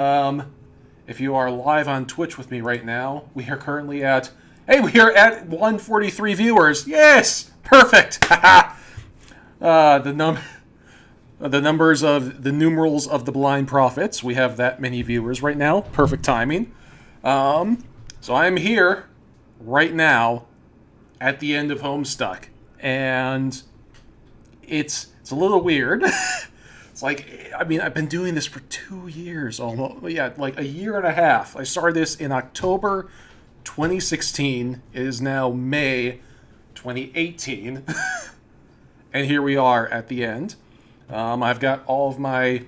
If you are live on Twitch with me right now, we are currently at... Hey, we are at 143 viewers! Yes! Perfect! the numbers of... The numerals of the blind prophets. We have that many viewers right now. Perfect timing. So I'm here, right now, at the end of Homestuck. And... It's a little weird. It's like, I mean, I've been doing this for 2 years almost. Yeah, like a year and a half. I started this in October 2016. It is now May 2018. And here we are at the end. I've got all of my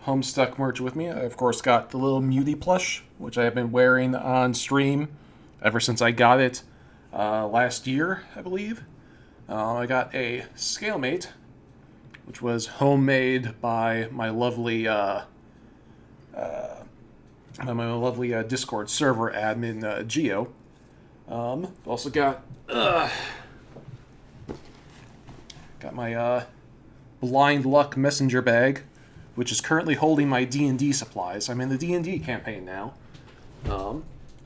Homestuck merch with me. I, of course, got the little Muty plush, which I have been wearing on stream ever since I got it last year, I believe. I got a Scalemate, which was homemade by my lovely, Discord server admin, Geo. Also got my Blind Luck messenger bag, which is currently holding my D&D supplies. I'm in the D&D campaign now.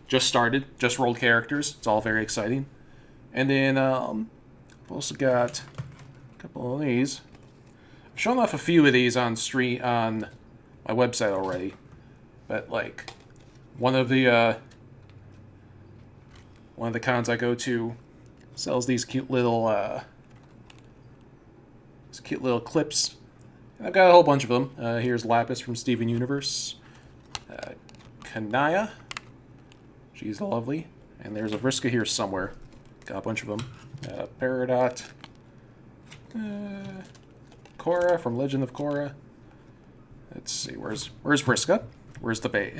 Just started, just rolled characters. It's all very exciting. And then I've also got a couple of these. I've shown off a few of these on stream on my website already, but like one of the cons I go to sells these cute little clips. And I've got a whole bunch of them. Here's Lapis from Steven Universe, Kanaya, she's lovely, and there's a Vriska here somewhere. Got a bunch of them. Peridot. Korra from Legend of Korra. Let's see, where's Vriska? Where's the bait?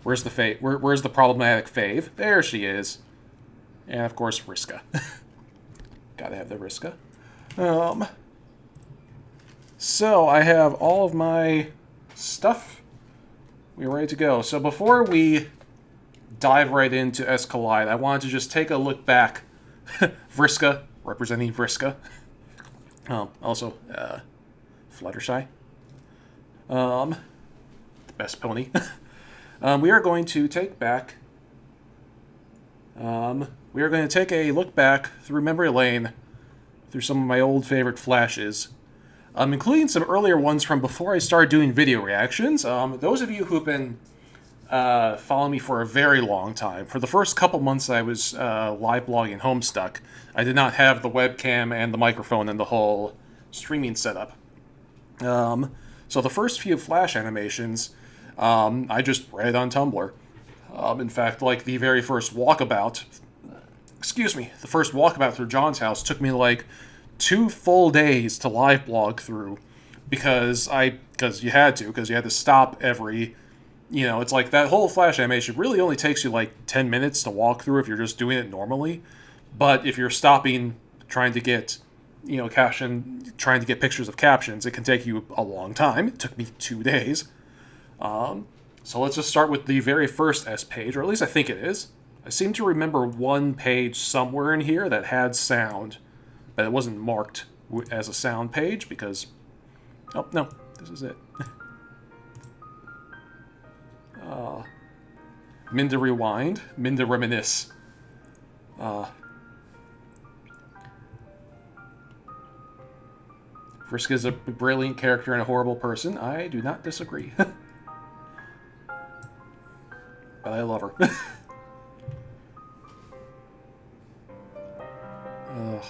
Where's the fave? Where's the problematic fave? There she is. And of course Vriska. Gotta have the Vriska. So I have all of my stuff. We're ready to go. So before we dive right into Escalade, I wanted to just take a look back. Vriska, representing Vriska. Also, Fluttershy. The best pony. We are going to take back... we are going to take a look back through memory lane through some of my old favorite flashes. Including some earlier ones from before I started doing video reactions. Those of you who've been following me for a very long time, for the first couple months I was live blogging Homestuck, I did not have the webcam and the microphone and the whole streaming setup. So the first few Flash animations, I just read on Tumblr. In fact, like the very first walkabout, the first walkabout through John's house took me like 2 full days to live blog through, because you had to stop every, it's like that whole Flash animation really only takes you like 10 minutes to walk through if you're just doing it normally. But if you're stopping, trying to get, trying to get pictures of captions, it can take you a long time. It took me 2 days. So let's just start with the very first S page, or at least I think it is. I seem to remember one page somewhere in here that had sound, but it wasn't marked as a sound page because... Oh, no. This is it. Minda Rewind. Minda Reminisce. Vriska is a brilliant character and a horrible person. I do not disagree. But I love her. Ugh.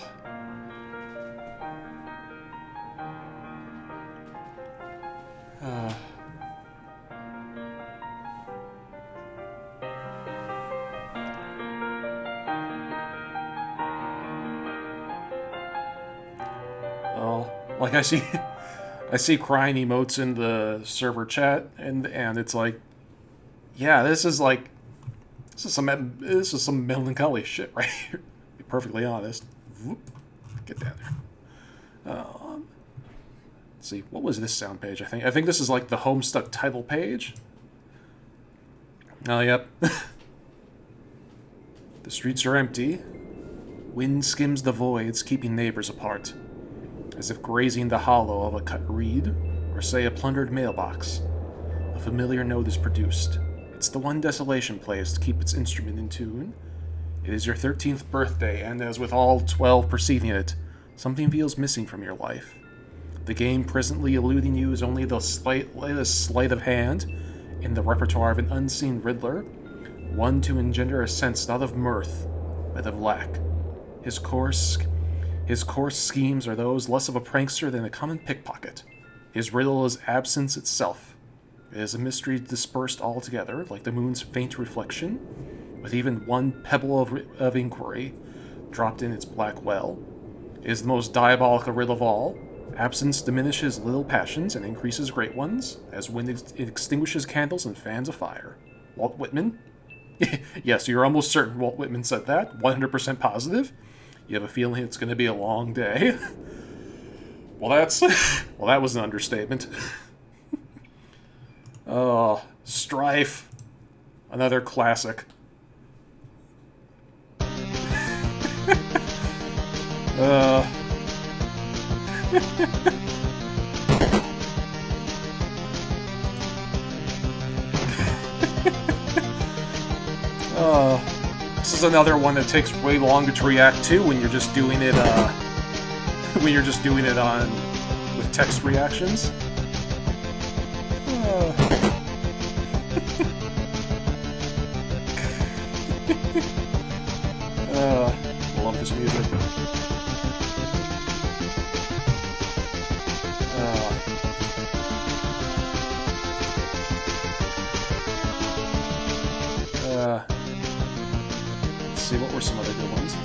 Oh, like I see crying emotes in the server chat, and it's like, yeah, this is some melancholy shit right here. To be perfectly honest. Whoop. Get down there. Let's see, what was this sound page? I think this is like the Homestuck title page. Oh, yep. The streets are empty. Wind skims the voids, keeping neighbors apart, as if grazing the hollow of a cut reed, or say a plundered mailbox. a familiar note is produced. It's the one Desolation plays to keep its instrument in tune. It is your 13th birthday, and as with all 12 preceding it, something feels missing from your life. The game presently eluding you is only the latest sleight of hand in the repertoire of an unseen Riddler, one to engender a sense not of mirth, but of lack. His coarse schemes are those less of a prankster than a common pickpocket. His riddle is absence itself. It is a mystery dispersed altogether, like the moon's faint reflection, with even one pebble of inquiry dropped in its black well. It is the most diabolical riddle of all. Absence diminishes little passions and increases great ones, as wind extinguishes candles and fans a fire. Walt Whitman? Yes, you're almost certain Walt Whitman said that. 100% positive. You have a feeling it's going to be a long day. Well, that was an understatement. Oh, Strife. Another classic. This is another one that takes way longer to react to when you're just doing it on with text reactions. I love this music. Let's see, what were some other good ones?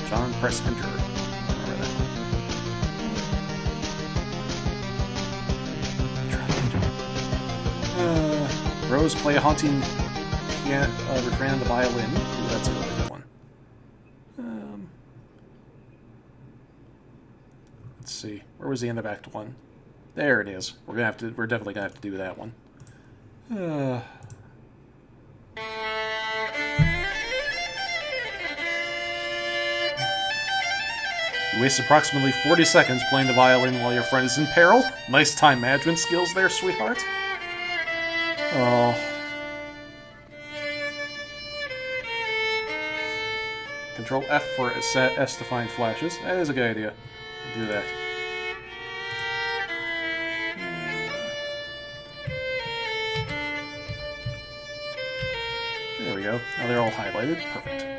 John, press enter. Remember that one. Rose play a haunting refrain on the violin. Ooh, that's a really good one. Let's see. Where was the end of Act 1? There it is. We're definitely gonna have to do that one. You waste approximately 40 seconds playing the violin while your friend is in peril. Nice time management skills there, sweetheart. Oh. Control F for S to find flashes. That is a good idea. Do that. There we go. Now they're all highlighted. Perfect.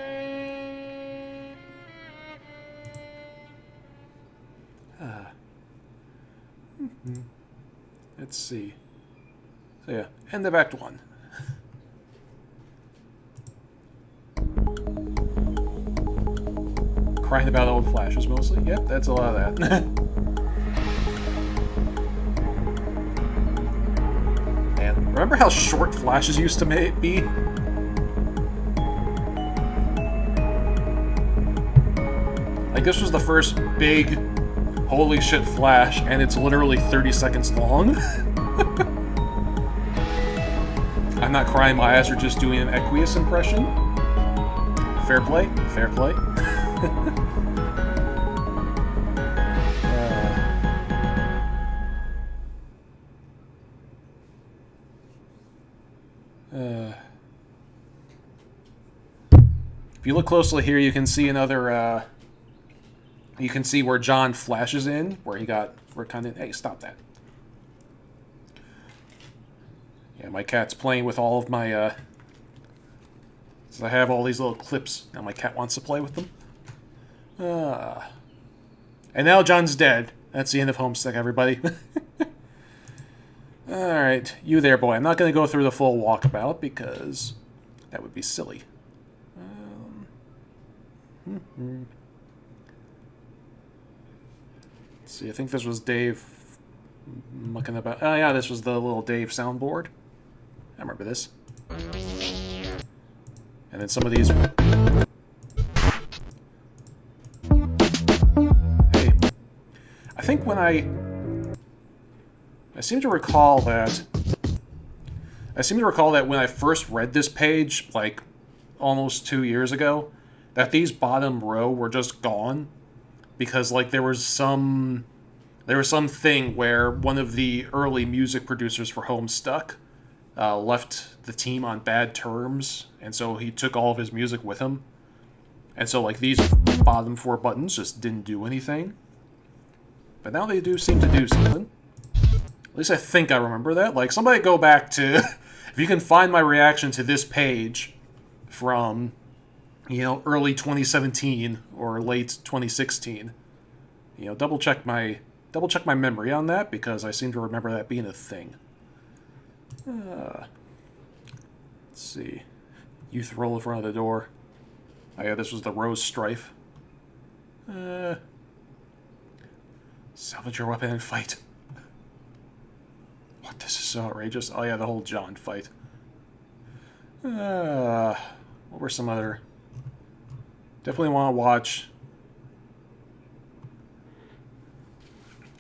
Let's see. So yeah, end of Act 1. Crying about old flashes mostly. Yep, that's a lot of that. Man, remember how short flashes used to be? Like, this was the first big holy shit flash, and it's literally 30 seconds long. I'm not crying, my eyes are just doing an Equius impression. Fair play, fair play. If you look closely here, you can see another, you can see where John flashes in, where kind of, hey, stop that. Yeah, my cat's playing with all of my, so I have all these little clips. Now my cat wants to play with them. And now John's dead. That's the end of Homestuck, everybody. Alright, you there, boy. I'm not going to go through the full walkabout, because that would be silly. Let's see, I think this was Dave mucking about. Oh yeah, this was the little Dave soundboard. I remember this. And then some of these. Hey, I think when I seem to recall that when I first read this page, like almost 2 years ago, that these bottom row were just gone because like there was some There was some thing where one of the early music producers for Homestuck left the team on bad terms, and so he took all of his music with him. And so, like, these bottom 4 buttons just didn't do anything. But now they do seem to do something. At least I think I remember that. Like, somebody go back to... if you can find my reaction to this page from, you know, early 2017 or late 2016, you know, double check my memory on that, because I seem to remember that being a thing. Let's see. Youth roll in front of the door. Oh yeah, this was the Rose Strife. Salvage your weapon and fight. What, this is so outrageous. Oh yeah, the whole John fight. What were some other... Definitely want to watch...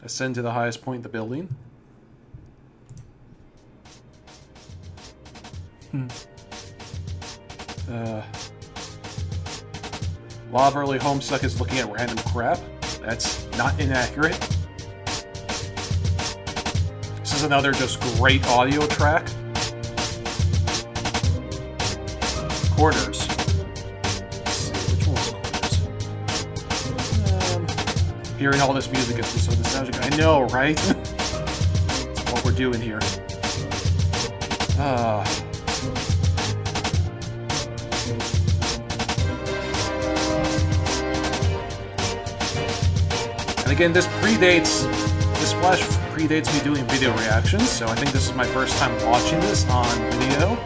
Ascend to the highest point in the building. A lot of early Homestuck is looking at random crap. That's not inaccurate. This is another just great audio track. Quarters. Let's see, which one was Quarters? Hearing all this music is so nostalgic. I know, right? That's what we're doing here. And again, this Flash predates me doing video reactions, so I think this is my first time watching this on video.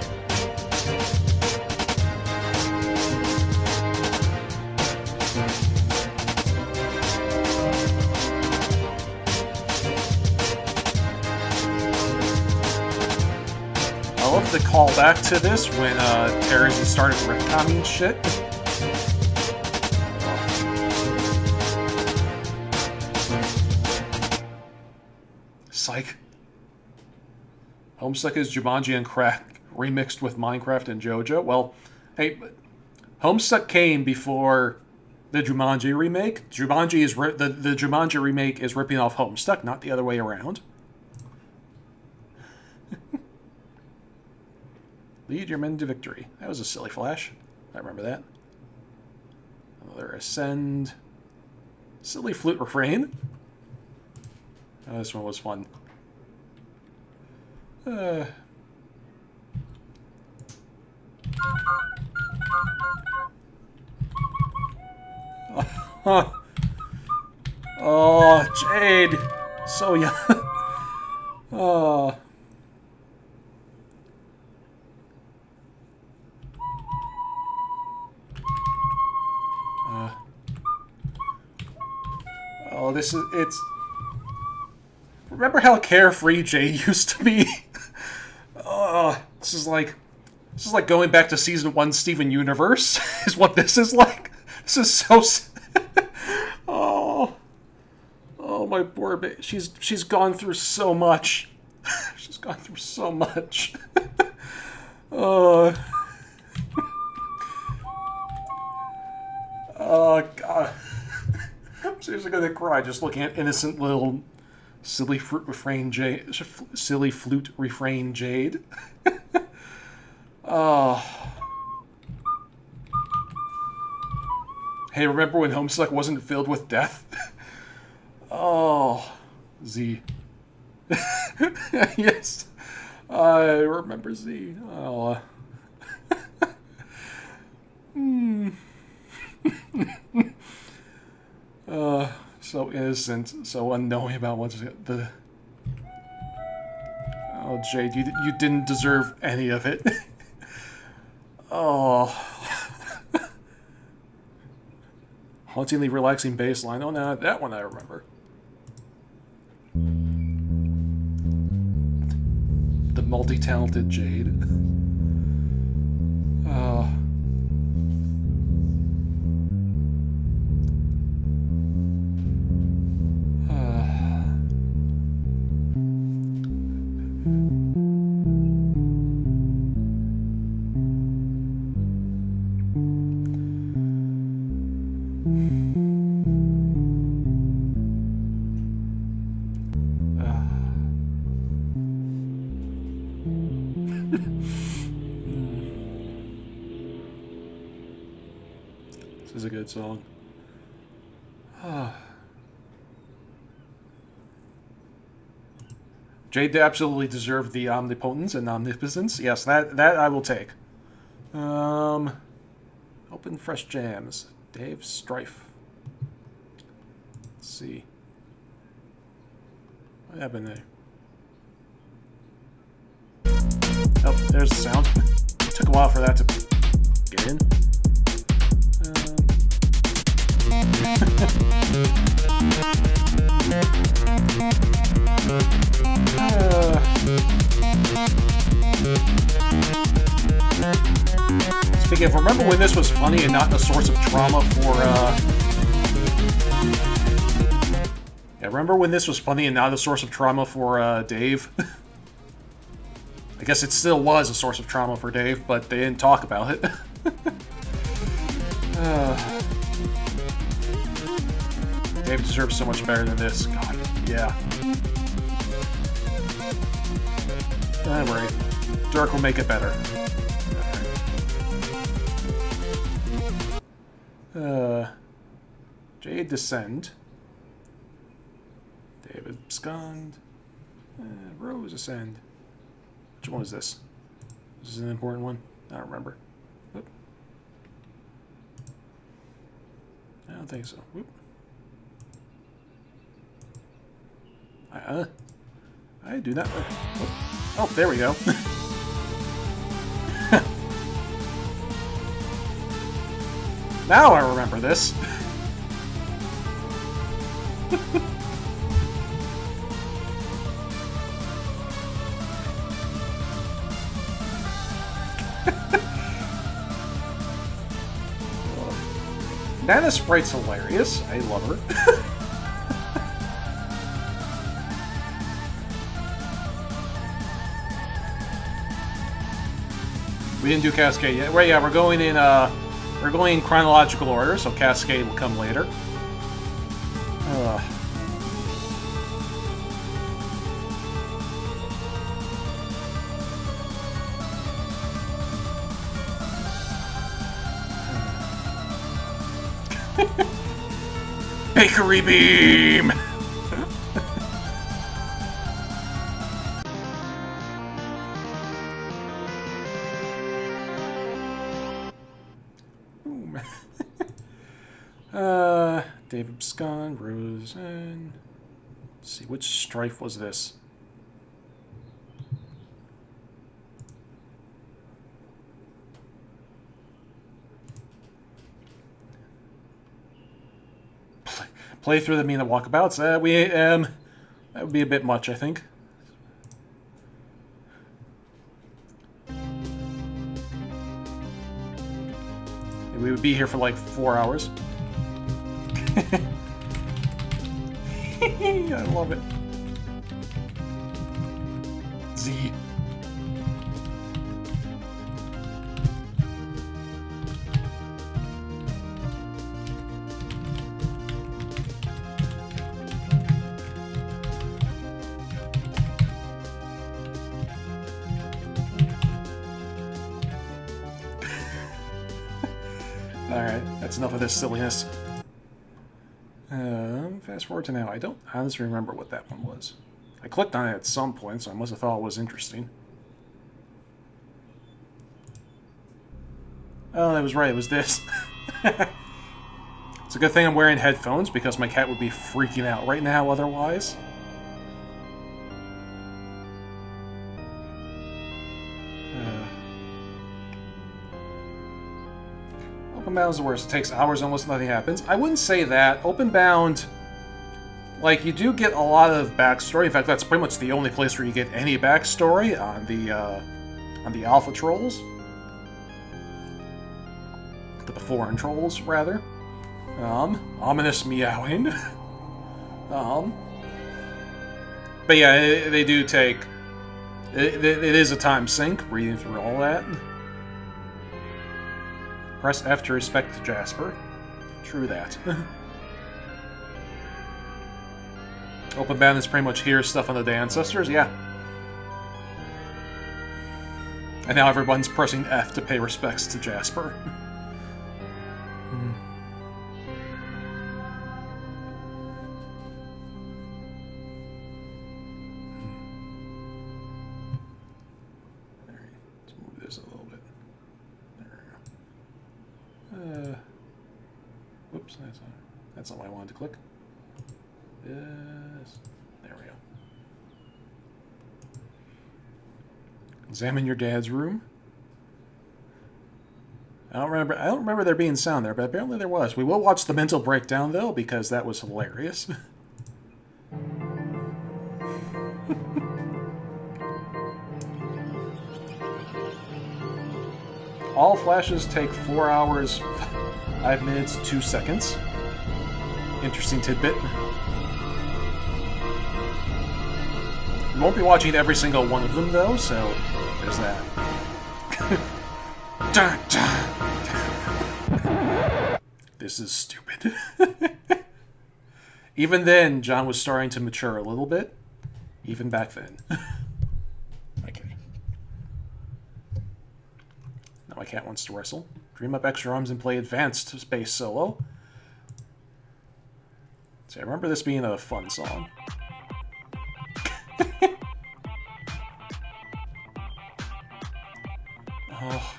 I love the callback to this when Terezi started retconning shit. Psych. Homestuck is Jumanji and Crack remixed with Minecraft and JoJo. Well, hey, Homestuck came before the Jumanji remake. The Jumanji remake is ripping off Homestuck, not the other way around. Lead your men to victory. That was a silly flash. I remember that. Another Ascend. Silly flute refrain. Oh, this one was fun. Oh, Jade! So young. Oh. Oh, it's... Remember how carefree Jade used to be? This is like going back to season 1 Steven Universe, is what this is like. This is so... Oh, my poor baby. She's gone through so much. She's gone through so much. Oh, God. I'm seriously gonna cry just looking at innocent little silly flute refrain Jade. Oh. Hey, remember when Homestuck wasn't filled with death? Oh, Z. Yes, I remember Z. Oh. So innocent, so unknowing about what's the... Oh, Jade, you didn't deserve any of it. Oh. Hauntingly relaxing bass line. Oh, no, that one I remember. The multi-talented Jade. Oh. is a good song. Jade absolutely deserved the omnipotence and omnipotence. Yes, that I will take. Open fresh jams. Dave Strife. Let's see. What happened there? Oh, there's the sound. It took a while for that to get in. Speaking of, remember when this was funny and not a source of trauma for, Yeah, remember when this was funny and not a source of trauma for, Dave? I guess it still was a source of trauma for Dave, but they didn't talk about it. Dave deserves so much better than this. God, yeah. Don't worry. Dirk will make it better. Jade Descend. David Abscond. Rose Ascend. Which one is this? This is an important one? I don't remember. Whoop. I don't think so. Whoop. I do not. Oh, there we go. Now I remember this. Nana Sprite's hilarious. I love her. We didn't do Cascade yet. Right, yeah, we're going in chronological order, so Cascade will come later. Bakery Beam! Boom. David Abscond, Rose, and... Let's see, which strife was this? Play through the Minda walkabouts. That would be a bit much, I think. We would be here for like 4 hours. I love it. Z. Alright, that's enough of this silliness. Fast forward to now. I don't honestly remember what that one was. I clicked on it at some point, so I must have thought it was interesting. Oh, that was right. It was this. It's a good thing I'm wearing headphones, because my cat would be freaking out right now otherwise. Openbound is the worst. It takes hours, almost nothing happens. I wouldn't say that. Openbound, like, you do get a lot of backstory. In fact, that's pretty much the only place where you get any backstory on the Alpha Trolls. The Before Trolls, rather. Ominous meowing. But yeah, they do take... It is a time sink, reading through all that. Press F to respect Jasper. True that. Openbound is pretty much here stuff on the Ancestors, yeah. And now everyone's pressing F to pay respects to Jasper. this a little bit. There. Whoops, that's not what I wanted to click. Yes. There we go. Examine your dad's room. I don't remember there being sound there, but apparently there was. We will watch the mental breakdown though, because that was hilarious. All flashes take 4 hours, 5 minutes, 2 seconds. Interesting tidbit. We won't be watching every single one of them though, so there's that. Dun, dun. This is stupid. Even then, John was starting to mature a little bit. Even back then. Okay. Now my cat wants to wrestle. Dream up extra arms and play advanced space solo. See, I remember this being a fun song. Oh.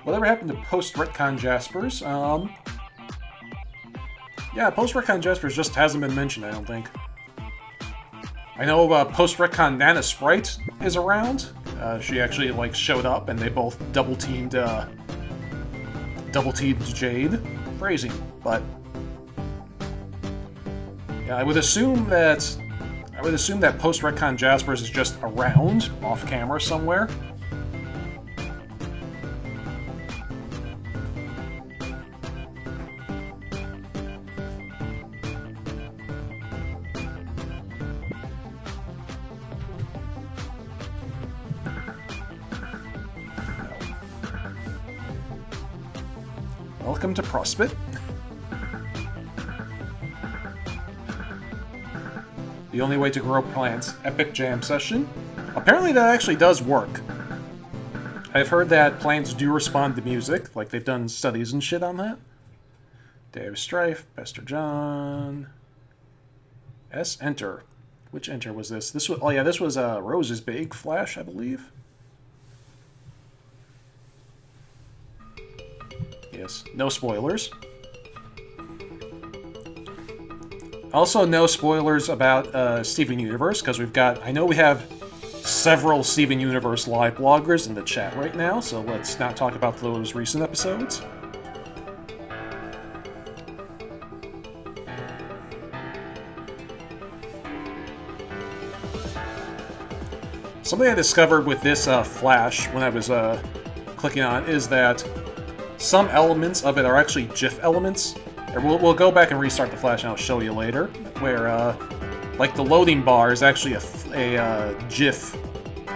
Whatever happened to post-retcon Jaspers? Yeah, post-retcon Jaspers just hasn't been mentioned, I don't think. I know post-retcon Nana Sprite is around. She actually, like, showed up, and they both double-teamed Jade. Phrasing, but... yeah, I would assume that post-retcon Jaspers is just around, off-camera somewhere. Welcome to Prospect. The only way to grow plants. Epic jam session. Apparently that actually does work. I've heard that plants do respond to music, like they've done studies and shit on that. Day of Strife, Bester John. S, enter. Which enter was this? This was, oh yeah, this was Rose's big flash, I believe. Yes, no spoilers. Also, no spoilers about Steven Universe, because I know we have several Steven Universe live bloggers in the chat right now, so let's not talk about those recent episodes. Something I discovered with this flash when I was clicking on is that some elements of it are actually GIF elements. We'll go back and restart the flash and I'll show you later, where like the loading bar is actually a GIF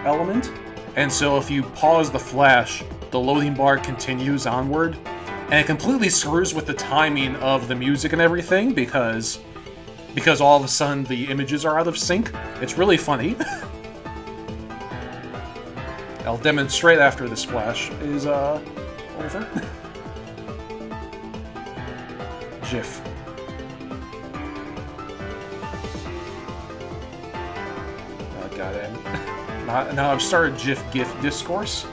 element, and so if you pause the flash, the loading bar continues onward, and it completely screws with the timing of the music and everything because all of a sudden the images are out of sync. It's really funny. I'll demonstrate after this flash is over. GIF. Oh, got it. Now I've started GIF discourse.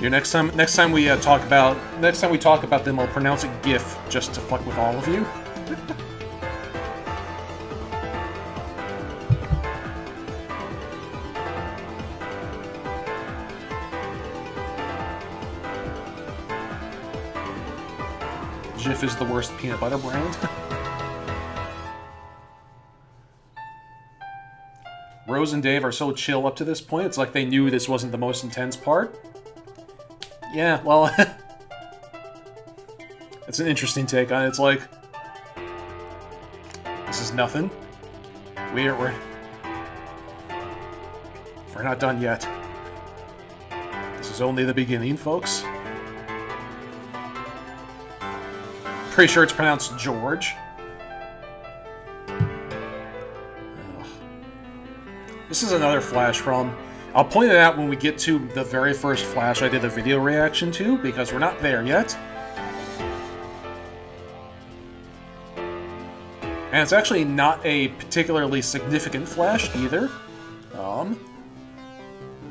Next time we talk about them, I'll pronounce it GIF just to fuck with all of you. Jif is the worst peanut butter brand. Rose and Dave are so chill up to this point, it's like they knew this wasn't the most intense part. Yeah, well... it's an interesting take on it. It's like... this is nothing. We're not done yet. This is only the beginning, folks. Pretty sure it's pronounced George. Ugh. This is another flash from... I'll point it out when we get to the very first Flash I did a video reaction to, because we're not there yet. And it's actually not a particularly significant Flash either.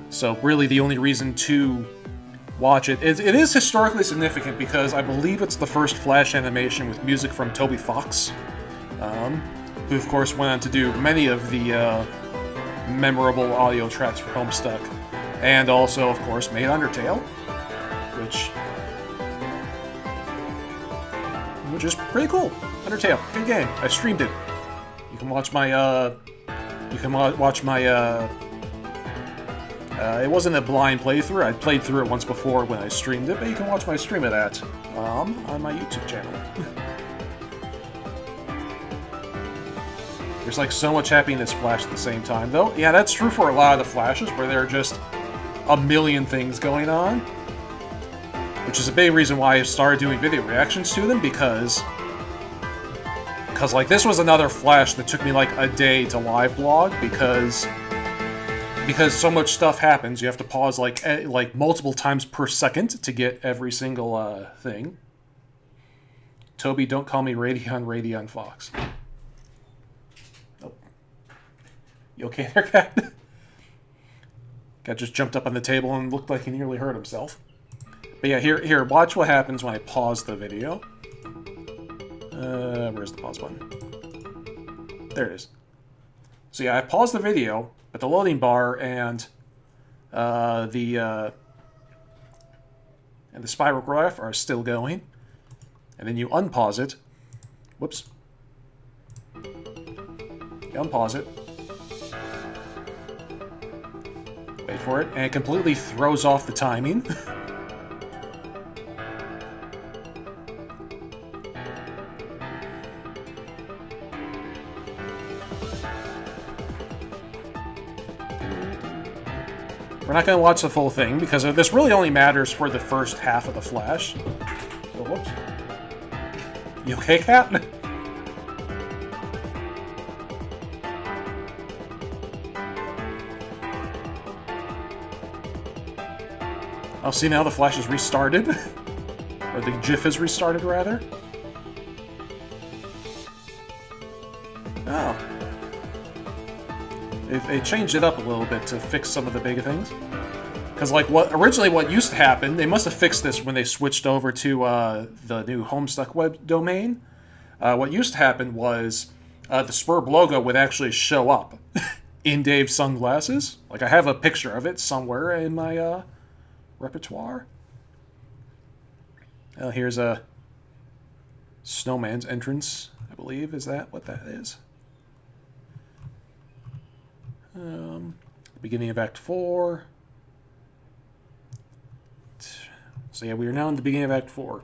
So really the only reason to watch it is historically significant because I believe it's the first Flash animation with music from Toby Fox, who of course went on to do many of the memorable audio tracks for Homestuck, and also of course made Undertale, which is pretty cool. Undertale, good game. I streamed it. You can watch my it wasn't a blind playthrough. I played through it once before when I streamed it, but you can watch my stream of that on my YouTube channel. There's like so much happiness Flash at the same time, though. Yeah, that's true for a lot of the Flashes, where there are just a million things going on. Which is a big reason why I started doing video reactions to them, because like this was another Flash that took me like a day to live blog, because so much stuff happens. You have to pause like multiple times per second to get every single thing. Toby, don't call me Radion Fox. Oh. You okay there, Cat? Cat just jumped up on the table and looked like he nearly hurt himself. But yeah, here, watch what happens when I pause the video. Where's the pause button? There it is. So yeah, I paused the video, but the loading bar and the spiral graph are still going. And then you unpause it. Whoops. You unpause it. Wait for it, and it completely throws off the timing. We're not going to watch the full thing, because this really only matters for the first half of the Flash. Oh, whoops. You okay, Cat? Oh, see, now the Flash is restarted. Or the GIF is restarted, rather. Oh. They changed it up a little bit to fix some of the big things. Because, like, originally what used to happen, they must have fixed this when they switched over to the new Homestuck web domain. What used to happen was the Spurb logo would actually show up in Dave's sunglasses. Like, I have a picture of it somewhere in my repertoire. Well, here's a Snowman's entrance, I believe. Is that what that is? Beginning of Act 4. So yeah, we are now in the beginning of Act 4.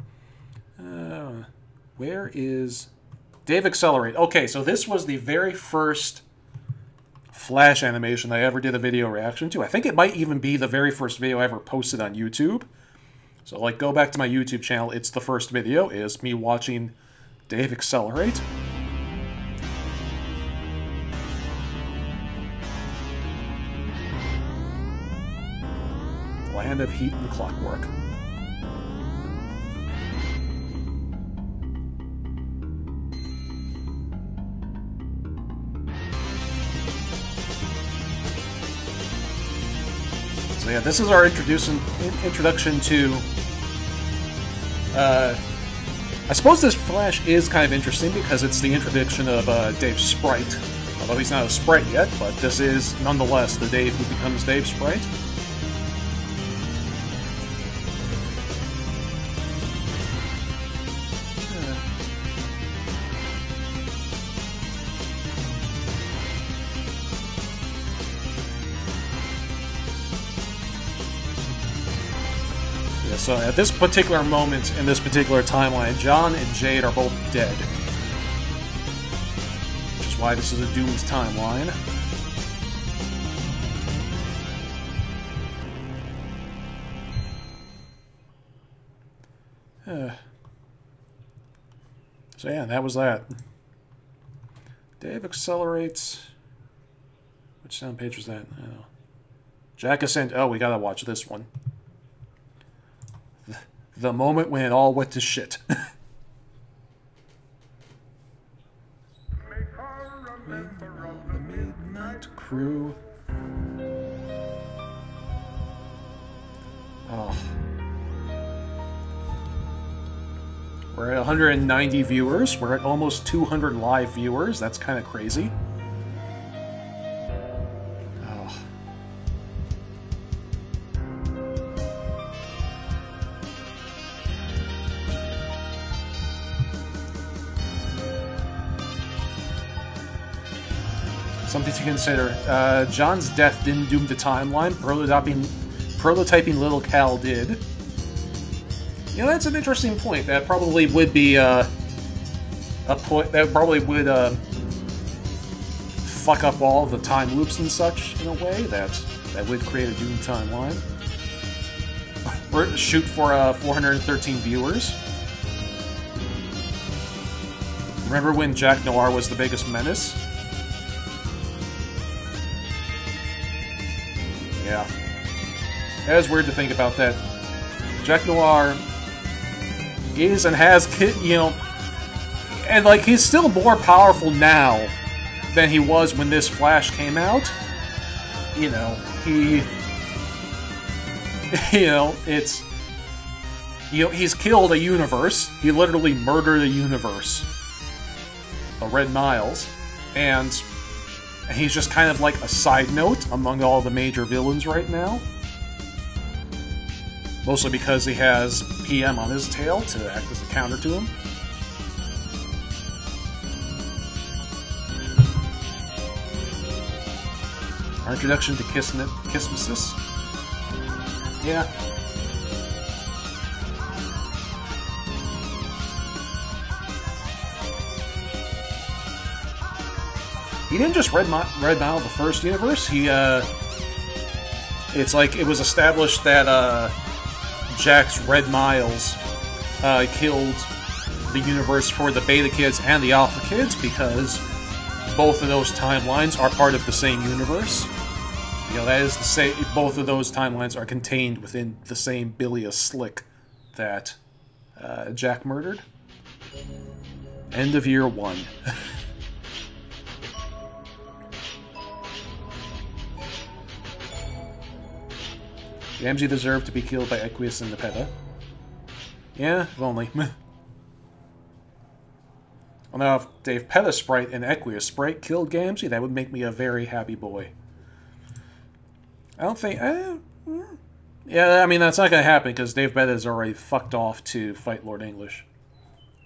Where is Dave Accelerate? Okay, so this was the very first Flash animation I ever did a video reaction to. I think it might even be the very first video I ever posted on YouTube. So, like, go back to my YouTube channel. It's the first video, is me watching Dave Accelerate. Land of Heat and Clockwork. So yeah, this is our introduction to... I suppose this Flash is kind of interesting because it's the introduction of Dave's Sprite. Although he's not a Sprite yet, but this is nonetheless the Dave who becomes Dave's Sprite. So at this particular moment, in this particular timeline, John and Jade are both dead. Which is why this is a doomed timeline. So yeah, that was that. Dave Accelerates... Which sound page was that? I don't know. Jack Ascent. Oh, we gotta watch this one. The moment when it all went to shit. The Midnight Crew. Oh. We're at 190 viewers. We're at almost 200 live viewers. That's kind of crazy. Oh. Something to consider. John's death didn't doom the timeline. Prototyping Little Cal did. You know, that's an interesting point. That probably would be a point that probably would fuck up all the time loops and such in a way that would create a doomed timeline. Or shoot for 413 viewers. Remember when Jack Noir was the biggest menace? Yeah. It was weird to think about that. Jack Noir is and has, you know, and like he's still more powerful now than he was when this Flash came out. You know, he's killed a universe. He literally murdered a universe. The Red Miles, and he's just kind of like a side note among all the major villains right now. Mostly because he has PM on his tail to act as a counter to him. Our introduction to Kismesis. Yeah. He didn't just Red Mile the first universe. It's like it was established that Jack's Red Miles killed the universe for the Beta Kids and the Alpha Kids because both of those timelines are part of the same universe. You know, that is to say, both of those timelines are contained within the same bilious slick that Jack murdered. End of year 1. Gamgee deserved to be killed by Equius and Nepeta. Yeah, if only. Well, now, if Dave Peta Sprite and Equius Sprite killed Gamgee, that would make me a very happy boy. I don't think... yeah, I mean, that's not going to happen, because Dave Peta is already fucked off to fight Lord English.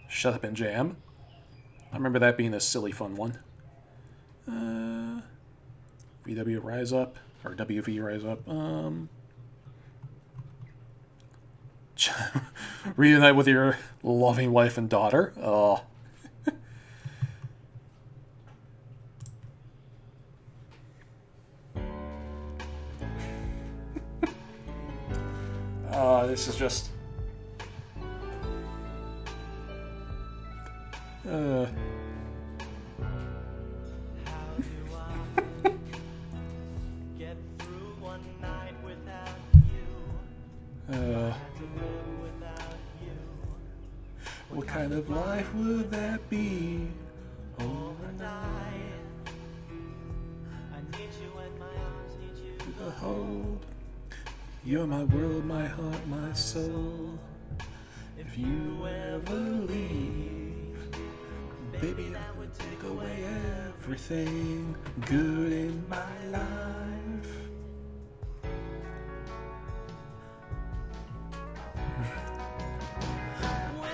Shut up and jam. I remember that being a silly fun one. VW Rise Up, or WV Rise Up, reunite with your loving wife and daughter. Oh. This is just... What kind of life would that be? Overnight. I need you in my arms, need you to hold. You're my world, my heart, my soul. If you ever leave, baby, I would take away everything good in my life.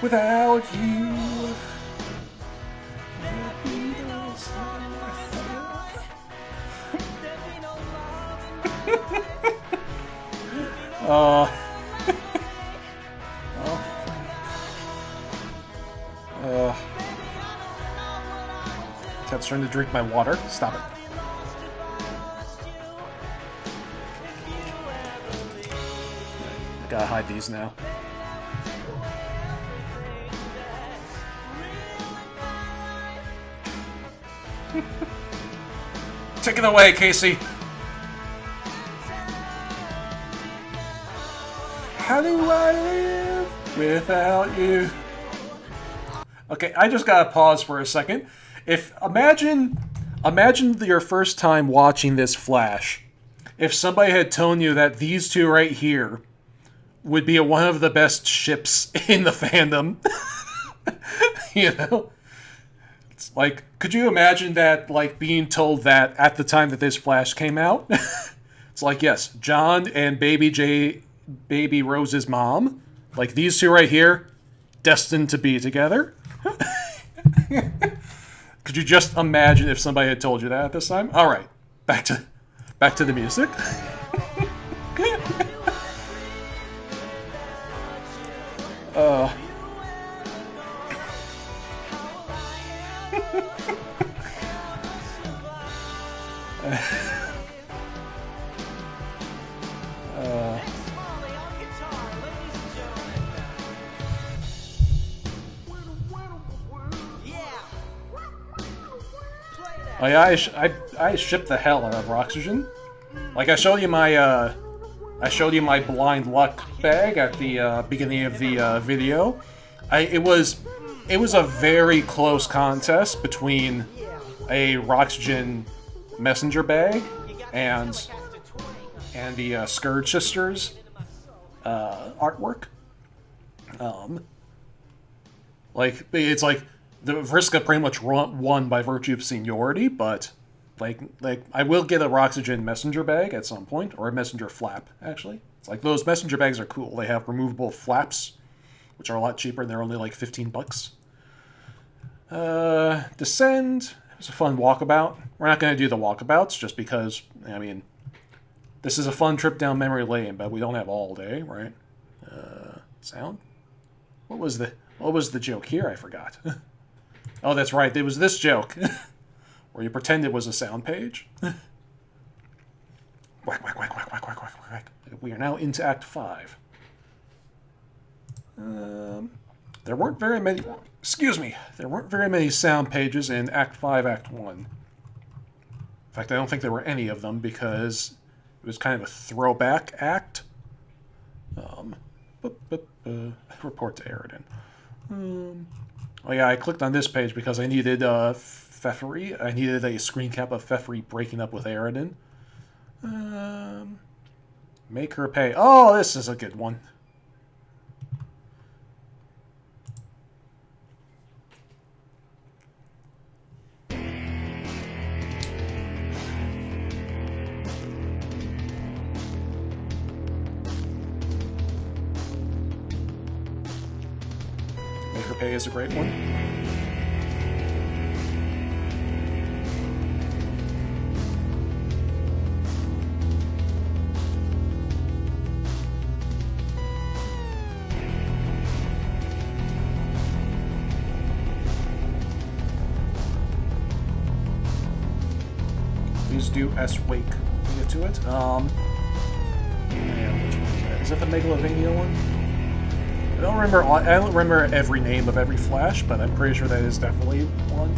Without you, there'd be no sun. Ted's trying to drink my water. Stop it. I gotta hide these now. Take it away, Casey. How do I live without you? Okay, I just gotta pause for a second. Imagine your first time watching this Flash. If somebody had told you that these two right here would be one of the best ships in the fandom. You know? It's like, could you imagine that, like, being told that at the time that this Flash came out? It's like, yes, John and Baby Rose's mom, like, these two right here, destined to be together. Could you just imagine if somebody had told you that at this time? All right, back to the music. Oh yeah, I shipped the hell out of Roxygen. Like I showed you my blind luck bag at the beginning of the video. It was a very close contest between a Roxygen messenger bag and the Scourge Sisters artwork. Like it's like the Vriska pretty much won by virtue of seniority, but like I will get a Roxygen messenger bag at some point, or a messenger flap actually. It's like those messenger bags are cool. They have removable flaps, which are a lot cheaper, and they're only like $15. Descend. It was a fun walkabout. We're not going to do the walkabouts just because, I mean, this is a fun trip down memory lane, but we don't have all day, right? Sound? What was the joke here? I forgot. Oh, that's right. It was this joke where you pretend it was a sound page. Whack, whack, whack, whack, whack, whack, whack, whack. We are now into Act 5. There weren't very many... Excuse me. There weren't very many sound pages in Act 5, Act 1. In fact, I don't think there were any of them because it was kind of a throwback act. Report to Aridin. Oh yeah, I clicked on this page because I needed Pfeffery. I needed a screen cap of Pfeffery breaking up with Aridin. Make her pay. Oh, this is a good one. Make her pay is a great one. Please do S-Wake. We'll get to it. Yeah, which one is that? Is that the Megalovania one? I don't remember every name of every Flash, but I'm pretty sure that is definitely one.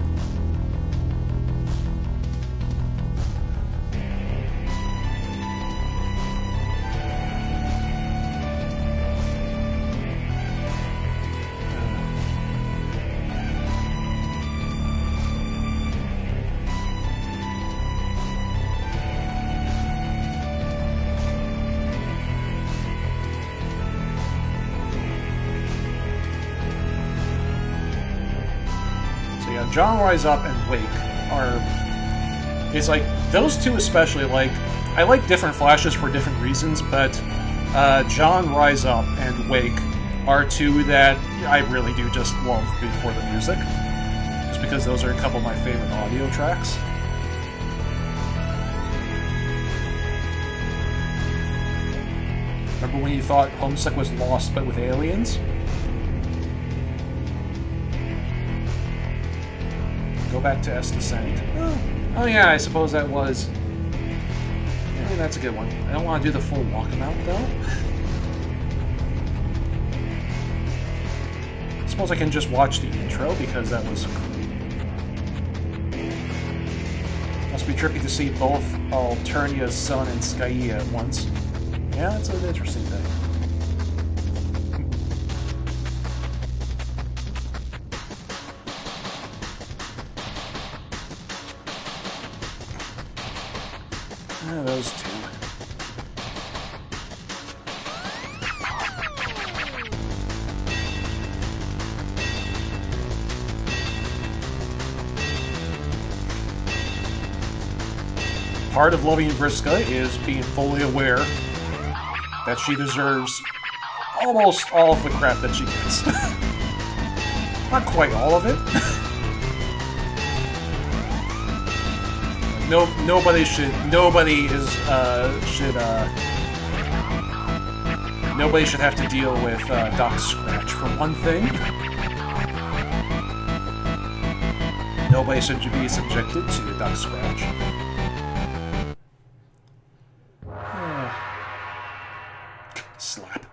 John Rise Up and Wake are... It's like, those two especially, like, I like different Flashes for different reasons, but John Rise Up and Wake are two that I really do just love before the music. Just because those are a couple of my favorite audio tracks. Remember when you thought Homestuck was lost but with aliens? Go back to S Descent. Oh yeah, I suppose that was... I mean, that's a good one. I don't want to do the full walkabout, though. I suppose I can just watch the intro, because that was cool. Must be trippy to see both Alternia's son and Skyia at once. Yeah, that's an interesting thing. Those two. Part of loving Vriska is being fully aware that she deserves almost all of the crap that she gets. Not quite all of it. Nobody should have to deal with Doc Scratch for one thing. Nobody should be subjected to Doc Scratch. Slap.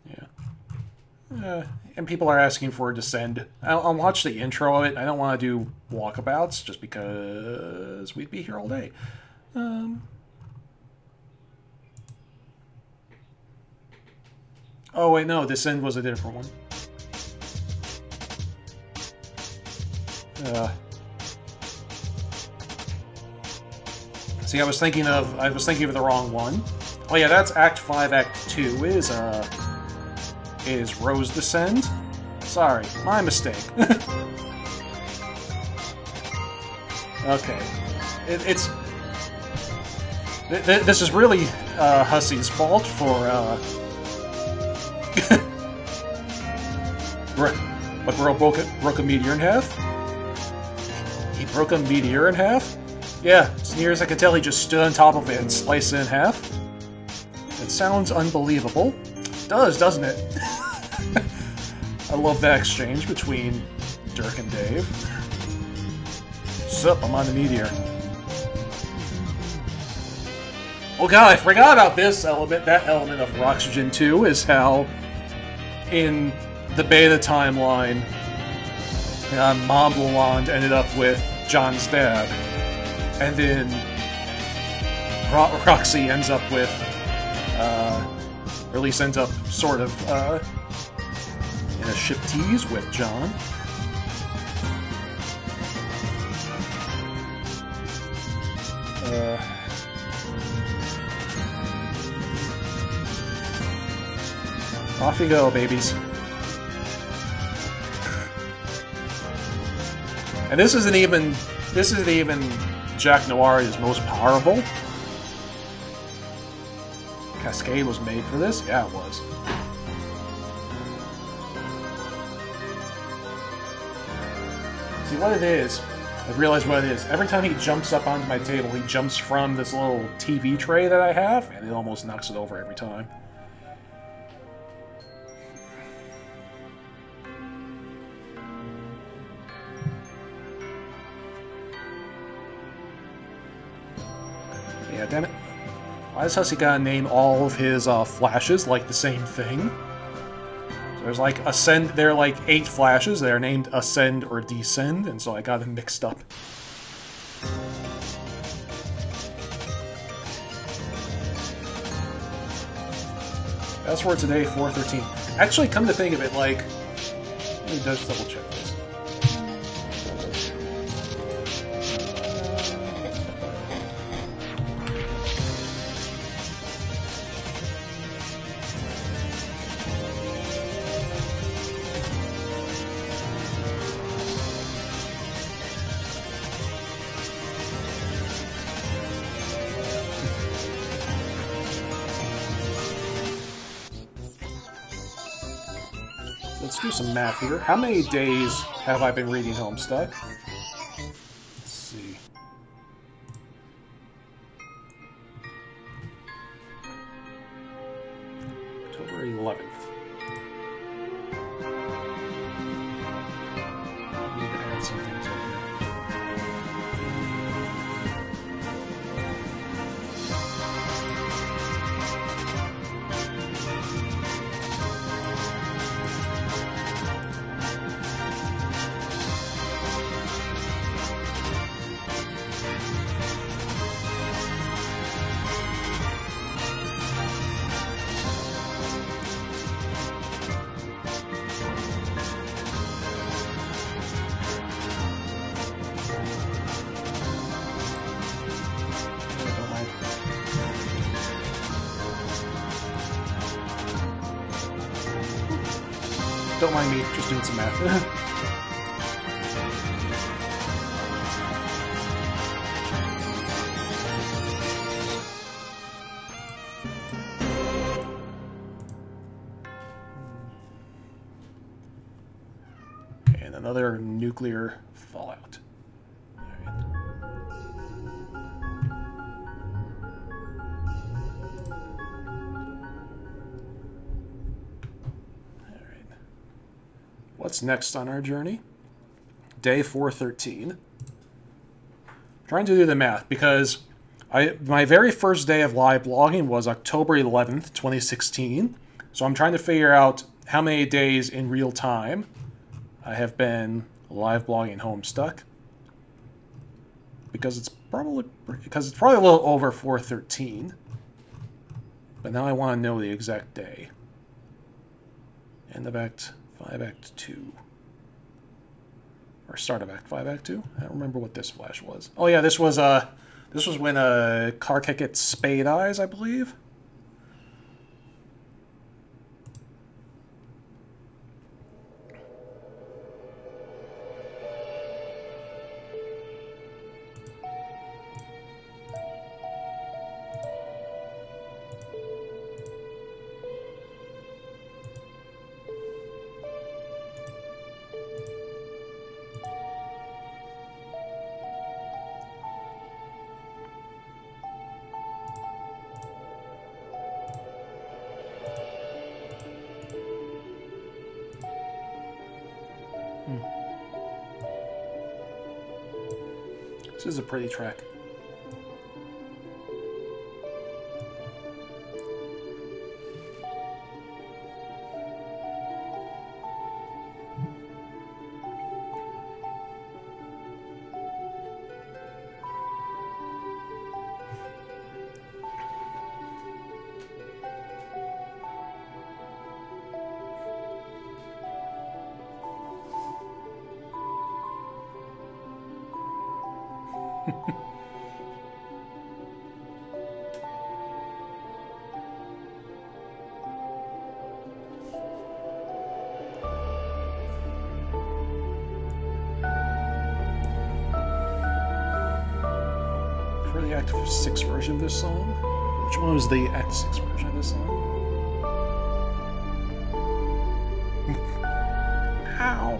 Yeah. And people are asking for a Descend. I'll watch the intro of it. I don't want to do walkabouts just because we'd be here all day. Oh wait, no, Descend was a different one. See, I was thinking of the wrong one. Oh yeah, that's Act 5, Act 2 is Rose Descend. Sorry, my mistake. Okay. This is really Hussey's fault for what broke a meteor in half? He broke a meteor in half? Yeah, as near as I can tell, he just stood on top of it and sliced it in half. It sounds unbelievable. It does, doesn't it? I love that exchange between Dirk and Dave. Sup, I'm on the meteor. Oh god, I forgot about this element. That element of Roxygen 2 is how, in the beta timeline, Mom Lalonde ended up with John's dad. And then Roxy ends up with, or at least ends up sort of, in a ship tease with John. Off you go, babies. And this isn't even Jack Noir is most powerful. Cascade was made for this? Yeah, it was. See, what it is, I've realized what it is. Every time he jumps up onto my table, he jumps from this little TV tray that I have, and it almost knocks it over every time. Yeah, damn it. Why does Hussey gotta name all of his flashes like the same thing? So there's like Ascend, there are like 8 flashes, they're named Ascend or Descend, and so I got them mixed up. That's for today, 4/13. Actually, come to think of it, like, let me just double check this. Let's do some math here. How many days have I been reading Homestuck? Let's see. October 11th. I need to add some things up here. don't mind me just doing some math. And another nuclear fallout. What's next on our journey? Day 413. I'm trying to do the math because my very first day of live blogging was October 11th, 2016. So I'm trying to figure out how many days in real time I have been live blogging Homestuck. Because it's probably a little over 413. But now I want to know the exact day. End of Act 5, Act 2. Or start of Act 5, Act 2? I don't remember what this flash was. Oh yeah, this was when Karkek gets spade eyes, I believe. This is a pretty track. For the Act 6 version of this song? Which one was the Act 6 version of this song? Ow!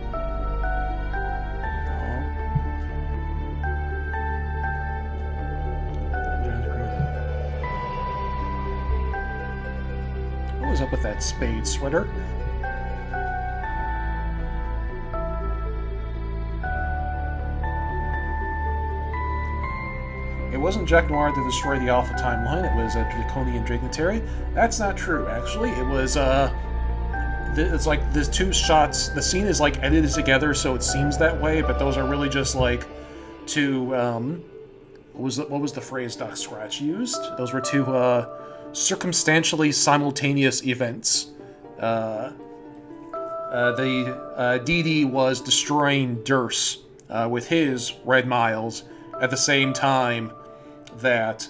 What was up with that spade sweater? It wasn't Jack Noir that destroyed the Alpha timeline, it was a Draconian Dignitary. That's not true, actually. It was, it's like the two shots, the scene is like edited together so it seems that way, but those are really just like two, what was the phrase Doc Scratch used? Those were two, circumstantially simultaneous events. DD was destroying Durst, with his Red Miles at the same time that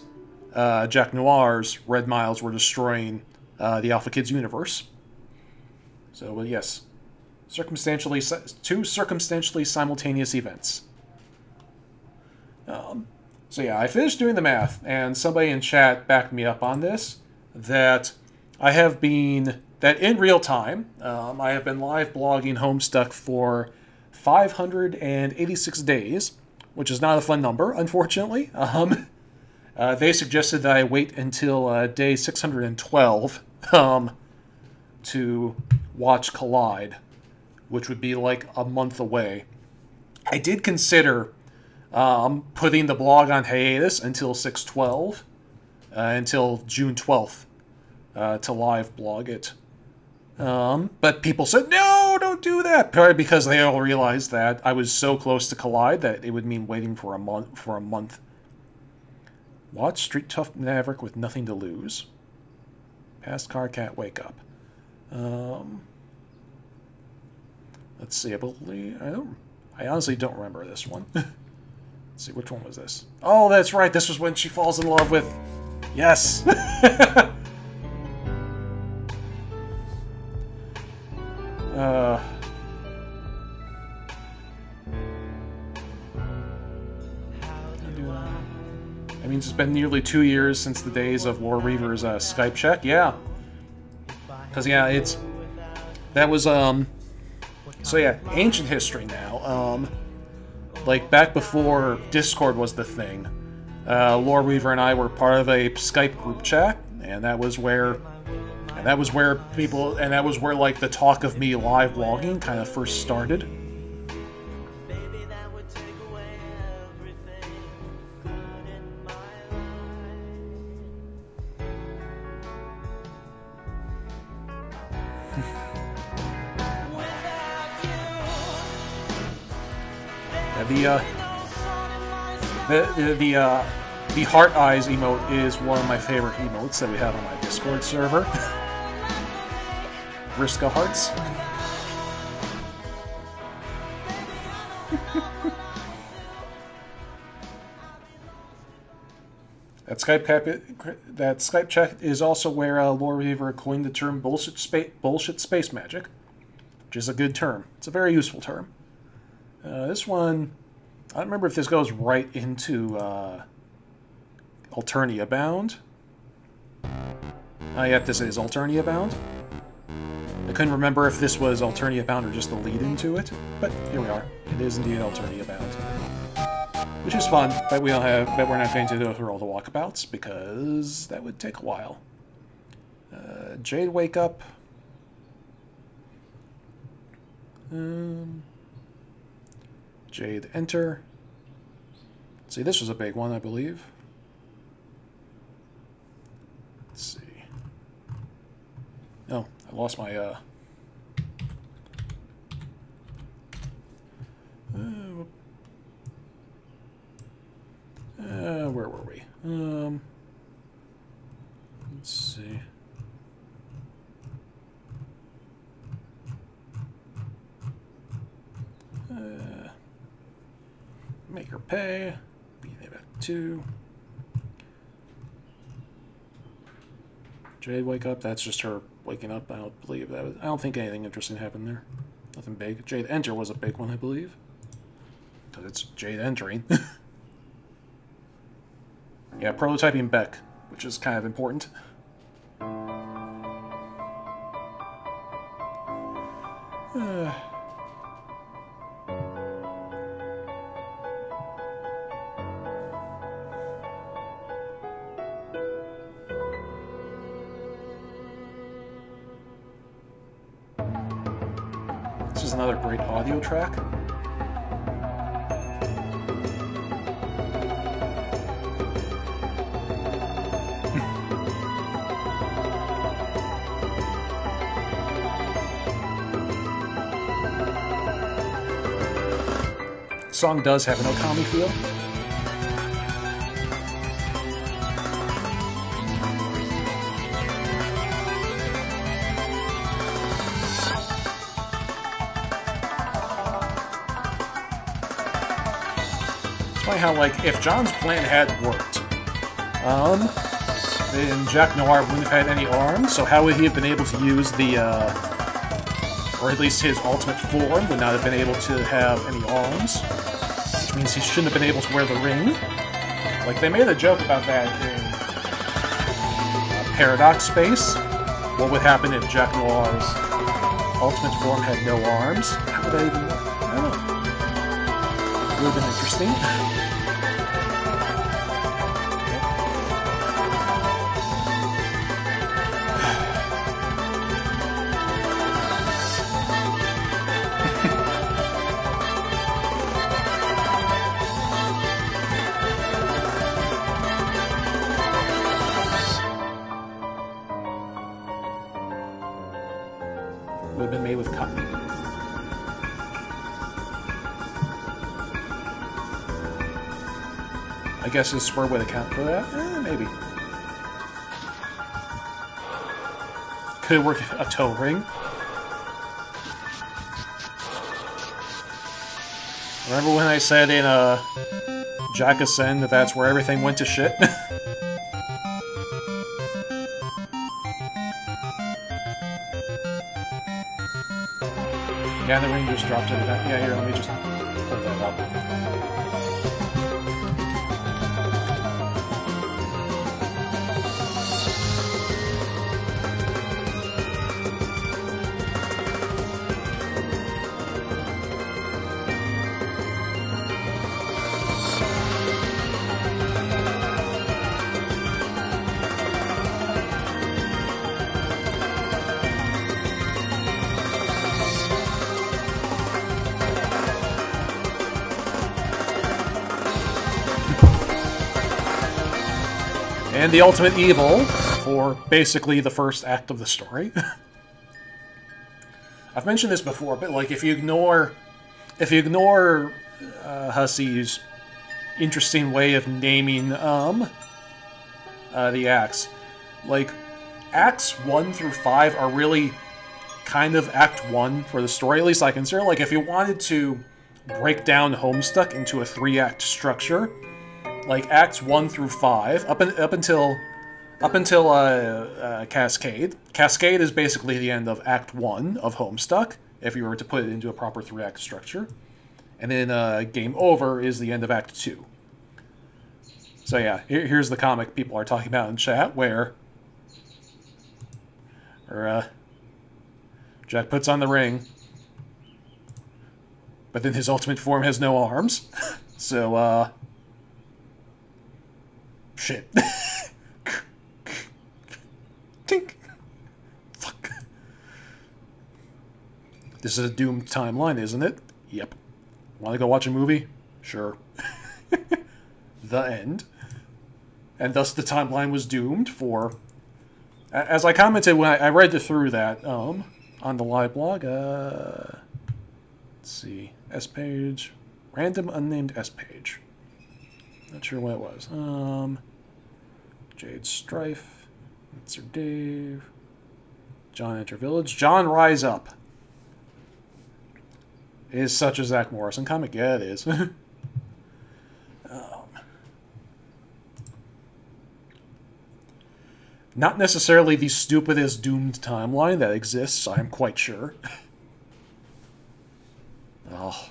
Jack Noir's Red Miles were destroying the Alpha Kids universe. So, yes. Two circumstantially simultaneous events. So yeah, I finished doing the math, and somebody in chat backed me up on this, that in real time, I have been live blogging Homestuck for 586 days, which is not a fun number, unfortunately. They suggested that I wait until day 612 to watch Collide, which would be like a month away. I did consider putting the blog on hiatus until 6/12, until June 12th, to live blog it. But people said, no, don't do that, probably because they all realized that I was so close to Collide that it would mean waiting for a month. Watch Street Tough Maverick with nothing to lose. Past car can't wake up. Let's see, I honestly don't remember this one. Let's see, which one was this? Oh, that's right, this was when she falls in love with... Yes! Uh... That means it's been nearly 2 years since the days of Lore Reaver's Skype check. Yeah. Because, yeah, that was, so yeah, ancient history now. Like, back before Discord was the thing, Lore Reaver and I were part of a Skype group chat, and that was where like, the talk of me live vlogging kind of first started. The heart eyes emote is one of my favorite emotes that we have on my Discord server. Vriska hearts. That Skype chat is also where Lore Reaver coined the term bullshit space magic, which is a good term. It's a very useful term. This one, I don't remember if this goes right into Alternia Bound. Yep, this is Alternia Bound. I couldn't remember if this was Alternia Bound or just the lead into it, but here we are. It is indeed Alternia Bound. Which is fun, but we're not going to go through all the walkabouts, because that would take a while. Jade, wake up. Jade, enter. See, this was a big one, I believe. Let's see. Oh, I lost my, where were we? Let's see. Make her pay. Be back 2. Jade, wake up. That's just her waking up. I don't believe that was. I don't think anything interesting happened there. Nothing big. Jade, enter was a big one, I believe. Because it's Jade entering. Yeah, prototyping Beck, which is kind of important. This is another great audio track. The song does have an Okami feel. It's funny how, like, if John's plan had worked, then Jack Noir wouldn't have had any arms, so how would he have been able to use the, or at least his ultimate form would not have been able to have any arms, which means he shouldn't have been able to wear the ring. Like, they made a joke about that in Paradox Space. What would happen if Jack Noir's ultimate form had no arms? How would that even work? I don't know. It would have been interesting. Would have been made with cotton. I guess the spur would account for that? Maybe. Could work a toe ring. Remember when I said in Jack Ascend that that's where everything went to shit? Yeah, the ring just dropped into that. Yeah, here, let me just pull that up. And the ultimate evil for basically the first act of the story. I've mentioned this before, but like if you ignore Hussey's interesting way of naming the acts, like acts 1 through 5 are really kind of act 1 for the story, at least I consider. Like if you wanted to break down Homestuck into a 3-act structure, like acts 1 through 5, up until Cascade. Cascade is basically the end of Act 1 of Homestuck, if you were to put it into a proper 3-act structure. And then Game Over is the end of Act 2. So yeah, here's the comic people are talking about in chat, where Jack puts on the ring, but then his ultimate form has no arms. So, shit. Tink. Fuck. This is a doomed timeline, isn't it? Yep. Want to go watch a movie? Sure. The end. And thus the timeline was doomed for... As I commented when I read through that on the live blog, let's see, S page, random unnamed S page. Not sure what it was. Jade Strife, Sir Dave, John Enter Village, John Rise Up. Is such a Zach Morrison comic? Yeah, it is. Not necessarily the stupidest doomed timeline that exists, I'm quite sure. Oh.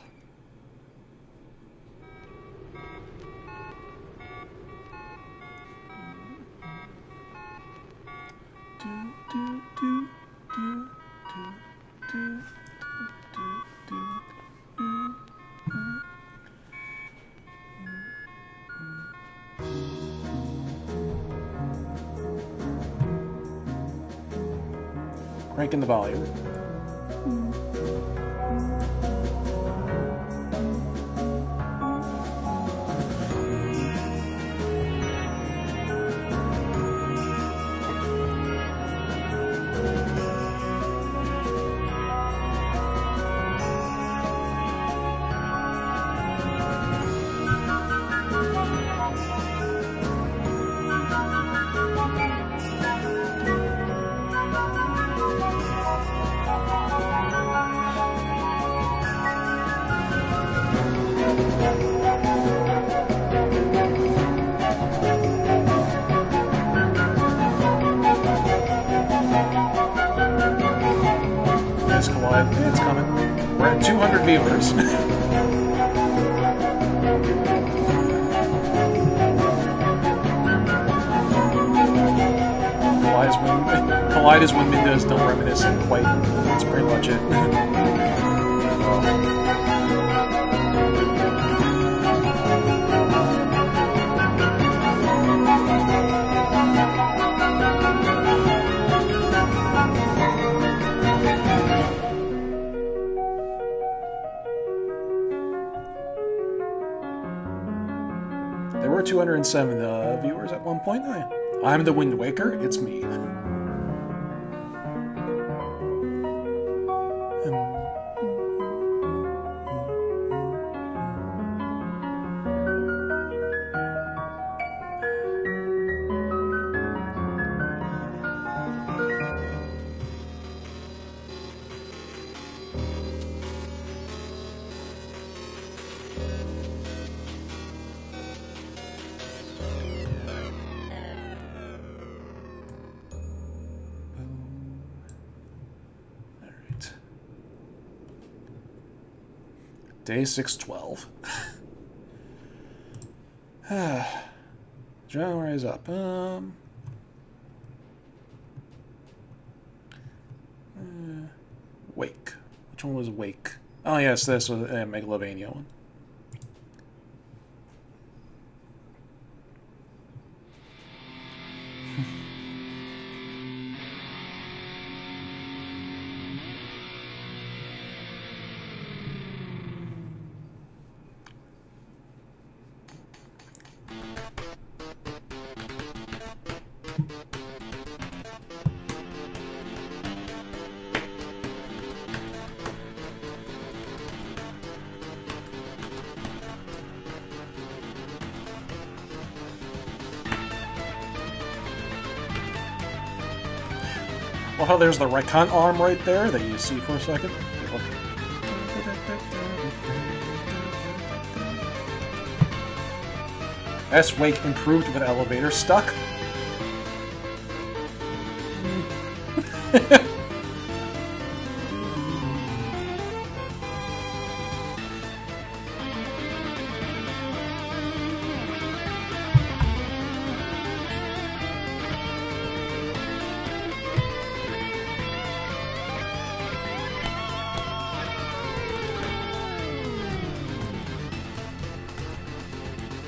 Cranking the volume. It's coming. We're at 200 viewers. Collide is when Minda's done reminiscing quite. That's pretty much it. There were 207 viewers at one point. I'm the Wind Waker. It's me. Day 612. John, rise up. Wake. Which one was Wake? Oh, yes, this was a Megalovania one. Well, how there's the Recon arm right there that you see for a second. Okay, look. S-Wake improved with elevator stuck.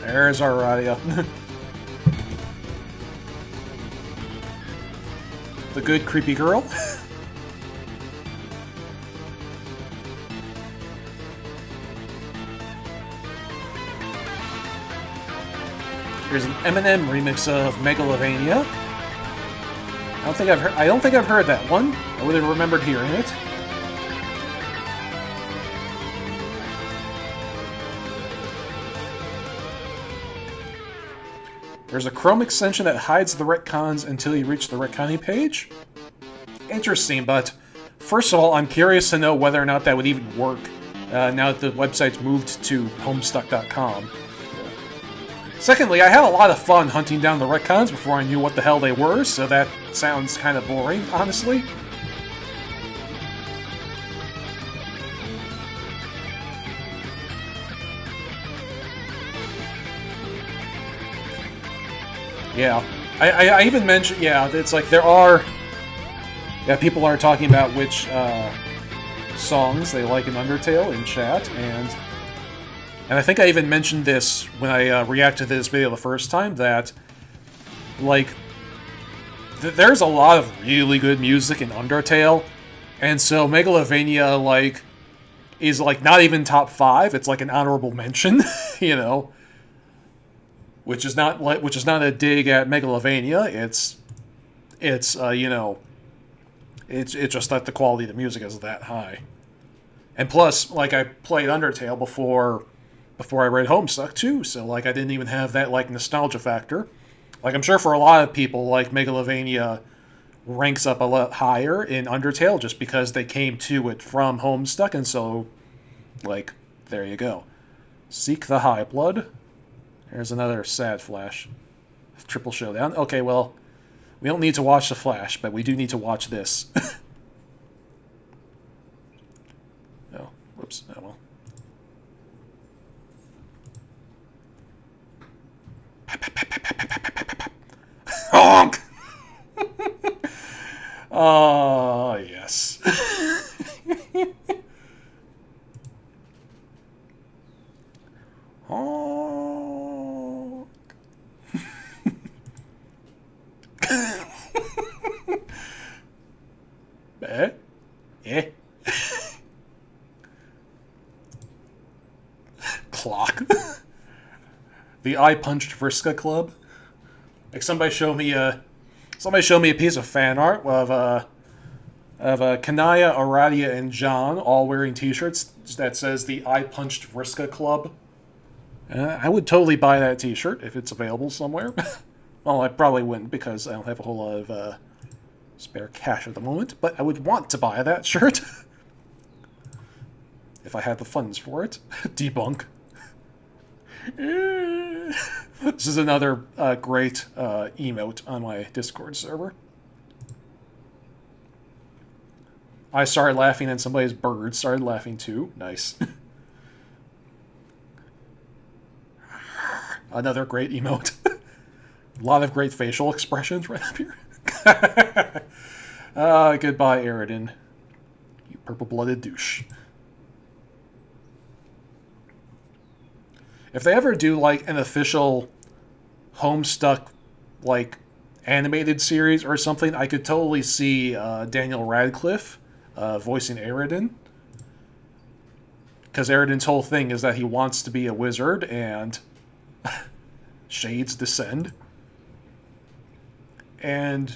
There's our radio. The good creepy girl. Here's an Eminem remix of Megalovania. I don't think I've heard that one. I would have remembered hearing it. There's a Chrome extension that hides the retcons until you reach the retconning page. Interesting, but first of all, I'm curious to know whether or not that would even work now that the website's moved to Homestuck.com. Secondly, I had a lot of fun hunting down the retcons before I knew what the hell they were, so that sounds kind of boring, honestly. Yeah, I even mentioned, yeah, it's like there are, yeah, people are talking about which songs they like in Undertale in chat, and I think I even mentioned this when I reacted to this video the first time, that, like, there's a lot of really good music in Undertale, and so Megalovania, like, is, like, not even top 5, it's like an honorable mention, you know? Which is not a dig at Megalovania. It's you know, it's just that the quality of the music is that high. And plus, like, I played Undertale before I read Homestuck too, so like I didn't even have that like nostalgia factor. Like I'm sure for a lot of people, like Megalovania ranks up a lot higher in Undertale just because they came to it from Homestuck, and so like there you go. Seek the High Blood. There's another sad flash. Triple showdown. Okay, well, we don't need to watch the flash, but we do need to watch this. Oh, whoops. Oh, well. Honk! Oh, yes. Honk. Eh? Eh? Clock. The I Punched Vriska Club. Like somebody showed me a piece of fan art of Kanaya, Aradia, and John all wearing T-shirts that says the I Punched Vriska Club. I would totally buy that T-shirt if it's available somewhere. Well, I probably wouldn't because I don't have a whole lot of spare cash at the moment, but I would want to buy that shirt if I had the funds for it. Debunk. This is another great emote on my Discord server. I started laughing and somebody's bird started laughing too. Nice. Another great emote. A lot of great facial expressions right up here. Goodbye, Aridin. You purple-blooded douche. If they ever do, like, an official Homestuck, like, animated series or something, I could totally see Daniel Radcliffe voicing Aridin. Because Aridin's whole thing is that he wants to be a wizard, and shades descend. And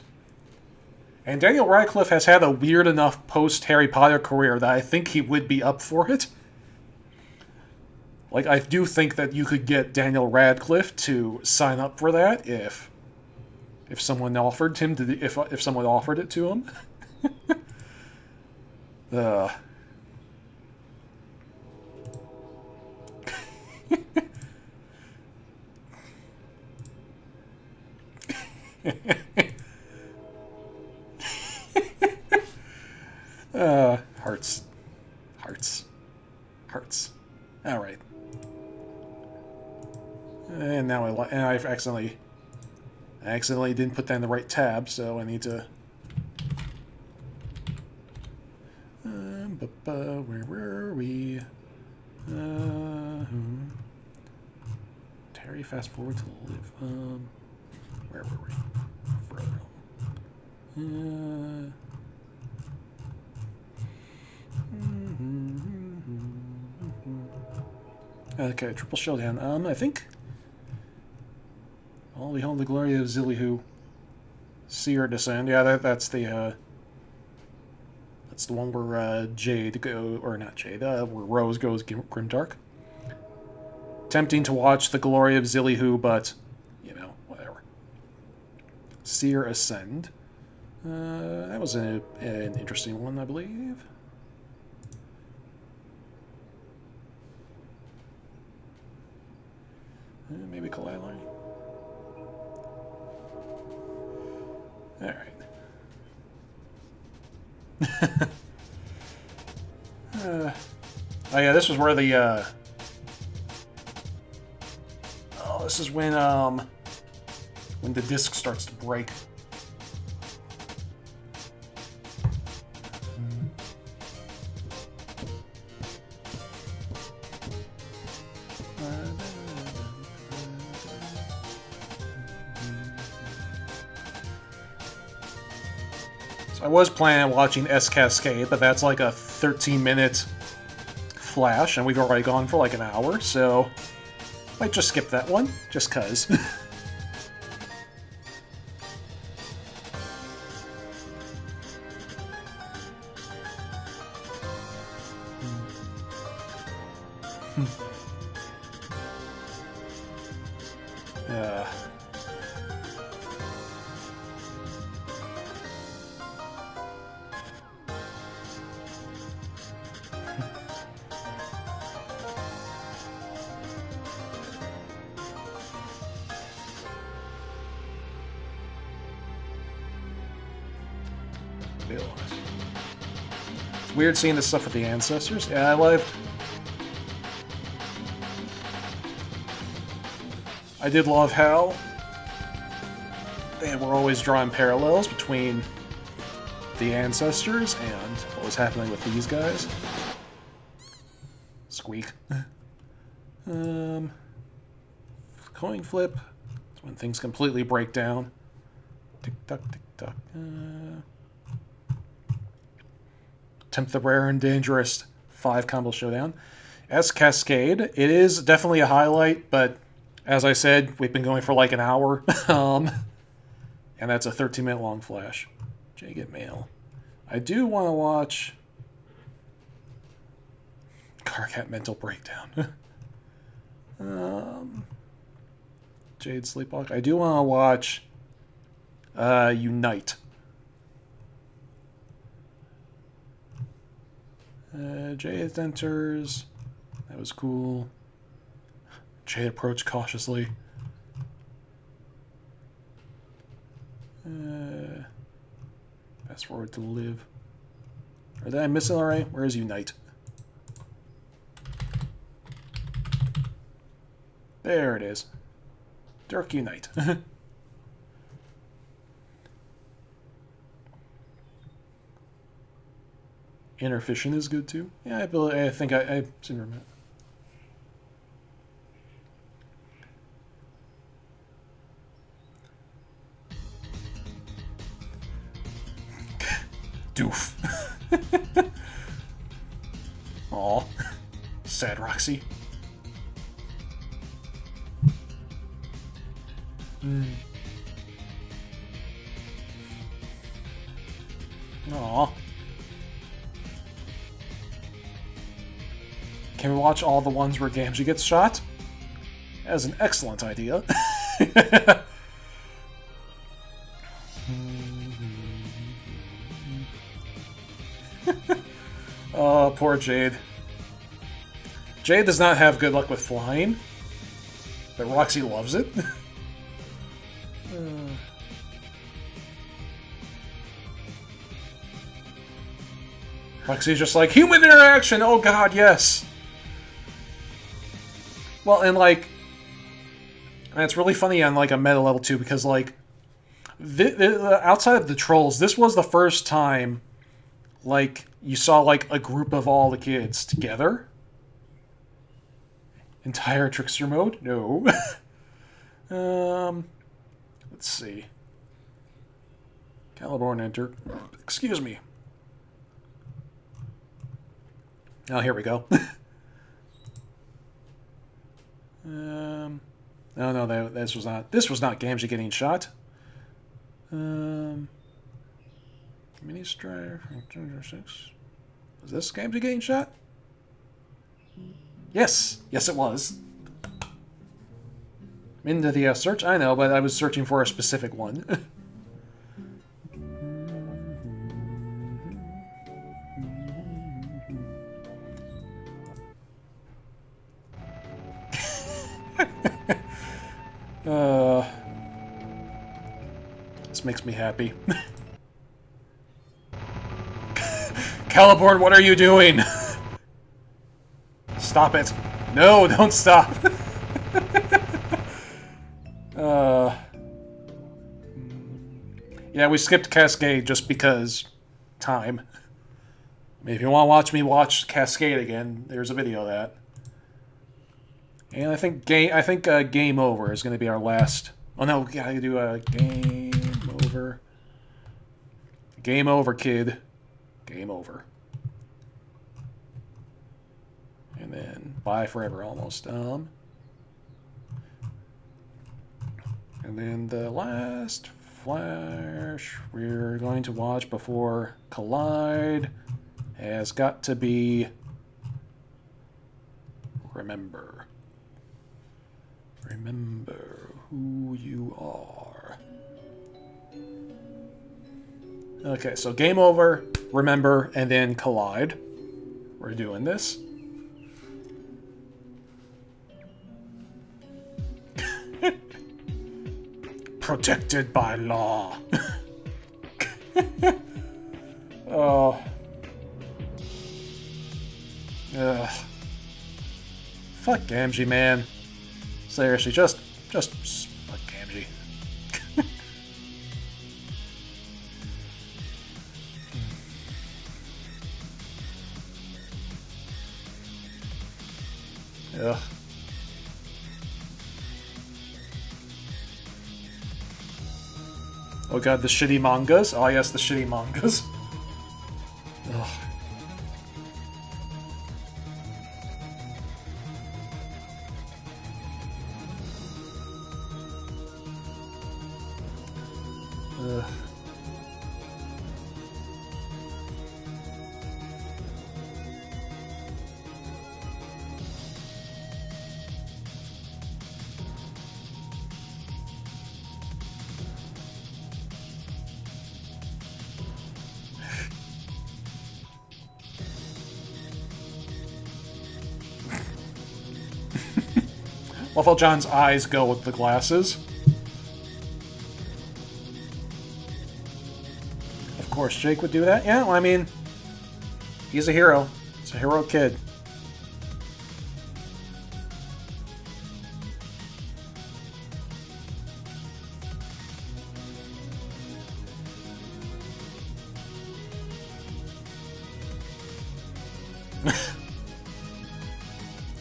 Daniel Radcliffe has had a weird enough post-Harry Potter career that I think he would be up for it. Like, I do think that you could get Daniel Radcliffe to sign up for that if someone offered him to if someone offered it to him. Hearts. All right. And now I accidentally didn't put that in the right tab, so I need to. Where were we? Terry, fast forward to live. Where were we? Further. Okay, triple showdown. I think. All behold the glory of Zillihu. See her descend. Yeah, that's the one where Jade or not Jade, where Rose goes grimdark. Tempting to watch the glory of Zillihu, but you know, whatever. Seer Ascend. That was an interesting one, I believe. Maybe Kalila. All right. Oh yeah, this was where the this is when the disc starts to break. I was planning on watching S Cascade, but that's like a 13-minute flash, and we've already gone for like an hour, so might just skip that one, just cuz. It's weird seeing this stuff with the ancestors. Yeah, I did love how they were always drawing parallels between the ancestors and what was happening with these guys. Squeak. Coin flip. That's when things completely break down. Tick tock, tick tock. Attempt the rare and dangerous 5-combo showdown. S Cascade. It is definitely a highlight, but as I said, we've been going for like an hour. And that's a 13-minute long flash. Jagged Mail. I do want to watch Carcat Mental Breakdown. Jade Sleepwalk. I do want to watch Unite. Jade enters. That was cool. Jade approached cautiously. Fast forward to live. Or did I miss it already? Where is Unite? There it is. Dark Unite. Inner Fission is good too. Yeah, I think I've seen her. Doof. Aw. Sad Roxy. Aw. Can we watch all the ones where Gamgee gets shot? That is an excellent idea. Oh, poor Jade. Jade does not have good luck with flying, but Roxy loves it. Roxy's just like, human interaction! Oh god, yes! Well, and like, and it's really funny on like a meta level too, because like, outside of the trolls, this was the first time like you saw like a group of all the kids together. Entire trickster mode? No. Let's see. Caliborn enter. Excuse me. Oh, here we go. No, this was not Gamgee getting shot. Mini Strider 6. Was this Gamgee getting shot? Yes, it was. Minda the search. I know, but I was searching for a specific one. This makes me happy. Caliborn, what are you doing? Stop it. No, don't stop. Yeah, we skipped Cascade just because time. If you want to watch me watch Cascade again, there's a video of that. And I think Game Over is going to be our last. Oh no, we gotta do a Game Over. Game Over, kid. Game Over. And then bye forever almost. And then the last flash we're going to watch before Collide has got to be Remember. Remember who you are. Okay, so Game Over, Remember, and then Collide. We're doing this. Protected by law. Oh. Ugh. Fuck Gamgee, man. Seriously, just fuck Gamgee. Ugh. Oh god, the shitty mangas? Oh yes, the shitty mangas. Ugh. Ugh. Love how John's eyes go with the glasses. Of course, Jake would do that. Yeah, well, I mean, he's a hero. He's a hero kid.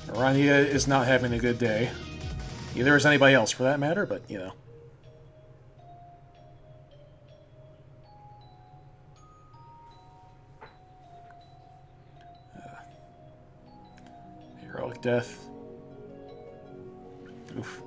Arania is not having a good day. Neither is anybody else, for that matter, but, you know. Heroic death. Oof.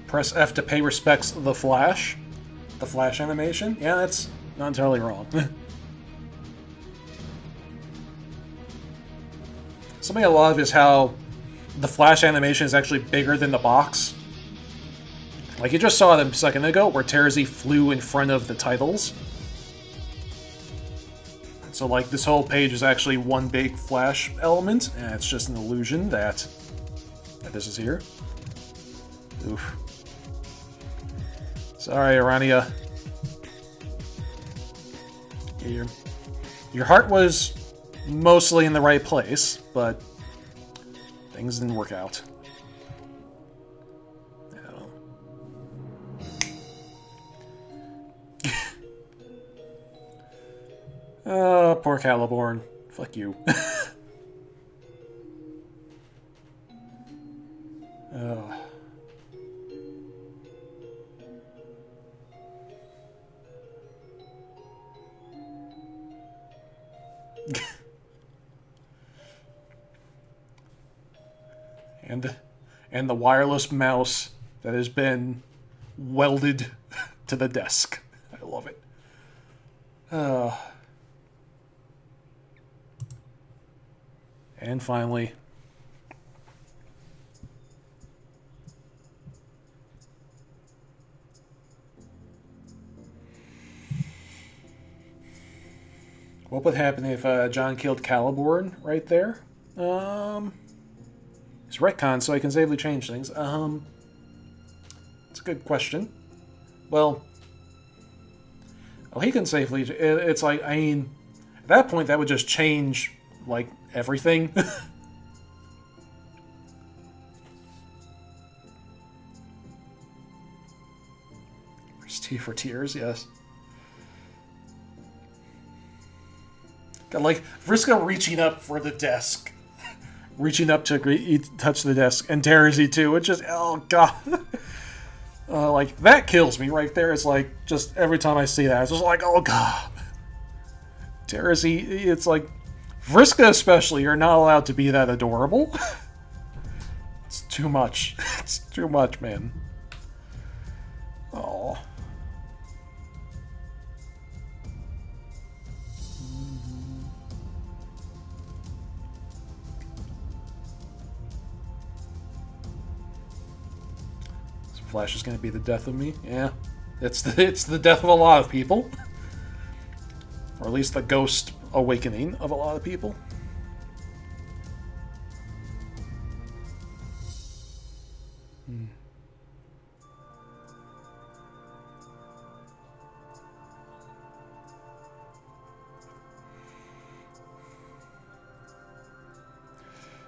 Press F to pay respects the Flash. The Flash animation? Yeah, that's not entirely wrong. Something I love is how the Flash animation is actually bigger than the box. Like, you just saw it a second ago, where Terzi flew in front of the titles. So, like, this whole page is actually one big Flash element, and it's just an illusion that this is here. Oof. Sorry, Arania. Your heart was mostly in the right place, but things didn't work out. Oh, poor Caliborn. Fuck you. Oh. And the wireless mouse that has been welded to the desk. I love it. And finally, what would happen if John killed Caliborn right there? It's retcon, so I can safely change things. It's a good question. Well, he can safely... It's like, I mean, at that point, that would just change, like, everything. There's T for tears, yes. Got, like, Vriska reaching up for the desk. Reaching up to touch the desk, and Terzi too. It's just, oh god. Like, that kills me right there. It's like, just every time I see that, it's just like, oh god. Terzi, it's like, Vriska especially, you're not allowed to be that adorable. It's too much. It's too much, man. Oh. Flash is going to be the death of me. Yeah, it's the death of a lot of people, or at least the ghost awakening of a lot of people.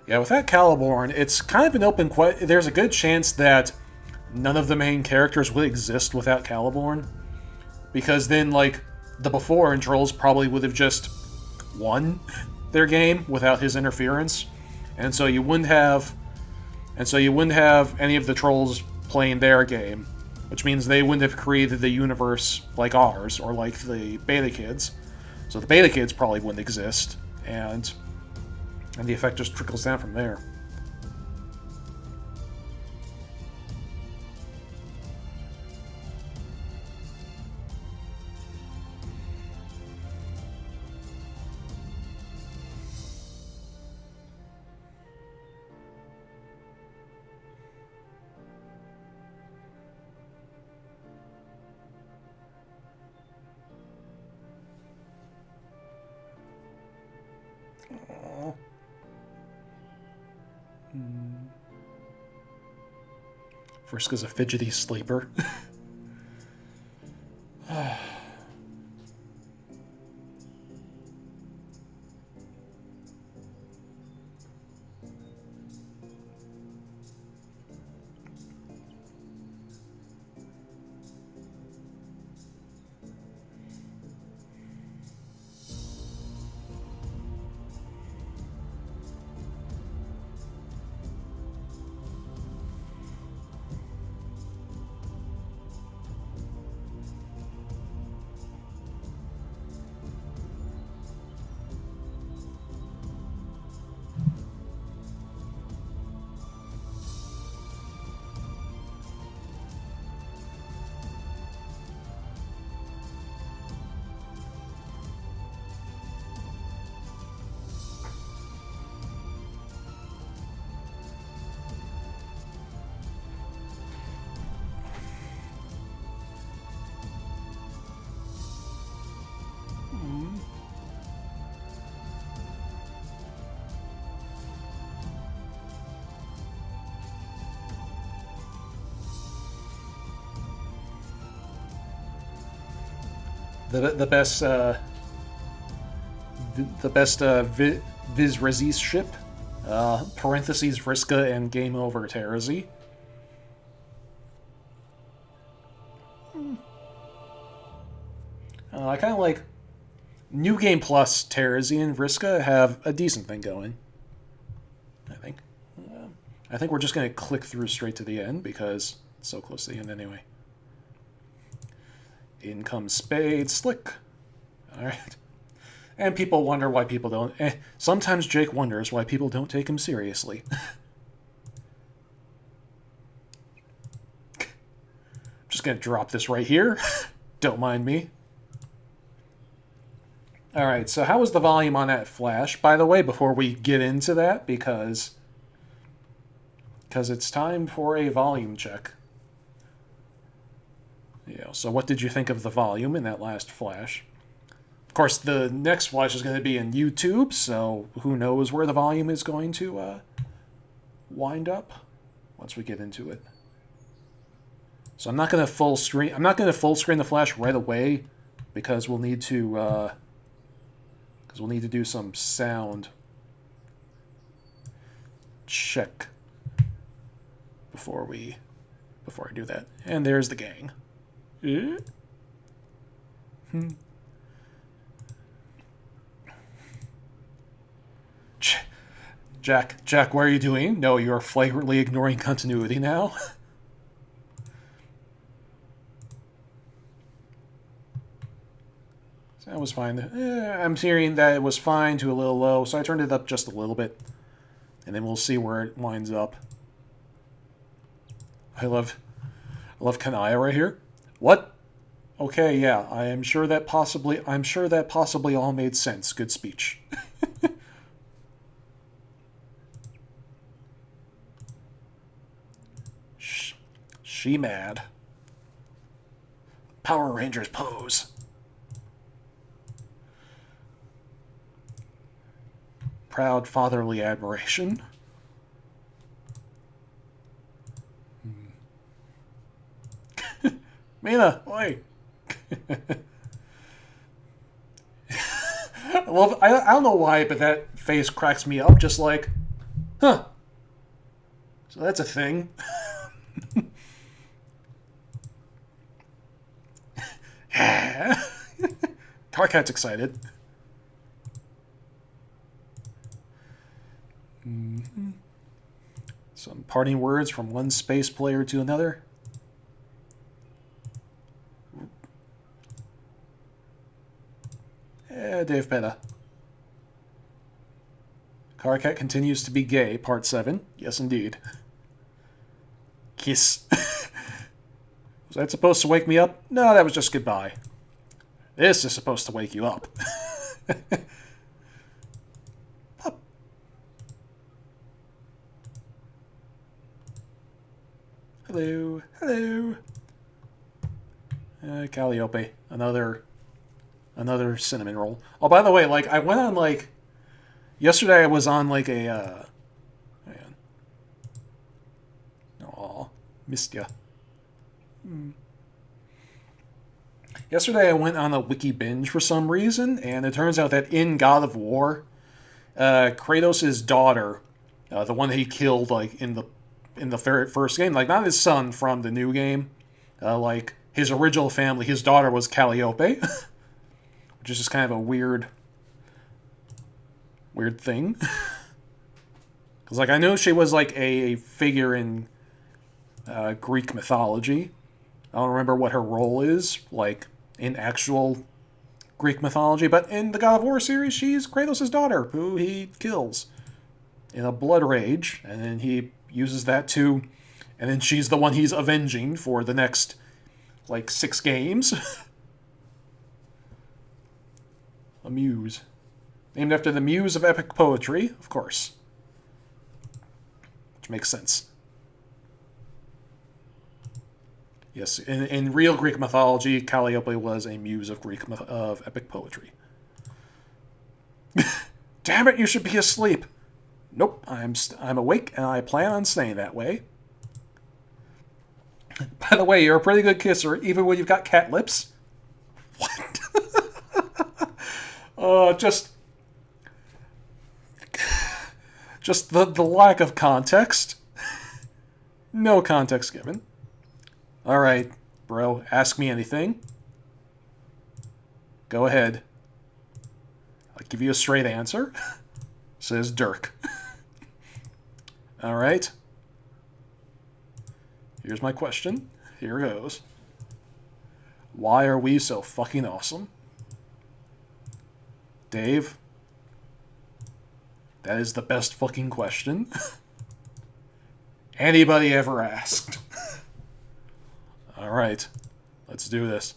Yeah, without Caliborn, it's kind of an open question. There's a good chance that none of the main characters would exist without Caliborn. Because then, like, the Before and Trolls probably would have just won their game without his interference. And so you wouldn't have any of the Trolls playing their game. Which means they wouldn't have created the universe like ours, or like the Beta Kids. So the Beta Kids probably wouldn't exist. And the effect just trickles down from there. Vriska's a fidgety sleeper. The best Viz ship, parentheses Vriska and game over Terezi. I kind of like New Game Plus. Terezi and Vriska have a decent thing going, I think. I think we're just going to click through straight to the end because it's so close to the end anyway. In comes Spade Slick. Alright. And people wonder why people don't... sometimes Jake wonders why people don't take him seriously. I'm just going to drop this right here. Don't mind me. Alright, so how was the volume on that flash? By the way, before we get into that, because it's time for a volume check. Yeah, so what did you think of the volume in that last flash? Of course, the next flash is going to be in YouTube, so who knows where the volume is going to wind up once we get into it. So I'm not going to full screen. I'm not going to full screen the flash right away because we'll need to do some sound check before I do that. And there's the gang. Jack, what are you doing? No, you are flagrantly ignoring continuity now. So that was fine. I'm hearing that it was fine to a little low, so I turned it up just a little bit. And then we'll see where it winds up. I love Kanaya right here. What? Okay, yeah, I'm sure that possibly all made sense. Good speech. She mad. Power Rangers pose. Proud fatherly admiration. Mina, oi! I don't know why, but that face cracks me up, just like, huh. So that's a thing. Carcat's excited. Some parting words from one space player to another. Dave Petta. Carcat continues to be gay, part 7. Yes, indeed. Kiss. Was that supposed to wake me up? No, that was just goodbye. This is supposed to wake you up. Pup. Hello. Hello. Calliope. Another cinnamon roll. Oh, by the way, like, I went on, like... Yesterday I was on, like, a, man. Aw. Missed ya. Yesterday I went on a wiki binge for some reason, and it turns out that in God of War, Kratos' daughter, the one that he killed like in the very first game, like not his son from the new game, like his original family, his daughter was Calliope, which is just kind of a weird thing. Because like I know she was like a figure in Greek mythology. I don't remember what her role is, like in actual Greek mythology, but in the God of War series, she's Kratos' daughter, who he kills in a blood rage, and then he uses that to, and then she's the one he's avenging for the next, like, 6 games. A muse. Named after the muse of epic poetry, of course. Which makes sense. Yes, in real Greek mythology, Calliope was a muse of of epic poetry. Damn it, you should be asleep. Nope, I'm awake, and I plan on staying that way. By the way, you're a pretty good kisser, even when you've got cat lips. What? Just the lack of context. No context given. Alright, bro, ask me anything. Go ahead. I'll give you a straight answer. Says Dirk. Alright. Here's my question. Here goes. Why are we so fucking awesome? Dave? That is the best fucking question anybody ever asked. Alright, let's do this.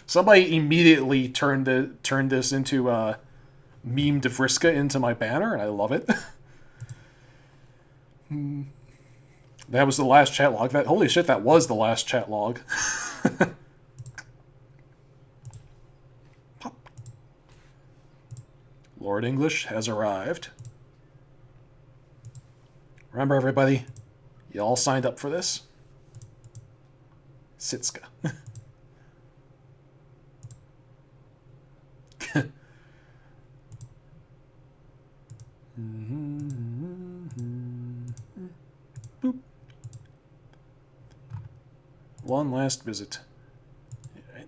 Somebody immediately turned this into Meme de Vriska into my banner, and I love it. That was the last chat log. Holy shit, that was the last chat log. Pop. Lord English has arrived. Remember, everybody, you all signed up for this. Sitska. Boop. One last visit. Right.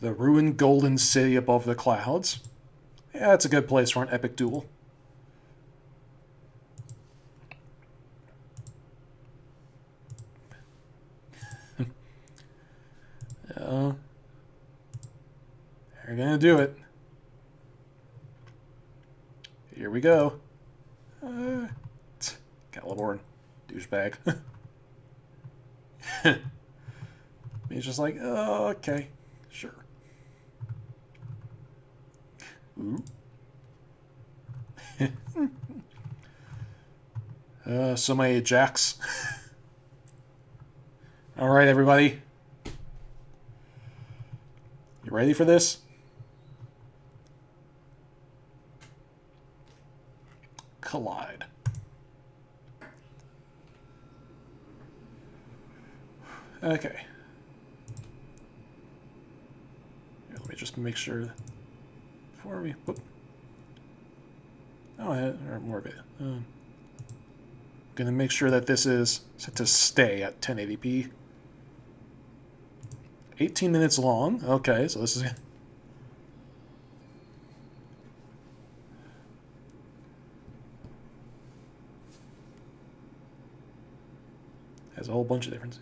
The ruined golden city above the clouds. Yeah, that's a good place for an epic duel. They're gonna do it. Here we go. Caliborn, douchebag. He's just like, oh, okay, sure. Ooh. So many jacks. All right, everybody. You ready for this? Collide. Okay. Here, let me just make sure before we. Whoop. Oh, I had more of it. Gonna make sure that this is set to stay at 1080p. 18 minutes long. Okay, so this is. Has a whole bunch of different.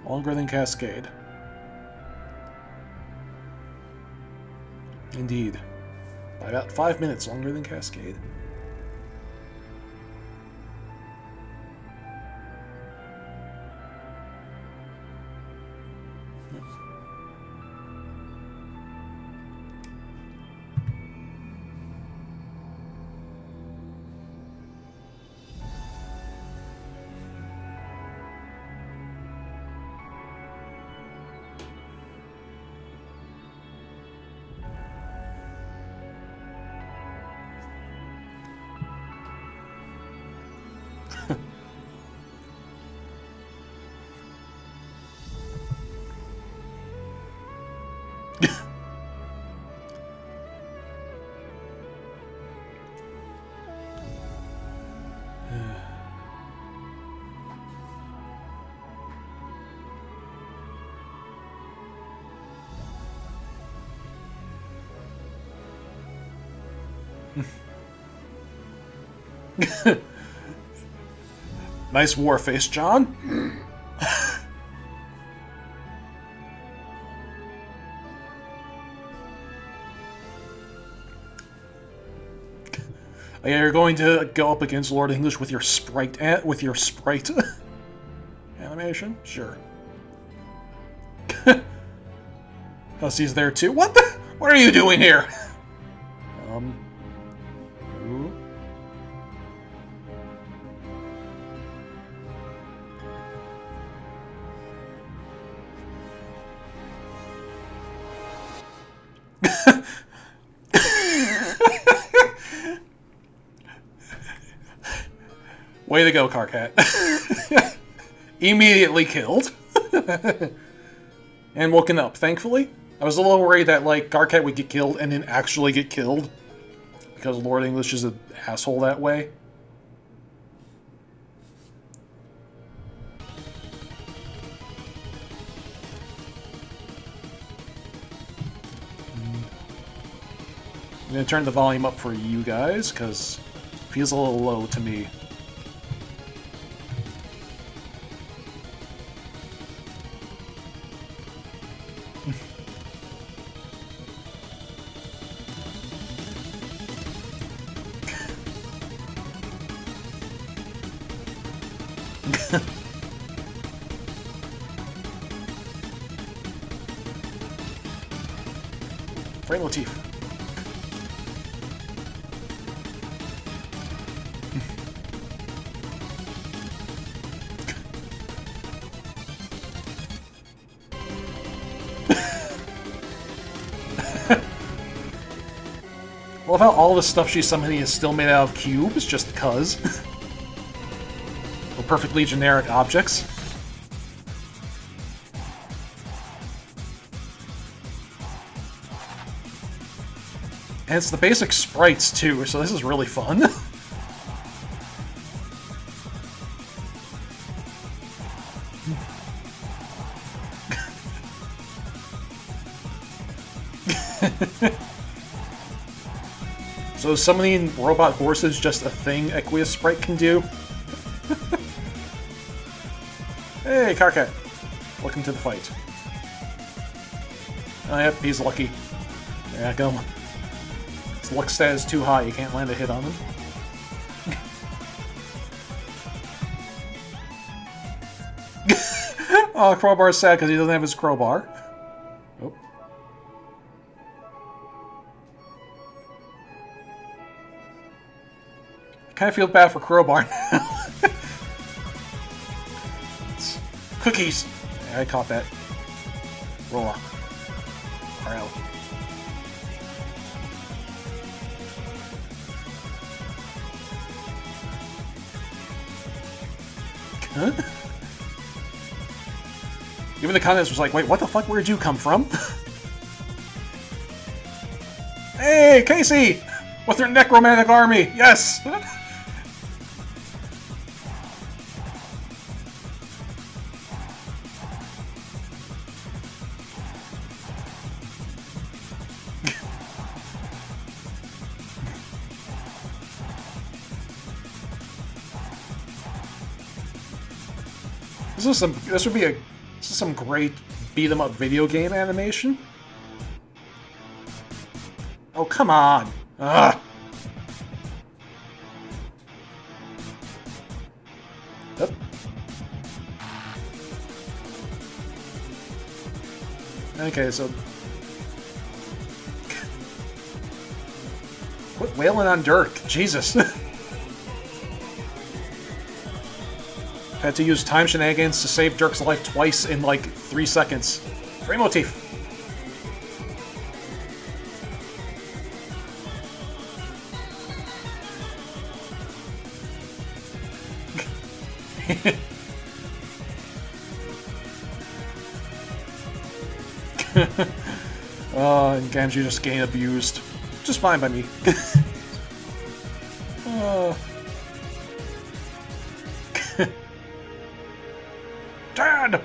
Longer than Cascade. Indeed. By about 5 minutes longer than Cascade. Nice war face, John. Yeah, you're going to go up against Lord English with your sprite animation? Sure. Hussey's there too. What the? What are you doing here? Ooh. Way to go, Carcat. Immediately killed. And woken up, thankfully. I was a little worried that, like, Carcat would get killed and then actually get killed. Because Lord English is an asshole that way. I'm gonna turn the volume up for you guys, because it feels a little low to me. Frame motif. I love how all the stuff she's summoning is still made out of cubes, just cuz. Or perfectly generic objects. And it's the basic sprites, too, so this is really fun. So is summoning robot horses just a thing Aqueous Sprite can do? Hey, Carcat. Welcome to the fight. Oh, yep, he's lucky. There you go. His luck stat is too high, you can't land a hit on him. Oh, Crowbar's sad because he doesn't have his crowbar. Oh. I kind of feel bad for Crowbar now. Cookies! Yeah, I caught that. Roll up. RL. Huh? Even the comments was like, wait, what the fuck? Where'd you come from? Hey, Casey! With her necromantic army! Yes! This would be some great beat 'em up video game animation. Oh, come on. Ugh. Yep. Okay, so quit wailing on Dirk. Jesus. Had to use time shenanigans to save Dirk's life twice in like 3 seconds. Frame motif. And Gamgee just getting abused. Just fine by me. Dad!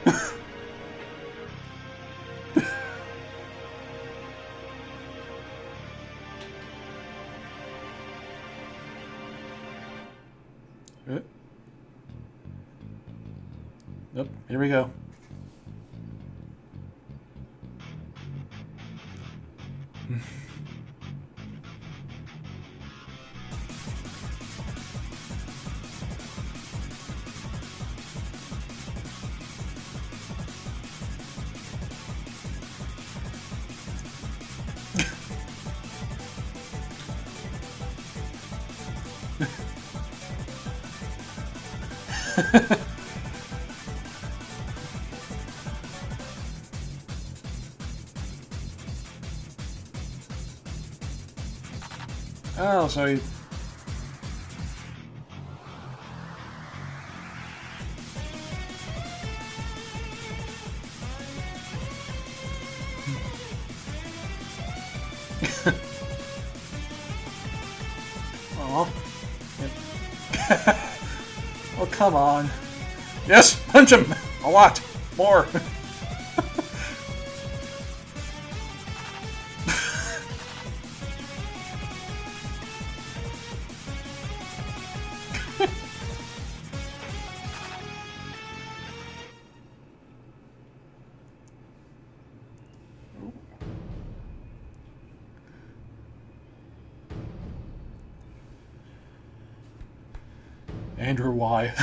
Yep, here we go. Oh, so he... Aw. Oh, come on. Yes, punch him! A lot! More! Andrew, why?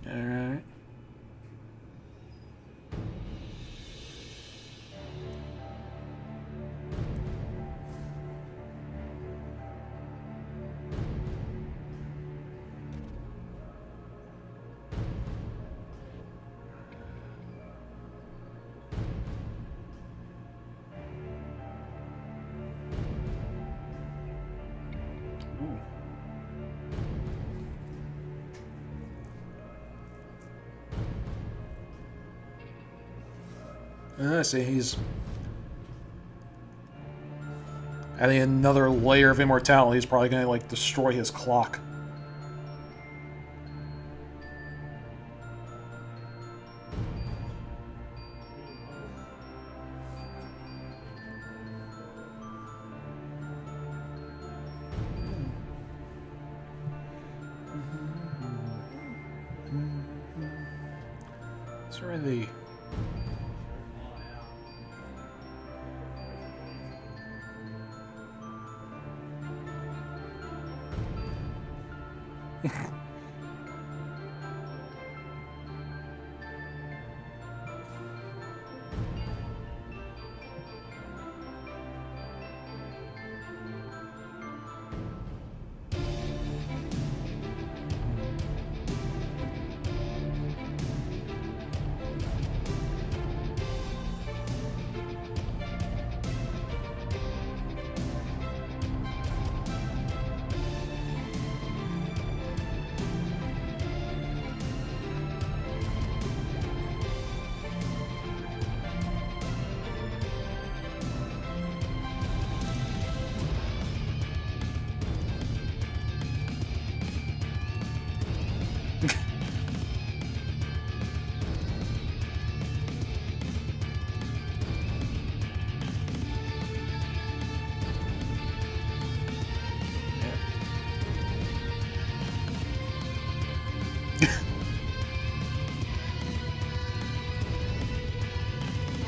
Alright. I see, he's adding another layer of immortality. He's probably gonna, like, destroy his clock. Where are the...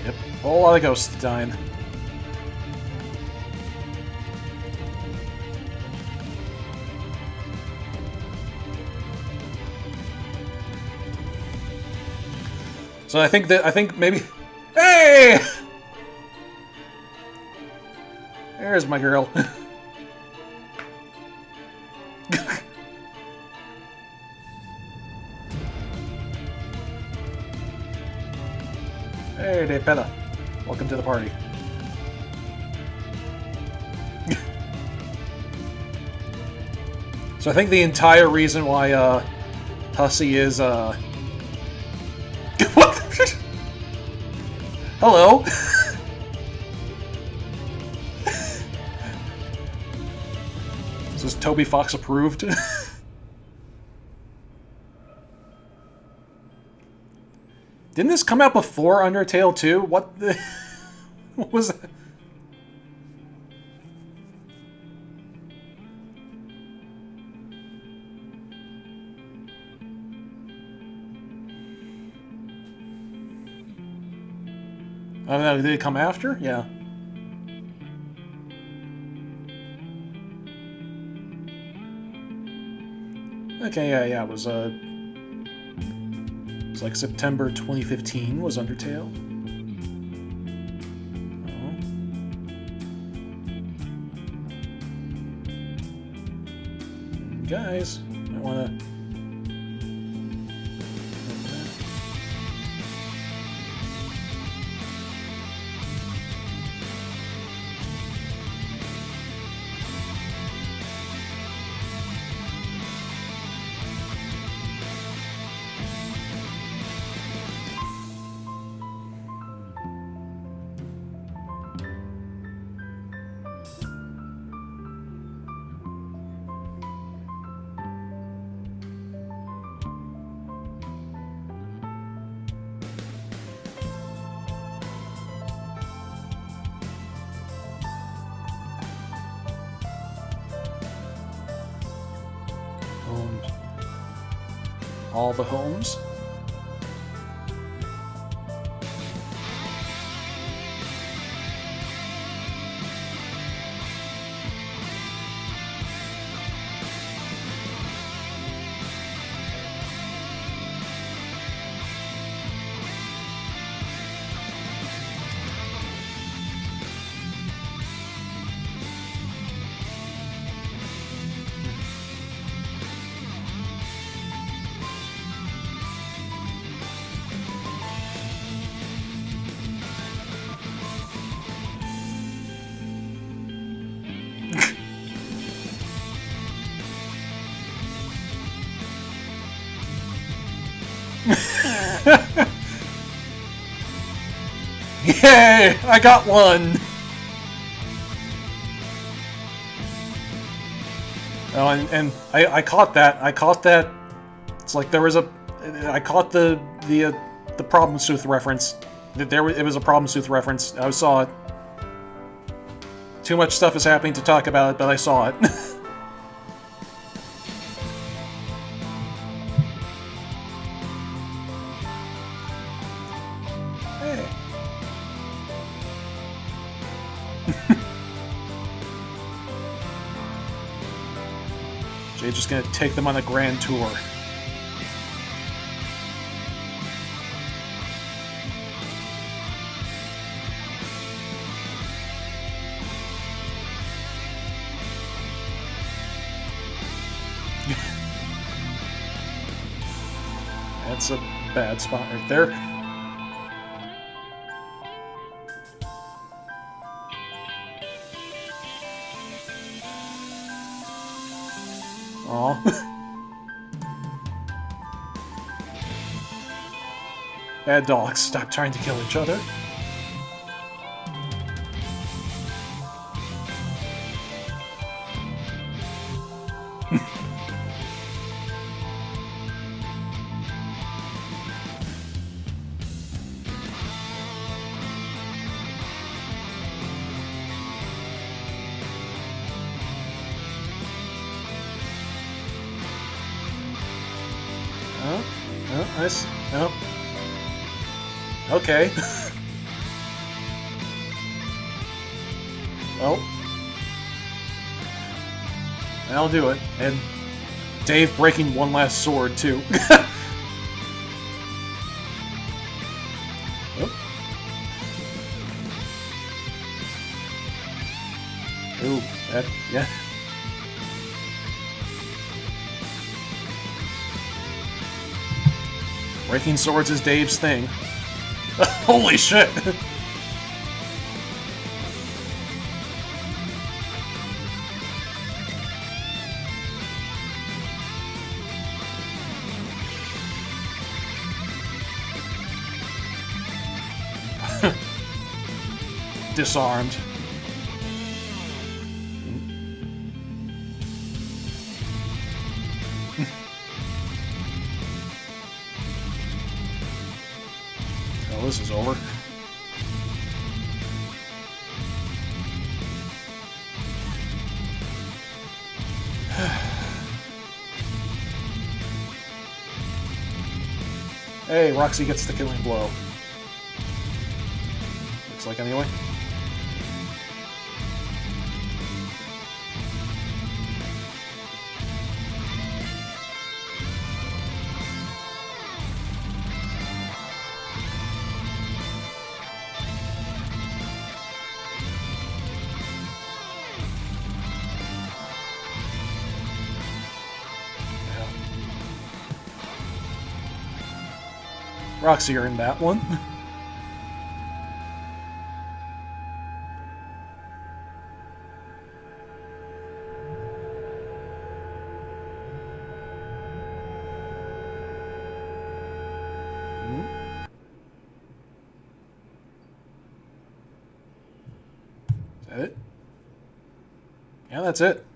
Yep, a whole lot of ghosts dying. So I think maybe... Hey! There's my girl. Hey, Dave Pena. Welcome to the party. So I think the entire reason why, Hussey is, What? Hello? Is this Toby Fox approved? Didn't this come out before Undertale 2? What the... What was that? Oh no, did it come after? Yeah. Okay, yeah, it was like September 2015 was Undertale. Oh. Guys, I wanna... All the homes. Yay! I got one! Oh, and I caught that. I caught that. It's like there was a... I caught the Problem Sooth reference. It was a Problem Sooth reference. I saw it. Too much stuff is happening to talk about it, but I saw it. Hey. Jade's just gonna take them on a grand tour. That's a bad spot right there. Aw. Bad dogs, stop trying to kill each other. Oh, nice. Oh. Okay. Well. That'll do it. And Dave breaking one last sword, too. Oh. Ooh, that, yeah. Breaking swords is Dave's thing. Holy shit! Disarmed. Oh, this is over. Hey, Roxy gets the killing blow. Looks like anyway. Roxy earned that one. Is that it? Yeah, that's it.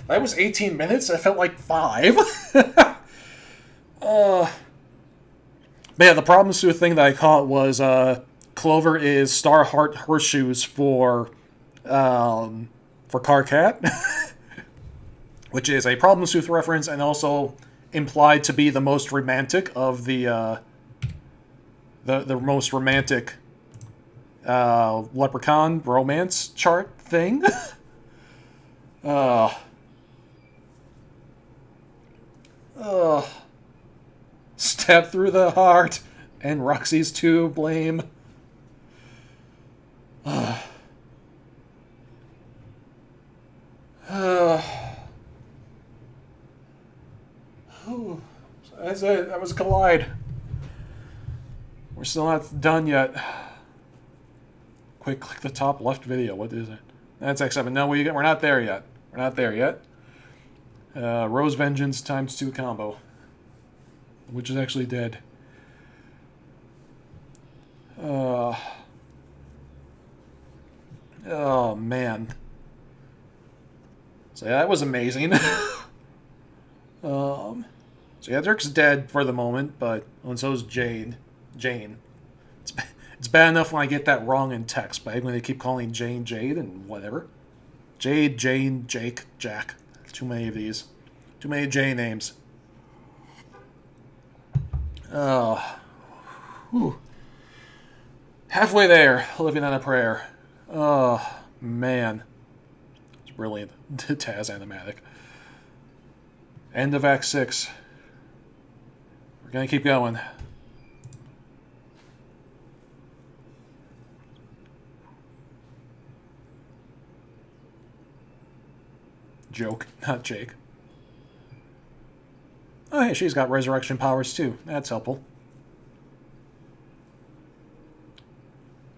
That was 18 minutes? I felt like 5. But yeah, the problem with the thing that I caught was Clover is Star Heart Horseshoes for Carcat, which is a Problem Sooth reference and also implied to be the most romantic of the most romantic Leprechaun romance chart thing. Stab through the heart, and Roxy's to blame. That's it. That was Collide. We're still not done yet. Quick, click the top left video. What is it? That's X7. No, we're not there yet. We're not there yet. Rose Vengeance ×2 combo. Which is actually dead. Oh, man. So yeah, that was amazing. So yeah, Dirk's dead for the moment, but and so is Jane. It's bad enough when I get that wrong in text, but I'm going to keep calling Jane Jade and whatever. Jade, Jane, Jake, Jack. Too many of these. Too many J names. Halfway there, living on a prayer. Oh, man. It's brilliant. Taz animatic. End of Act 6. We're gonna keep going. Joke, not Jake. Oh, hey, she's got resurrection powers too. That's helpful.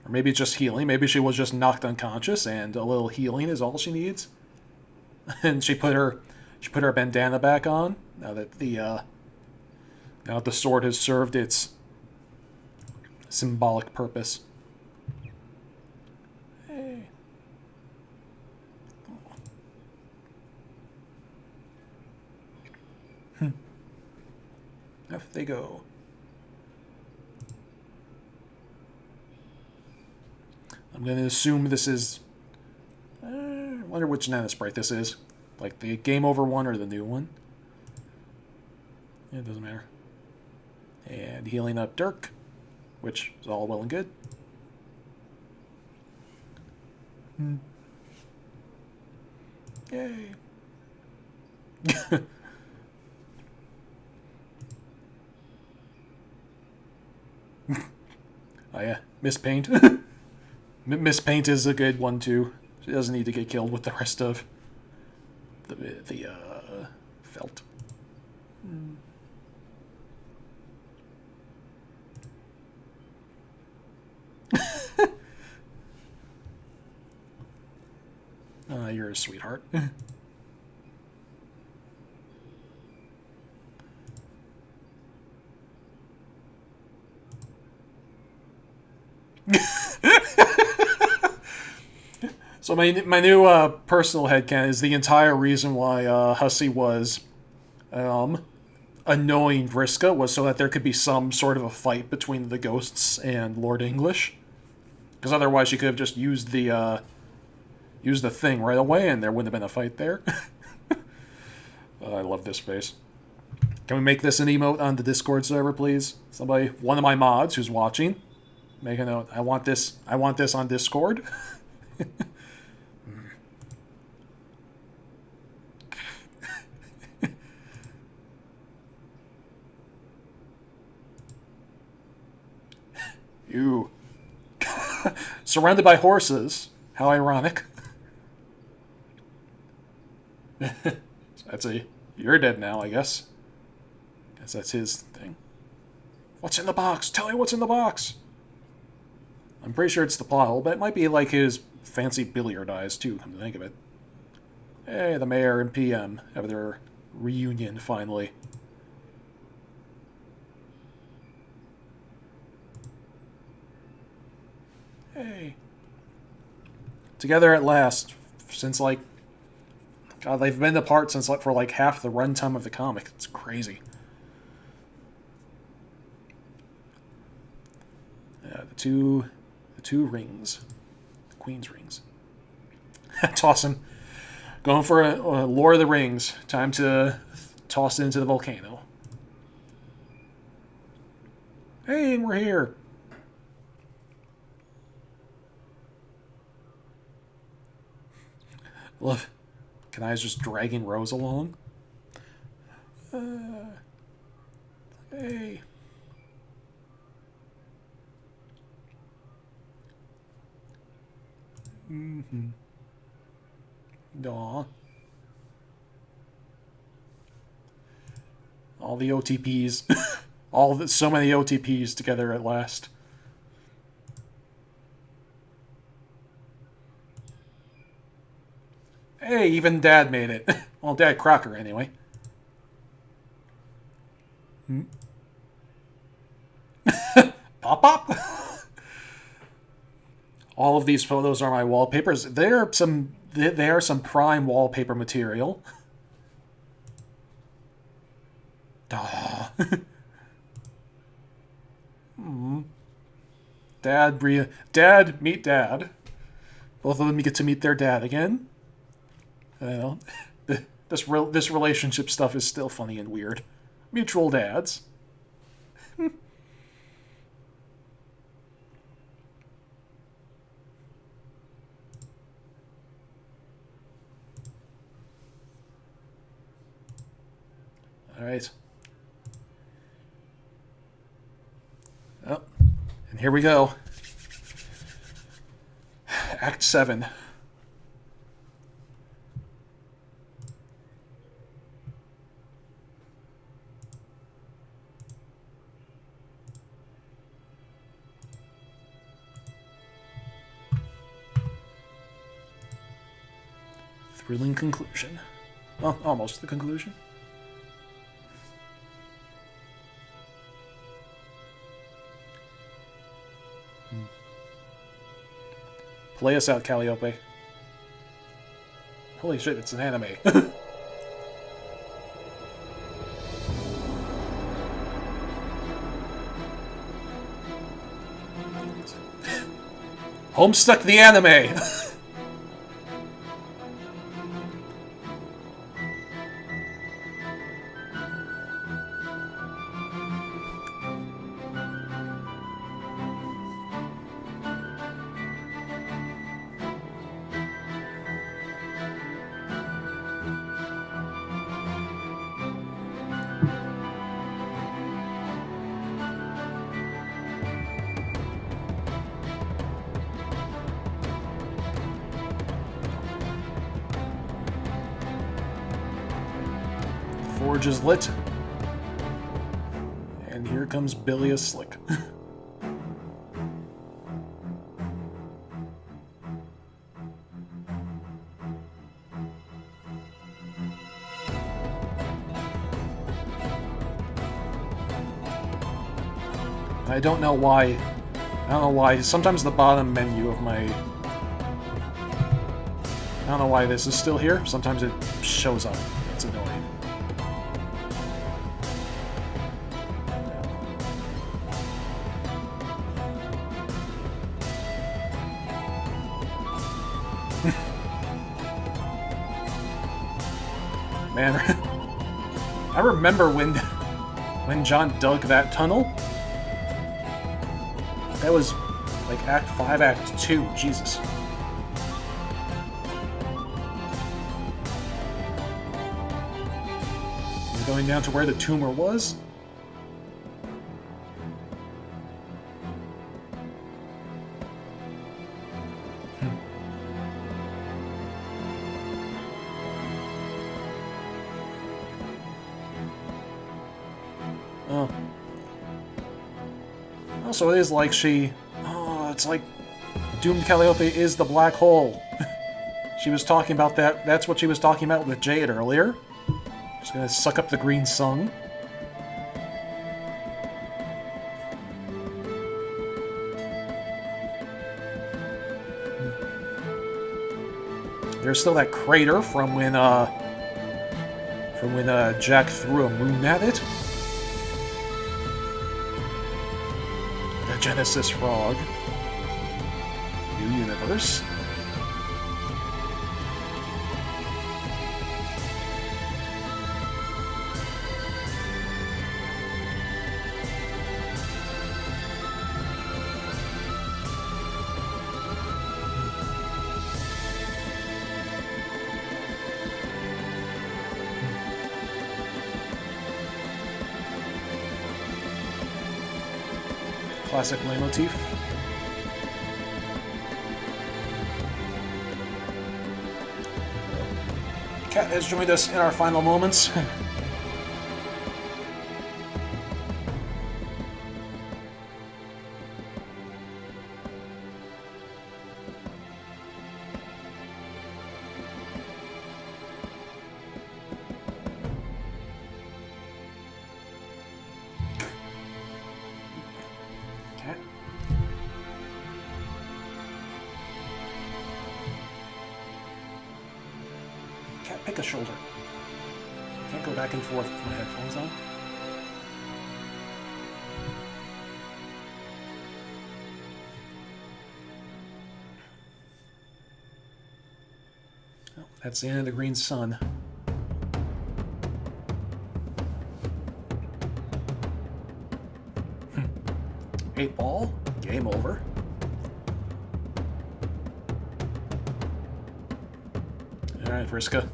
Or maybe it's just healing. Maybe she was just knocked unconscious, and a little healing is all she needs. And she put her bandana back on now that the sword has served its symbolic purpose. Hey. Off they go. I'm going to assume this is... I wonder which Nana Sprite this is. Like the Game Over one or the new one. Yeah, it doesn't matter. And healing up Dirk, which is all well and good. Yay. Oh yeah, Miss Paint. Miss Paint is a good one too. She doesn't need to get killed with the rest of the felt. You're a sweetheart. So my new personal headcanon is the entire reason why Hussey was annoying Vriska was so that there could be some sort of a fight between the ghosts and Lord English. Because otherwise she could have just used the thing right away and there wouldn't have been a fight there. I love this face. Can we make this an emote on the Discord server, please? Somebody, one of my mods who's watching. Make a note. I want this on Discord. You. Surrounded by horses. How ironic. You're dead now, I guess. Guess that's his thing. What's in the box? Tell me what's in the box. I'm pretty sure it's the plot hole, but it might be like his fancy billiard eyes too, come to think of it. Hey, the mayor and PM have their reunion finally. Hey. Together at last. Since, like... God, they've been apart since, like, for, like, half the runtime of the comic. It's crazy. Yeah, the two rings. The Queen's rings. Toss him. Going for a Lord of the Rings. Time to toss it into the volcano. Hey, we're here. Love. Can I just dragging Rose along? Hey. Aw. All the OTPs. So many OTPs together at last. Hey, even Dad made it. Well, Dad Crocker, anyway. Pop pop. All of these photos are my wallpapers. They are some prime wallpaper material. Duh. Dad, meet Dad. Both of them get to meet their dad again. I don't know. This relationship stuff is still funny and weird. Mutual dads. Alright. Oh, and here we go. Act 7. Thrilling conclusion. Well, almost the conclusion. Play us out, Calliope. Holy shit, it's an anime. Homestuck the anime! Forge is lit. And here comes Billy as Slick. I don't know why. I don't know why. Sometimes the bottom menu of my... I don't know why this is still here. Sometimes it shows up. It's annoying. Man, I remember when John dug that tunnel. That was Like Act 5, Act 2. Jesus. We're going down to where the tumor was? Oh. Also, it is like she... Oh, it's like Doomed Calliope is the black hole. She was talking about that. That's what she was talking about with Jade earlier. She's gonna suck up the green sun. There's still that crater from when Jack threw a moon at it. The Genesis Frog. New universe. Classic leitmotif. Kat has joined us in our final moments. Pick a shoulder. Can't go back and forth with my headphones on. Oh, that's the end of the green sun. 8 ball. Game over. Alright, Vriska.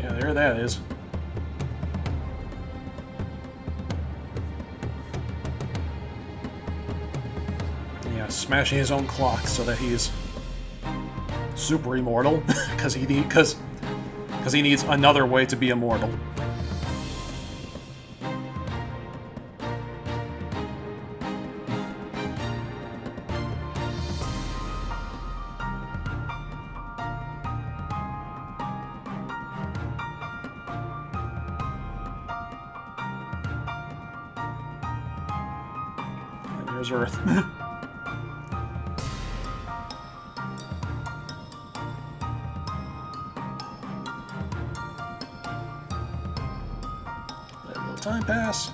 Yeah, there that is. Yeah, smashing his own clock so that he's super immortal because he needs another way to be immortal. There's Earth. Let a little time pass.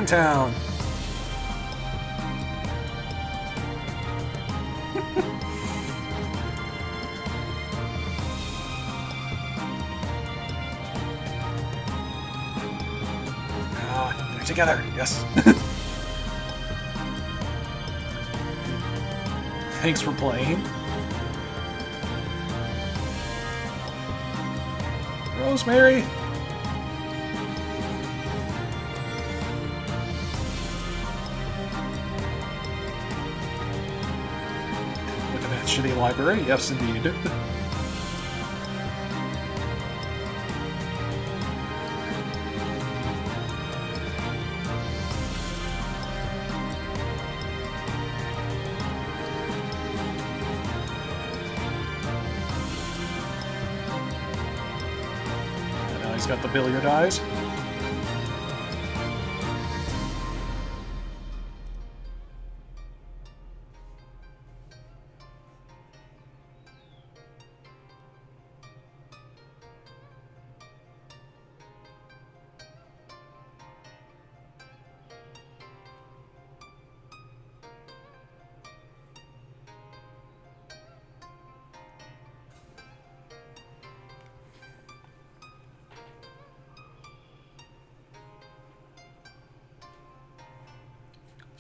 town. They're together, yes. Thanks for playing. Rosemary! Look at that shitty library. Yes, indeed. He's got the billiard eyes.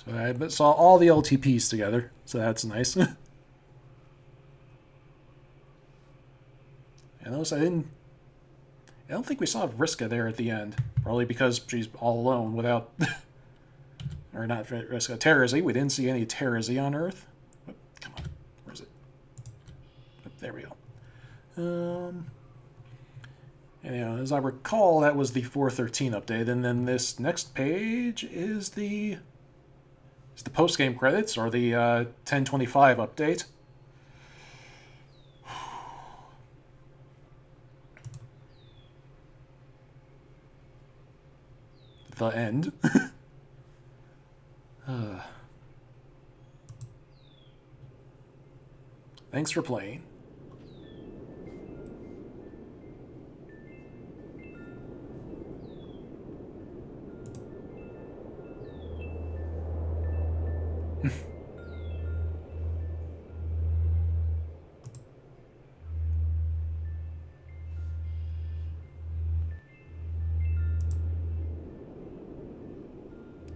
So I saw all the LTPs together, so that's nice. And notice I don't think we saw Vriska there at the end. Probably because she's all alone without... or not Vriska, Terezi. We didn't see any Terezi on Earth. Oh, come on, where is it? Oh, there we go. And as I recall, that was the 4.13 update, and then this next page is the post-game credits, or the 10.25 update. The end. Thanks for playing.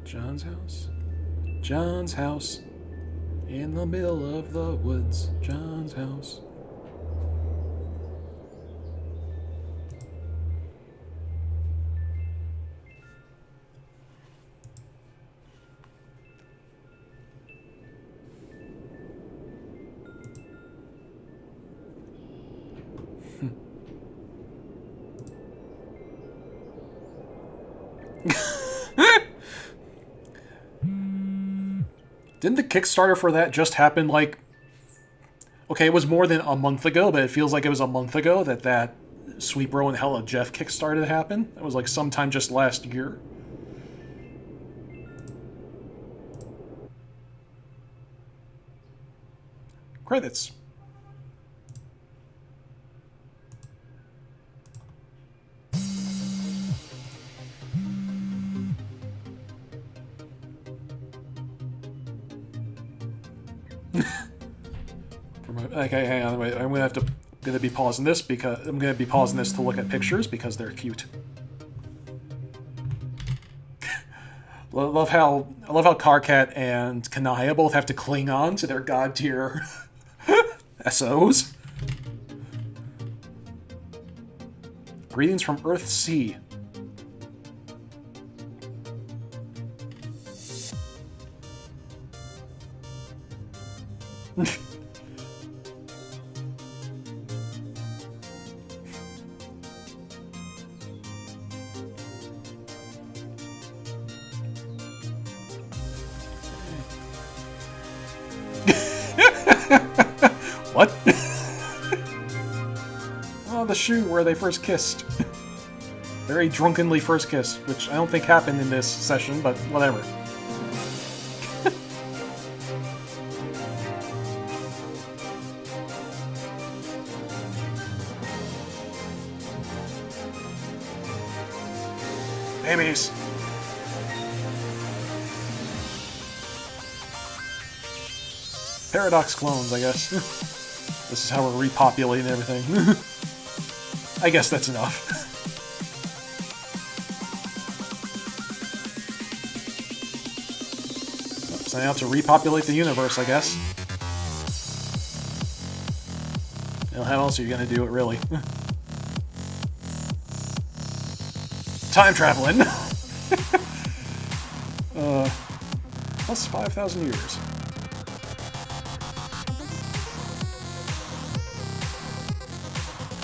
John's house. John's house. In the middle of the woods. John's house. Didn't the Kickstarter for that just happen, like... Okay, it was more than a month ago, but it feels like it was a month ago that Sweet Bro and Hella Jeff Kickstarter happened. That was like sometime just last year. Credits. Okay, hang on, wait. I'm gonna be pausing this to look at pictures because they're cute. I love how Karkat and Kanaya both have to cling on to their god tier SOs. Greetings from Earth C. What? Oh, the shoe where they first kissed. Very drunkenly first kiss, which I don't think happened in this session, but whatever. Babies. Paradox clones, I guess. This is how we're repopulating everything. I guess that's enough. So now to repopulate the universe, I guess. Well, how else are you gonna do it, really? Time traveling! Plus 5,000 years.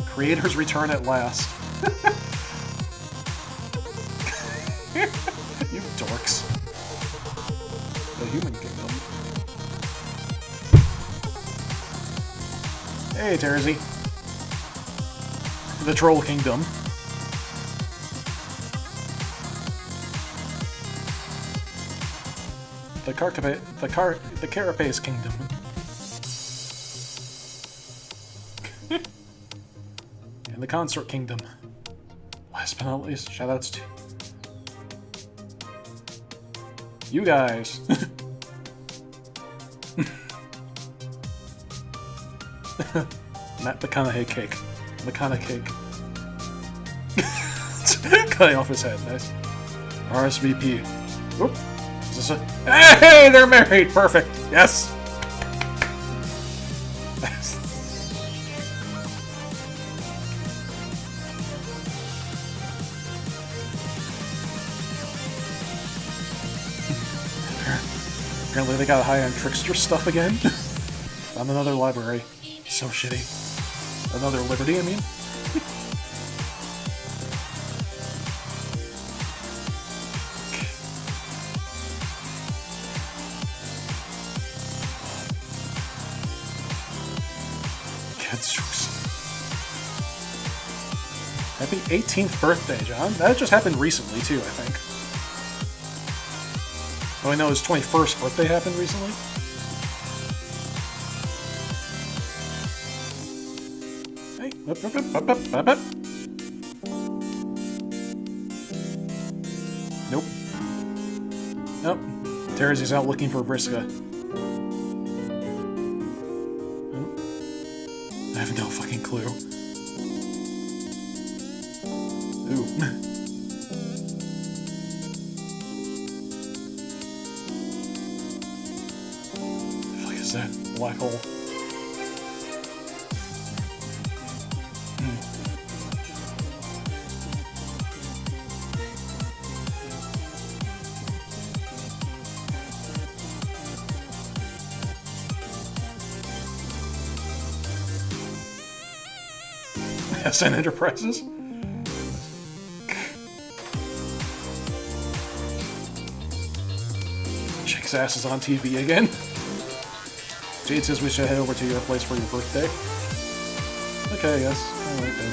Creators return at last. You dorks. The human kingdom. Hey, Terzi. The troll kingdom. The Carapace kingdom. And the consort kingdom. Last but not least, shoutouts to you guys. Matt McConaughey cake. McConaughey cake. Cutting off his head, nice. RSVP. Oop. Is this a... Hey, they're married! Perfect! Yes! Apparently they got high on Trickster stuff again. Found another library. So shitty. Another Liberty, I mean. Happy 18th birthday, John. That just happened recently, too, I think. Oh, I know his 21st birthday happened recently. Hey, up. Nope. Nope. Terzi's out looking for Vriska. I have no fucking clue. Ooh. What is that? Black hole. SN Enterprises? Chick's ass is on TV again. Jade says we should head over to your place for your birthday. Okay, yes. Alright then.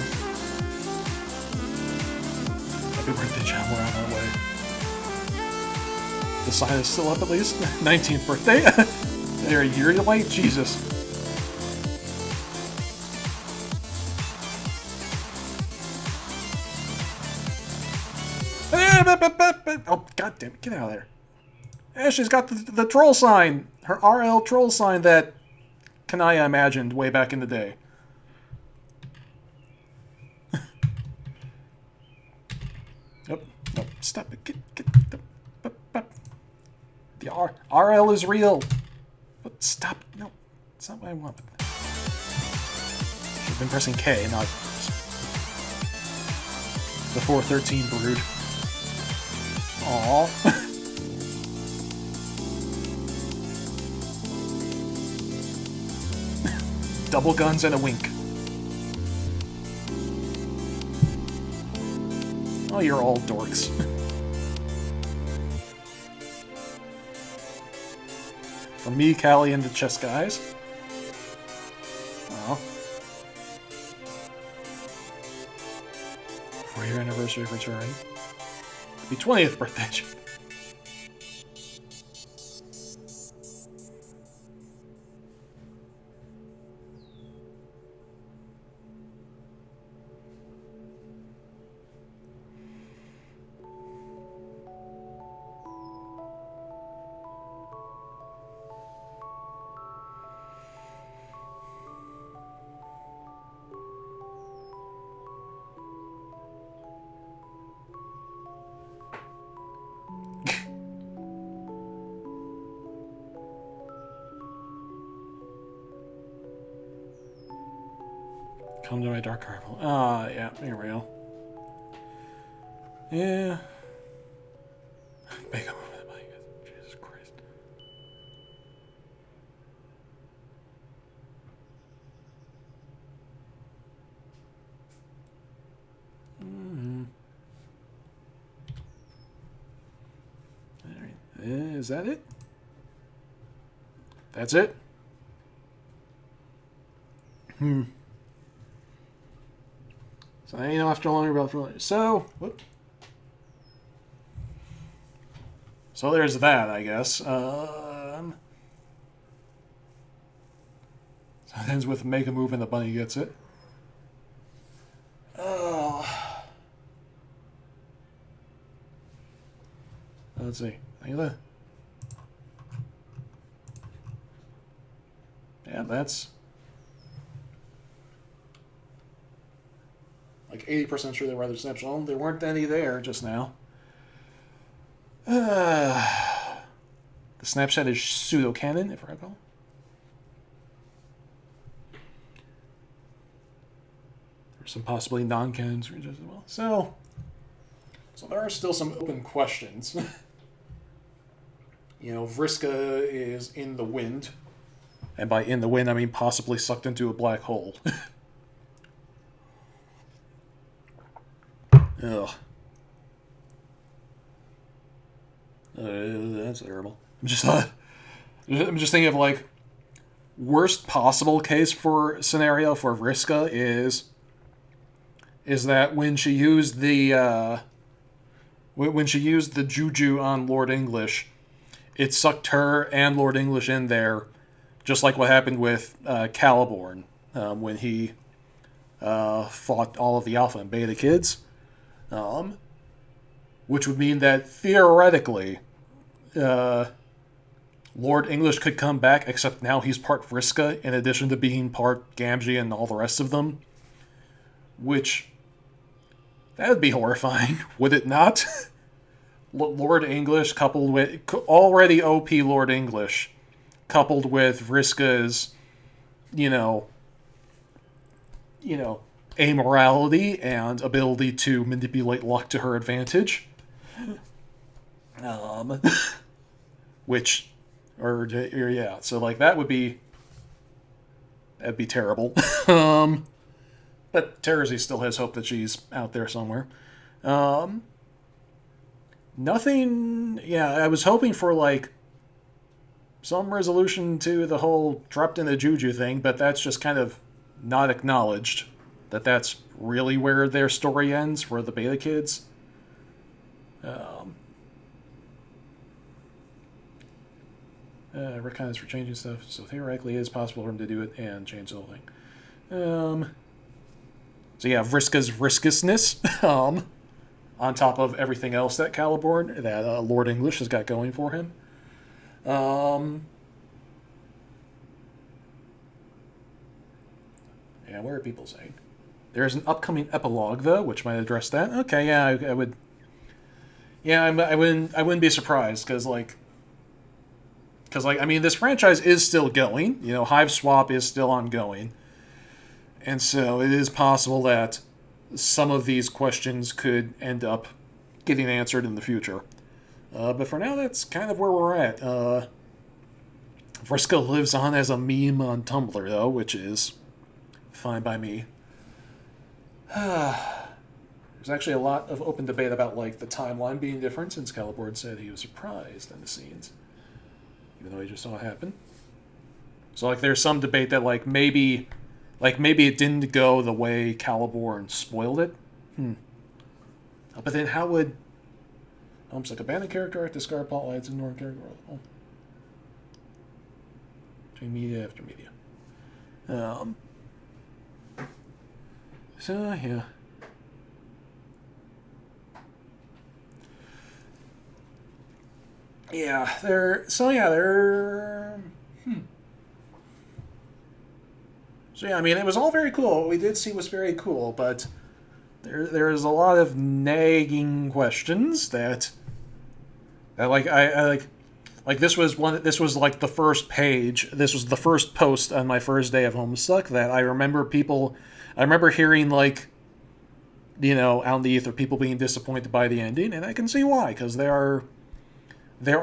Happy birthday, John. We're on our way. The sign is still up at least? 19th birthday? They're a year late? Jesus. Oh, goddamn it. Get out of there. Yeah, she's got the troll sign. Her RL troll sign that Kanaya imagined way back in the day. Nope. Nope. Stop it. Get the RL is real. But stop. No. It's not what I want. I've been pressing K, not the 413 brood. Aww. Double guns and a wink. Oh, you're all dorks. From me, Callie, and the chess guys. Oh. For your anniversary of return. Happy 20th birthday. Come to my dark carnival. Ah, yeah, here we go. Yeah. Make a move with the bike. Jesus Christ. Alright. Is that it? That's it? So now you don't have to learn about so whoop. So there's that, I guess. So it ends with make a move and the bunny gets it. Let's see. Yeah, that's like 80% sure there were other snaps. Well, there weren't any there just now. The Snapchat is pseudo-canon, if I recall. There's some possibly non-canon regions as well. So there are still some open questions. You know, Vriska is in the wind. And by in the wind, I mean possibly sucked into a black hole. Ugh. That's terrible. I'm just thinking of, like, worst possible case for scenario for Vriska is that when she used the juju on Lord English, it sucked her and Lord English in there, just like what happened with Caliborn when he fought all of the Alpha and Beta kids, which would mean that theoretically Lord English could come back, except now he's part Vriska in addition to being part Gamgee and all the rest of them, which that would be horrifying, would it not? Lord English coupled with already OP Lord English coupled with Vriska's, you know, amorality and ability to manipulate luck to her advantage. Yeah, so like that'd be terrible. But Terezi still has hope that she's out there somewhere. Nothing. Yeah, I was hoping for like some resolution to the whole dropped in the juju thing, but that's just kind of not acknowledged. That's really where their story ends for the Beta kids. Recognized for changing stuff, so theoretically it is possible for him to do it and change the whole thing. So yeah, Vriska's riskisness, on top of everything else that Caliborn, that Lord English has got going for him. Yeah, what are people saying? There's an upcoming epilogue, though, which might address that. Okay, yeah, I would. Yeah, I wouldn't be surprised because I mean, this franchise is still going. You know, Hive Swap is still ongoing, and so it is possible that some of these questions could end up getting answered in the future. But for now, that's kind of where we're at. Vriska lives on as a meme on Tumblr, though, which is fine by me. There's actually a lot of open debate about like the timeline being different, since Caliborn said he was surprised in the scenes, even though he just saw it happen. So like there's some debate that like maybe it didn't go the way Caliborn spoiled it. But then how would Homestuck abandon character art, discard plot lines, ignore character world? Oh. Between media after media. So yeah. Yeah, they're... So yeah, they're... So yeah, I mean, it was all very cool. What we did see was very cool, but there's a lot of nagging questions that like I this was like the first page. This was the first post on my first day of Homestuck that I remember people I remember hearing, like, out in the ether, people being disappointed by the ending, and I can see why, because there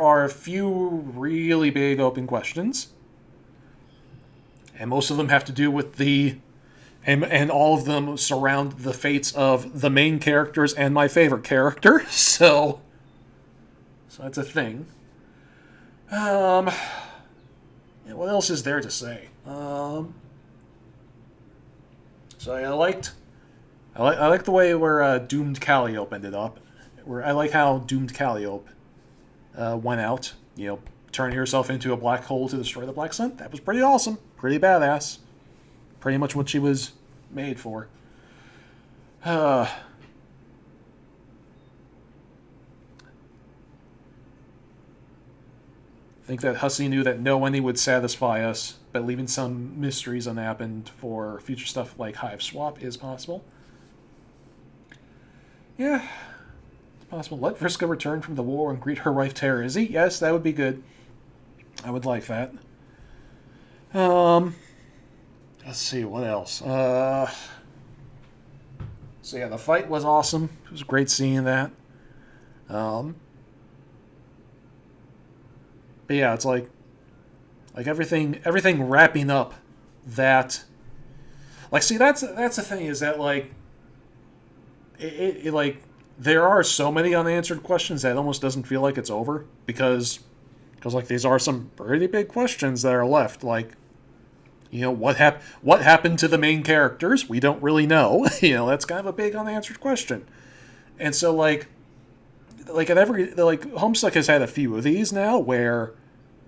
are a few really big open questions, and most of them have to do with and all of them surround the fates of the main characters and my favorite character, so that's a thing. Yeah, what else is there to say? So I like the way where Doomed Calliope ended up. I like how Doomed Calliope went out. Turning herself into a black hole to destroy the Black Sun. That was pretty awesome. Pretty badass. Pretty much what she was made for. I think that Hussey knew that no ending would satisfy us, but leaving some mysteries unopened for future stuff like Hive Swap is possible. Yeah, it's possible. Let Vriska return from the war and greet her wife Terezi. Yes, that would be good. I would like that. Let's see, what else? So yeah, the fight was awesome. It was great seeing that. But yeah, it's like everything wrapping up that, like, see, that's the thing, is that, like, it like, there are so many unanswered questions that it almost doesn't feel like it's over, because like, these are some pretty big questions that are left. Like, what happened to the main characters? We don't really know. That's kind of a big unanswered question. And so, like Homestuck has had a few of these now where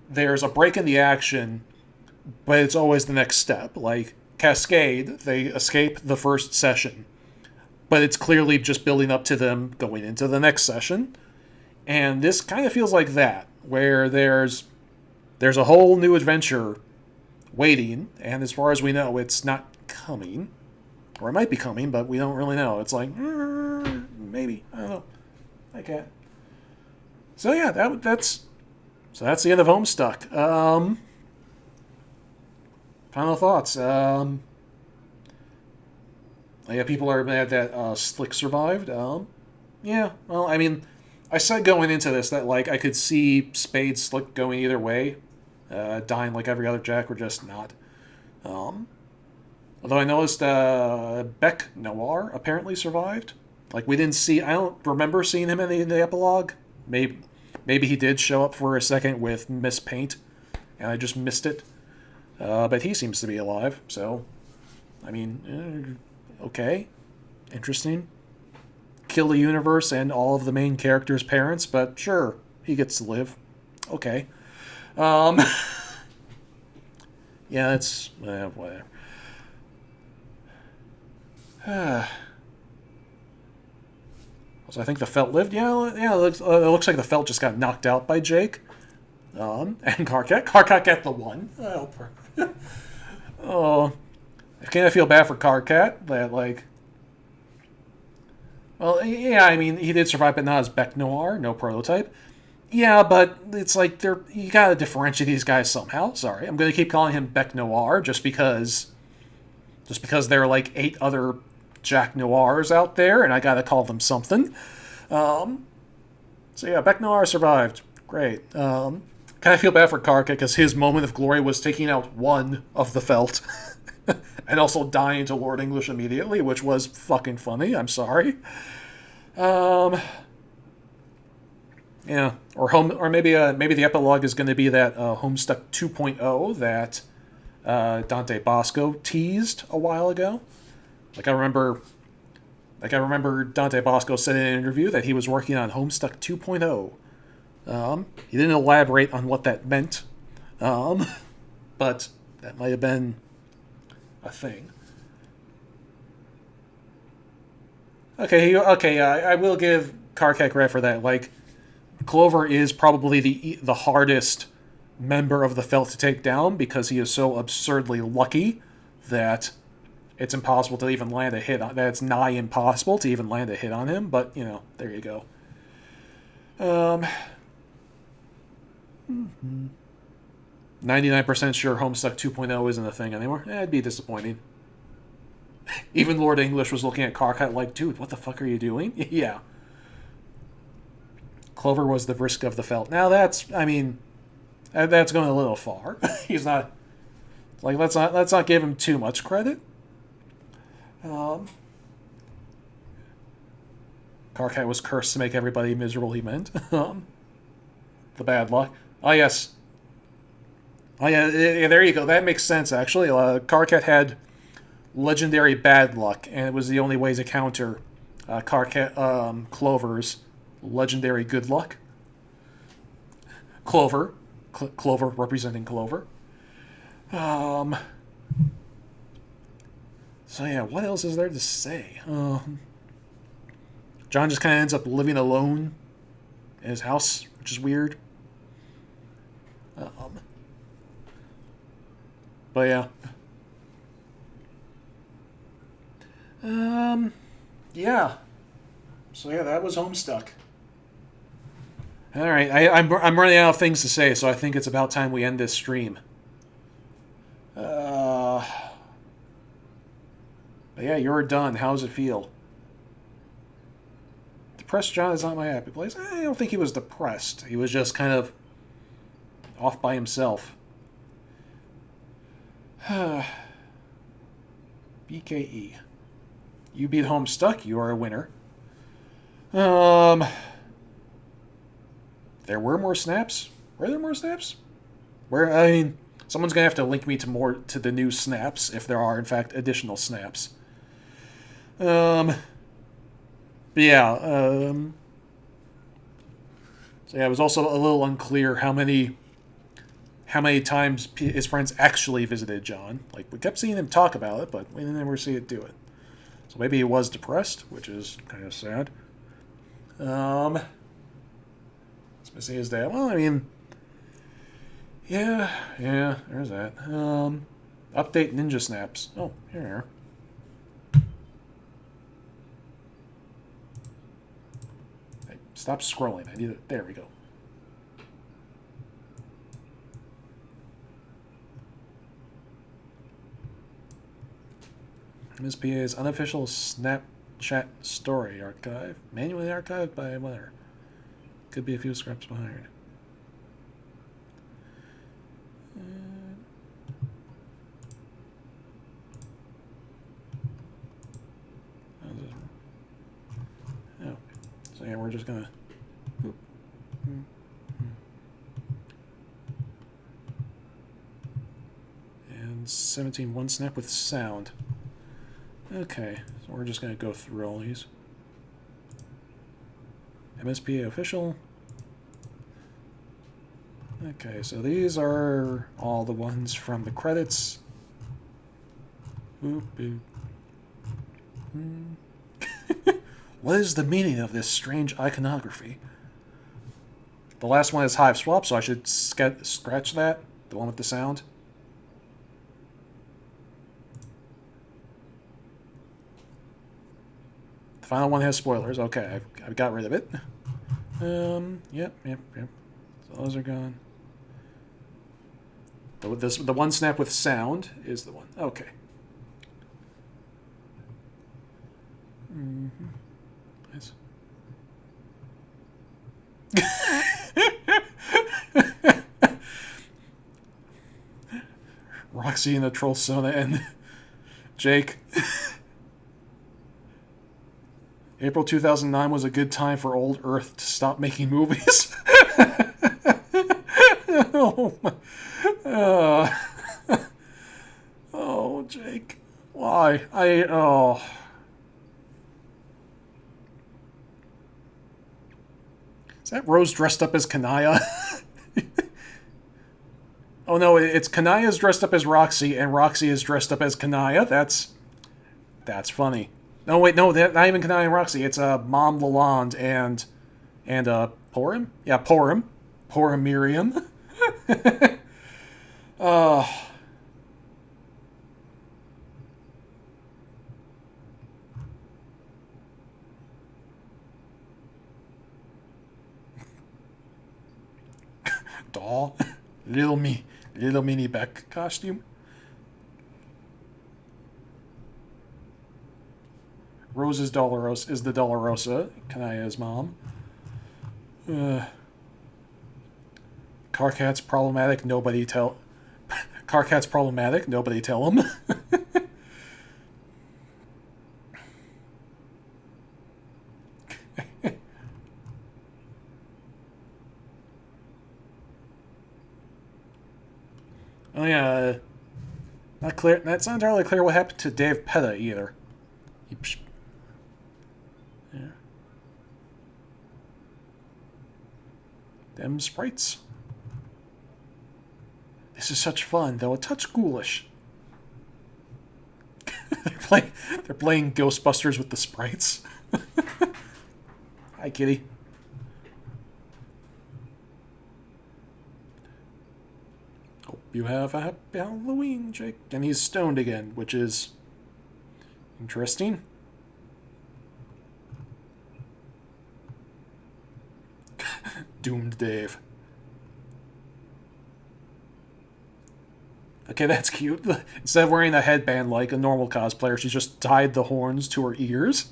there's a break in the action, but it's always the next step. Like Cascade, they escape the first session, but it's clearly just building up to them going into the next session. And this kind of feels like that, where there's a whole new adventure waiting, and as far as we know, it's not coming. Or it might be coming, but we don't really know. It's like, maybe. I don't know. I can't. So yeah, that's the end of Homestuck. Final thoughts. Yeah, people are mad that Slick survived. Yeah, well, I mean, I said going into this that, like, I could see Spade Slick going either way, dying like every other Jack, or just not. Although I noticed Beck Noir apparently survived. Like, I don't remember seeing him in the epilogue. Maybe he did show up for a second with Miss Paint, and I just missed it. But he seems to be alive, so, I mean, okay, interesting. Kill the universe and all of the main characters' parents, but sure, he gets to live. Okay. Yeah, it's whatever. So I think the Felt lived. Yeah. It looks like the Felt just got knocked out by Jake. And Karkat got the one. Oh, I kind of feel bad for Karkat that, like. Well, yeah, I mean, he did survive, but not as Beck Noir, no prototype. Yeah, but it's like you gotta differentiate these guys somehow. Sorry, I'm gonna keep calling him Beck Noir just because there are like 8 other Jack Noirs out there, and I gotta call them something. So yeah, Beck Noir survived. Great. Kind of feel bad for Karka because his moment of glory was taking out one of the Felt, and also dying to Lord English immediately, which was fucking funny. I'm sorry. Yeah, or maybe the epilogue is going to be that Homestuck 2.0 that Dante Bosco teased a while ago. Like I remember Dante Bosco said in an interview that he was working on Homestuck 2.0. He didn't elaborate on what that meant, but that might have been a thing. Okay, I will give Karkak credit for that. Like, Clover is probably the hardest member of the Felt to take down because he is so absurdly lucky that it's impossible to even land a hit on. That it's nigh impossible to even land a hit on him. But there you go. 99% sure Homestuck 2.0 isn't a thing anymore. It'd be disappointing. Even Lord English was looking at Karkat like, dude, what the fuck are you doing? Yeah. Clover was the Vrisk of the Felt. Now that's, I mean, that's going a little far. He's not, like, let's not give him too much credit. Karkat was cursed to make everybody miserable, he meant. The bad luck. Oh, yes. Oh, yeah, there you go. That makes sense, actually. Karkat had legendary bad luck, and it was the only way to counter Clover's legendary good luck. Clover. Clover representing Clover. So, yeah, what else is there to say? John just kind of ends up living alone in his house, which is weird. But yeah. Yeah. So yeah, that was Homestuck. All right, I'm running out of things to say, so I think it's about time we end this stream. But yeah, you're done. How does it feel? Depressed John is not my happy place. I don't think he was depressed. He was just kind of off by himself. BKE. You beat Homestuck. You are a winner. There were more snaps. Were there more snaps? I mean, someone's gonna have to link me to the new snaps if there are in fact additional snaps. But yeah. So yeah, it was also a little unclear how many times his friends actually visited John. Like, we kept seeing him talk about it, but we didn't ever see it do it. So maybe he was depressed, which is kind of sad. It's missing his dad. Well, I mean, yeah, there's that. Update Ninja Snaps. Oh, here we are. Hey, stop scrolling. I need it. There we go. MSPA's unofficial Snapchat story archive. Manually archived by whatever. Could be a few scraps behind. Oh. So yeah, we're just gonna... And 17 one snap with sound. Okay, so we're just going to go through all these. MSPA official. Okay, so these are all the ones from the credits. Boop, boop. What is the meaning of this strange iconography? The last one is Hive Swap, so I should scratch that. The one with the sound. The final one has spoilers. Okay, I've got rid of it. Yep. So those are gone. The one snap with sound is the one. Okay. Nice. Roxy and the Troll Sona and Jake. April 2009 was a good time for old Earth to stop making movies. Oh, Jake. Why? Is that Rose dressed up as Kanaya? Oh no, it's Kanaya's dressed up as Roxy, and Roxy is dressed up as Kanaya. That's funny. No, wait, no, not even Kanaya and Roxy. It's Mom Lalonde and Porum? Yeah, Porum. Porum Miriam. Doll. Little mini Beck costume. Rose is the Dolorosa, Kanaya's mom. Carcat's problematic, nobody tell... Carcat's problematic, nobody tell him. Oh yeah, not clear. That's not entirely clear what happened to Dave Petta either. Yeah. Them sprites. This is such fun, though a touch ghoulish. They're playing Ghostbusters with the sprites. Hi, kitty. Hope you have a happy Halloween, Jake. And he's stoned again, which is interesting. Doomed Dave. Okay, that's cute. Instead of wearing a headband like a normal cosplayer, she just tied the horns to her ears.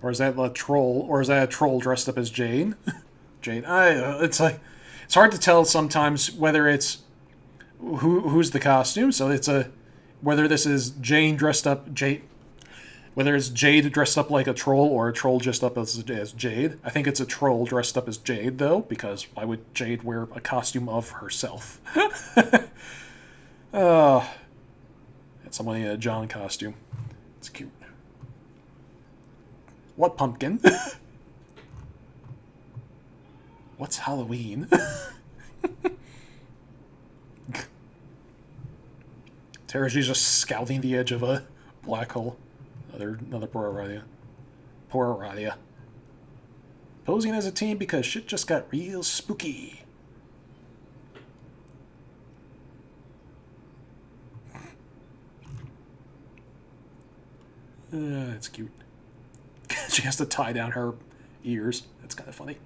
Or is that a troll? Or is that a troll dressed up as Jade? Jade. It's hard to tell sometimes whether it's who's the costume. So it's whether this is Jade dressed up whether it's Jade dressed up like a troll or a troll dressed up as Jade. I think it's a troll dressed up as Jade, though, because why would Jade wear a costume of herself? It's somebody in a John costume. It's cute. What pumpkin? What's Halloween? Taraji's just scouting the edge of a black hole. Another poor Aradia. Poor Aradia. Posing as a team because shit just got real spooky. That's cute. She has to tie down her ears. That's kind of funny.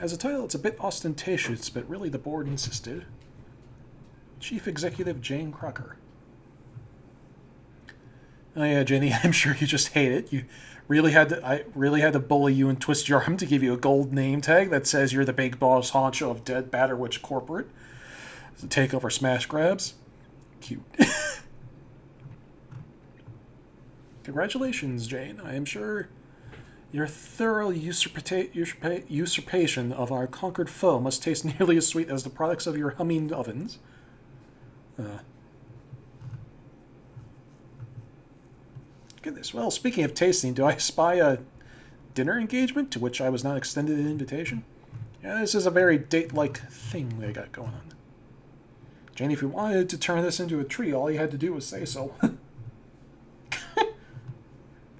As a title, it's a bit ostentatious, but really the board insisted. Chief Executive Jane Crocker. Oh yeah, Jenny, I'm sure you just hate it. I really had to bully you and twist your arm to give you a gold name tag that says you're the big boss honcho of Dead Batterwitch Corporate. To take over smash grabs. Cute. Congratulations, Jane. I am sure your thorough usurpation of our conquered foe must taste nearly as sweet as the products of your humming ovens. Goodness. Well, speaking of tasting, do I spy a dinner engagement to which I was not extended an invitation? Yeah, this is a very date-like thing they got going on. Jane, if you wanted to turn this into a treat, all you had to do was say so.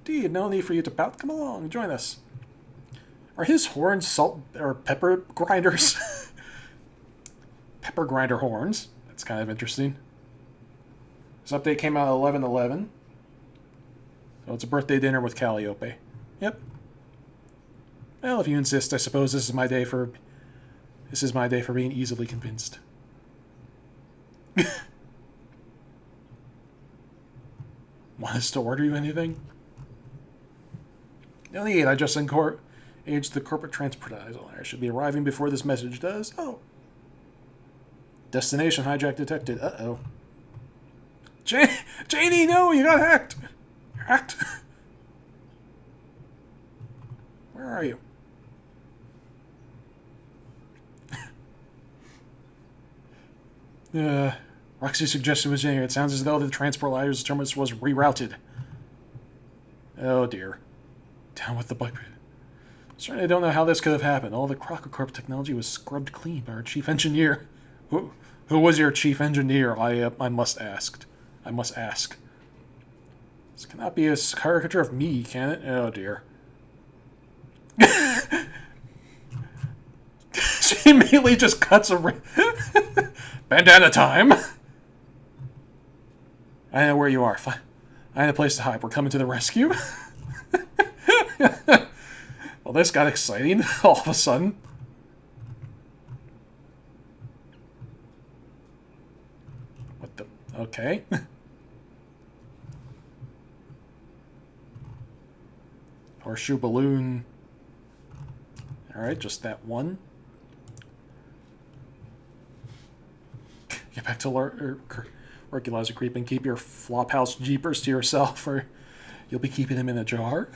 Indeed, no need for you to pout. Come along, join us. Are his horns salt or pepper grinders? Pepper grinder horns. That's kind of interesting. This update came out 11/11. So it's a birthday dinner with Calliope. Yep. Well, if you insist, I suppose this is my day for being easily convinced. Want us to order you anything? No need, I just engaged the corporate transport I should be arriving before this message does. Oh. Destination hijack detected. Uh-oh. Janie, no, you got hacked! You're hacked. Where are you? Roxy's suggestion was Janie. It sounds as though the transport liner's terminus was rerouted. Oh dear. Down with the bug. Certainly don't know how this could have happened. All the Crocker Corp technology was scrubbed clean by our chief engineer. Who was your chief engineer? I must ask. This cannot be a caricature of me, can it? Oh dear. She immediately just cuts a bandana time. I know where you are. I had a place to hide. We're coming to the rescue. Well, this got exciting all of a sudden. What the... Okay. Horseshoe balloon. Alright, just that one. Get back to Regulizer Creep and keep your Flophouse Jeepers to yourself, or you'll be keeping them in a jar.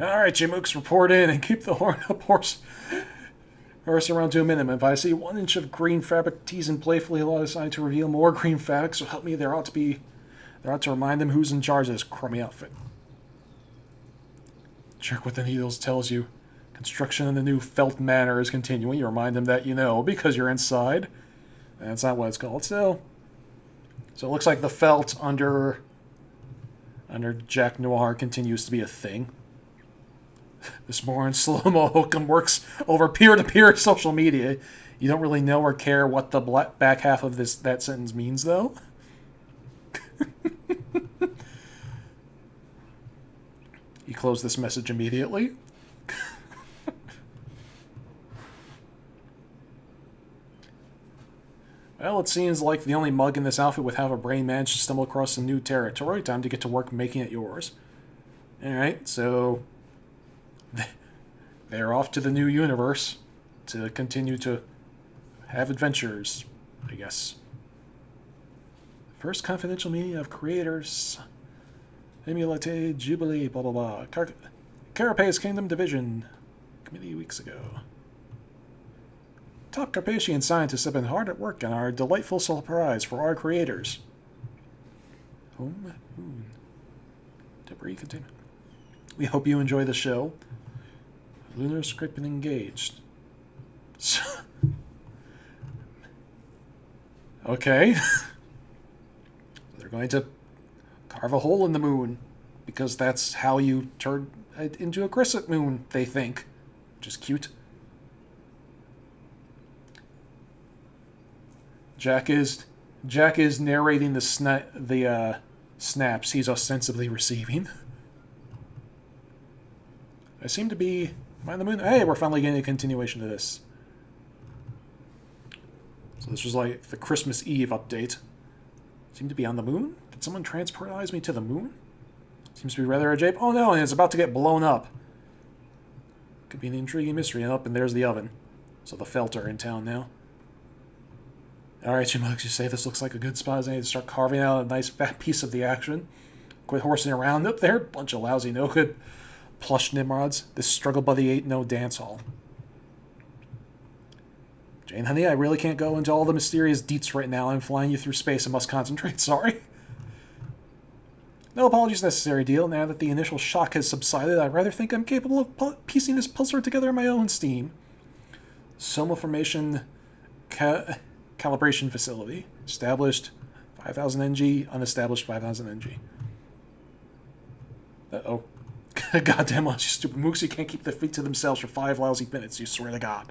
Alright, Jimooks, report in and keep the horn up horse around to a minimum. If I see 1 inch of green fabric teasing playfully, I'll decide to reveal more green fabric, so help me, there ought to remind them who's in charge of this crummy outfit. Check what the needles tells you. Construction in the new Felt Manor is continuing. You remind them that you know, because you're inside. That's not what it's called. So it looks like the Felt under Jack Noir continues to be a thing. This more in slow-mo hokum works over peer-to-peer social media. You don't really know or care what the back half of that sentence means, though. You close this message immediately. Well, it seems like the only mug in this outfit would have a brain managed to stumble across some new territory. Time to get to work making it yours. Alright, so they're off to the new universe to continue to have adventures, I guess. First confidential meeting of creators. Emulate, Jubilee, blah blah blah. Carapace Kingdom Division. Committee weeks ago. Top Carpathian scientists have been hard at work on our delightful surprise for our creators. Home Moon. Debris containment. We hope you enjoy the show. Lunar script and engaged. Okay. They're going to carve a hole in the moon because that's how you turn it into a crescent moon, they think. Which is cute. Jack is narrating the snaps he's ostensibly receiving. I seem to be... Am I on the moon? Hey, we're finally getting a continuation to this. So this was like the Christmas Eve update. Seem to be on the moon? Did someone transportize me to the moon? Seems to be rather a jape. Oh no, and it's about to get blown up. Could be an intriguing mystery. And up, and there's the oven. So the Felt are in town now. Alright, Jimooks, you say this looks like a good spot. I need to start carving out a nice fat piece of the action. Quit horsing around up there. Bunch of lousy no-good plush Nimrods. This struggle buddy ain't no dance hall. Jane, honey, I really can't go into all the mysterious deets right now. I'm flying you through space and must concentrate. Sorry. No apologies necessary, deal. Now that the initial shock has subsided, I rather think I'm capable of piecing this puzzle together in my own steam. Soma Formation Calibration Facility. Established 5,000 NG, unestablished 5,000 NG. Uh-oh. Goddamn much, you stupid mooks. You can't keep their feet to themselves for 5 lousy minutes, you swear to God.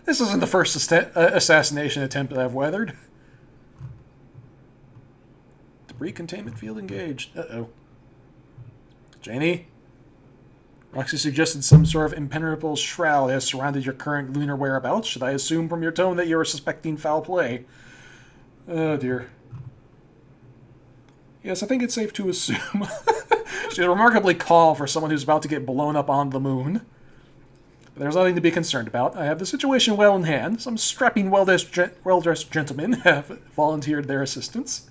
This isn't the first assassination attempt that I've weathered. Debris containment field engaged. Uh-oh. Janie? Roxy suggested some sort of impenetrable shroud has surrounded your current lunar whereabouts. Should I assume from your tone that you are suspecting foul play? Oh, dear. Yes, I think it's safe to assume. She's remarkably calm for someone who's about to get blown up on the moon. But there's nothing to be concerned about. I have the situation well in hand. Some strapping, well-dressed gentlemen have volunteered their assistance.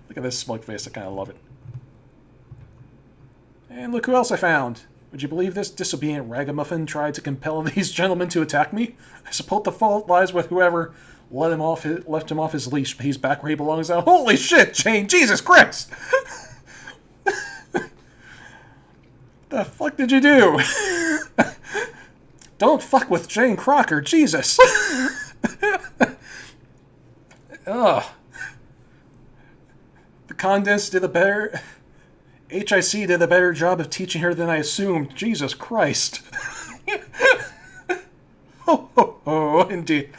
Look at this smug face. I kind of love it. And look who else I found. Would you believe this disobedient ragamuffin tried to compel these gentlemen to attack me? I suppose the fault lies with whoever left him off his leash, but he's back where he belongs now. Holy shit, Jane! Jesus Christ! The fuck did you do? Don't fuck with Jane Crocker, Jesus! Ugh. The Condensed did a better... HIC did a better job of teaching her than I assumed. Jesus Christ. Oh, indeed.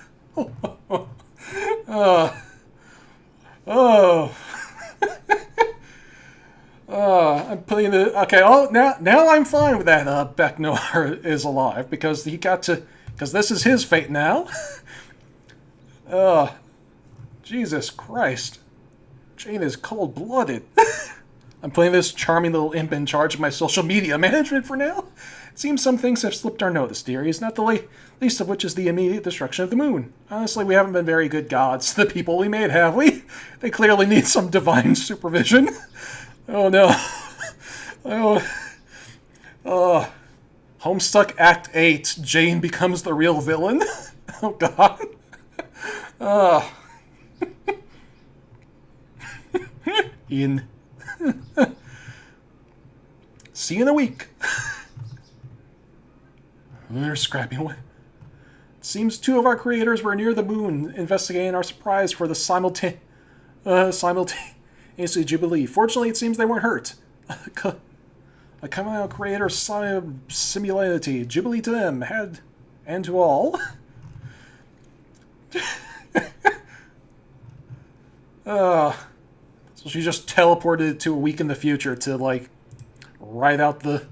Oh. I'm putting the... Okay, oh, now I'm fine with that Beck Noir is alive, because he got to... Because this is his fate now. Jesus Christ. Jade is cold-blooded. I'm playing this charming little imp in charge of my social media management for now. It seems some things have slipped our notice, dearies, not the least of which is the immediate destruction of the moon. Honestly, we haven't been very good gods to the people we made, have we? They clearly need some divine supervision. Oh no. Homestuck Act 8, Jane becomes the real villain. Oh god. In. See you in a week. They're scrapping away. It seems two of our creators were near the moon, investigating our surprise for the simultaneously Jubilee. Fortunately, it seems they weren't hurt. A coming out creator similarity. Jubilee to them, had and to all. So she just teleported to a week in the future to like ride out the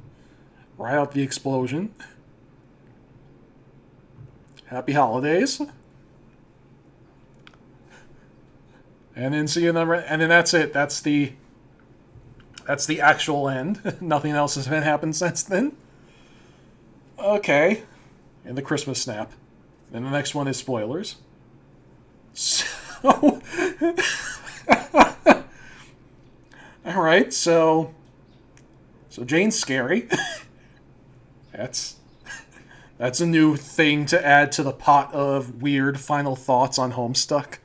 explosion. Happy holidays. And then see you number, and then that's it. That's the actual end. Nothing else has been happened since then. Okay. And the Christmas snap. And the next one is spoilers. So alright, so Jane's scary. That's a new thing to add to the pot of weird final thoughts on Homestuck.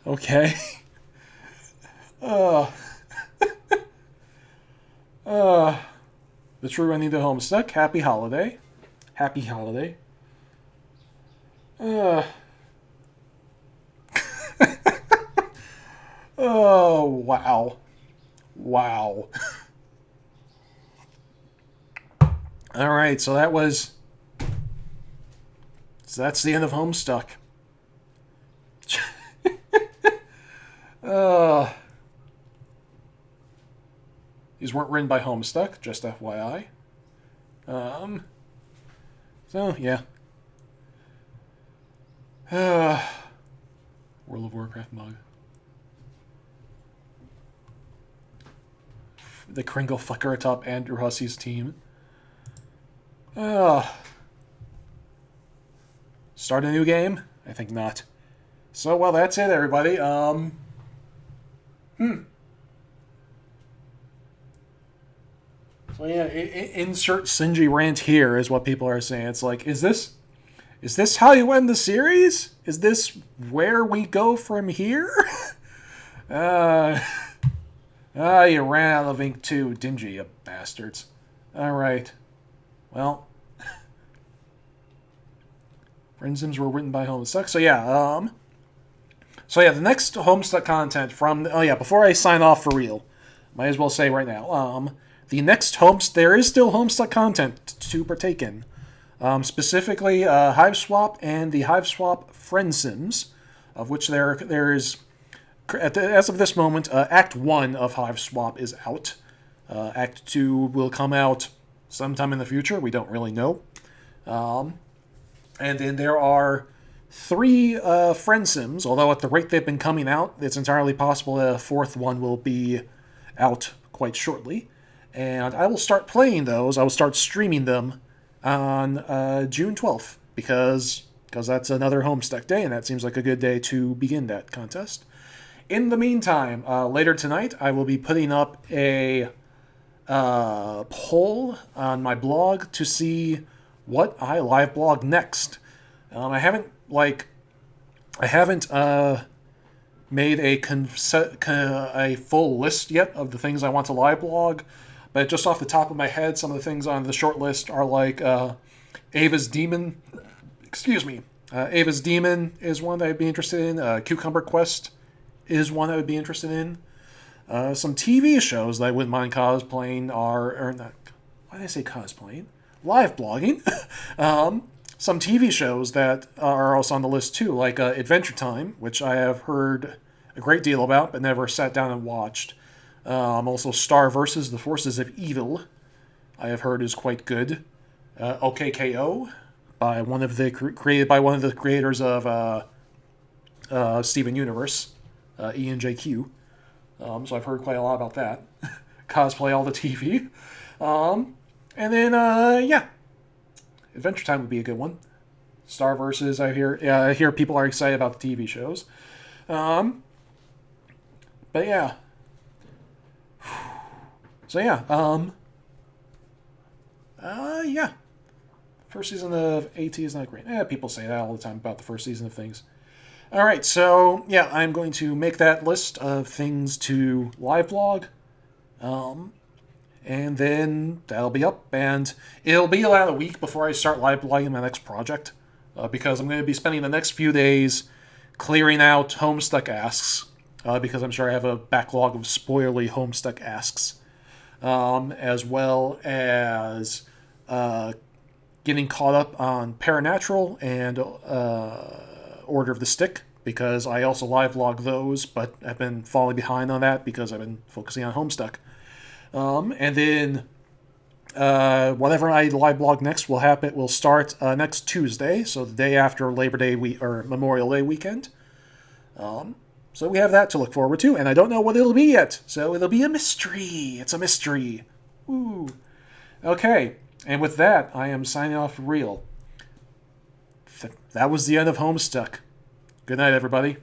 Okay. The true ending to Homestuck. Happy holiday. Happy holiday. Oh, wow. Wow. Alright, so that's the end of Homestuck. These weren't written by Homestuck, just FYI. So, yeah. World of Warcraft mug. The Kringle fucker atop Andrew Hussey's team. Start a new game? I think not. So, well, that's it, everybody. So yeah, insert Sinji rant here is what people are saying. It's like, is this how you end the series? Is this where we go from here? You ran out of ink too, dingy, you bastards. Alright. Well. Friendsims were written by Homestuck. So yeah, the next Homestuck content from... Oh yeah, before I sign off for real, might as well say right now, the next there is still Homestuck content to partake in. Specifically, Hiveswap and the Hiveswap Friendsims, of which there is... As of this moment, Act 1 of Hiveswap is out. Act 2 will come out sometime in the future. We don't really know. And then there are 3 Friendsims, although at the rate they've been coming out, it's entirely possible that a 4th one will be out quite shortly. And I will start playing those. I will start streaming them on June 12th, because that's another Homestuck day, and that seems like a good day to begin that contest. In the meantime, later tonight, I will be putting up a poll on my blog to see what I live blog next. I haven't made a full list yet of the things I want to live blog, but just off the top of my head, some of the things on the short list are like Ava's Demon. Excuse me. Ava's Demon is one that I'd be interested in. Cucumber Quest is one I would be interested in. Some TV shows that I wouldn't mind cosplaying are not. Why did I say cosplaying? Live blogging. Some TV shows that are also on the list too, like Adventure Time, which I have heard a great deal about, but never sat down and watched. Also, Star vs. The Forces of Evil, I have heard is quite good. OKKO, by created by one of the creators of Steven Universe, Ian JQ. So I've heard quite a lot about that. Cosplay all the TV. And then, yeah. Adventure Time would be a good one. Star Versus, I hear people are excited about the TV shows. But yeah. So yeah, yeah. First season of AT is not great. People say that all the time about the first season of things. Alright, so yeah, I'm going to make that list of things to live vlog. And then that'll be up, and it'll be about a week before I start live vlogging my next project, because I'm going to be spending the next few days clearing out Homestuck asks, because I'm sure I have a backlog of spoilerly Homestuck asks, as well as getting caught up on Paranatural and Order of the Stick, because I also live vlog those, but I've been falling behind on that because I've been focusing on Homestuck. And then whatever I live blog next will start next Tuesday, so the day after Labor Day or Memorial Day weekend. So we have that to look forward to, and I don't know what it'll be yet, so it'll be a mystery. It's a mystery. Ooh. Okay, and with that, I am signing off for real. That was the end of Homestuck. Good night, everybody.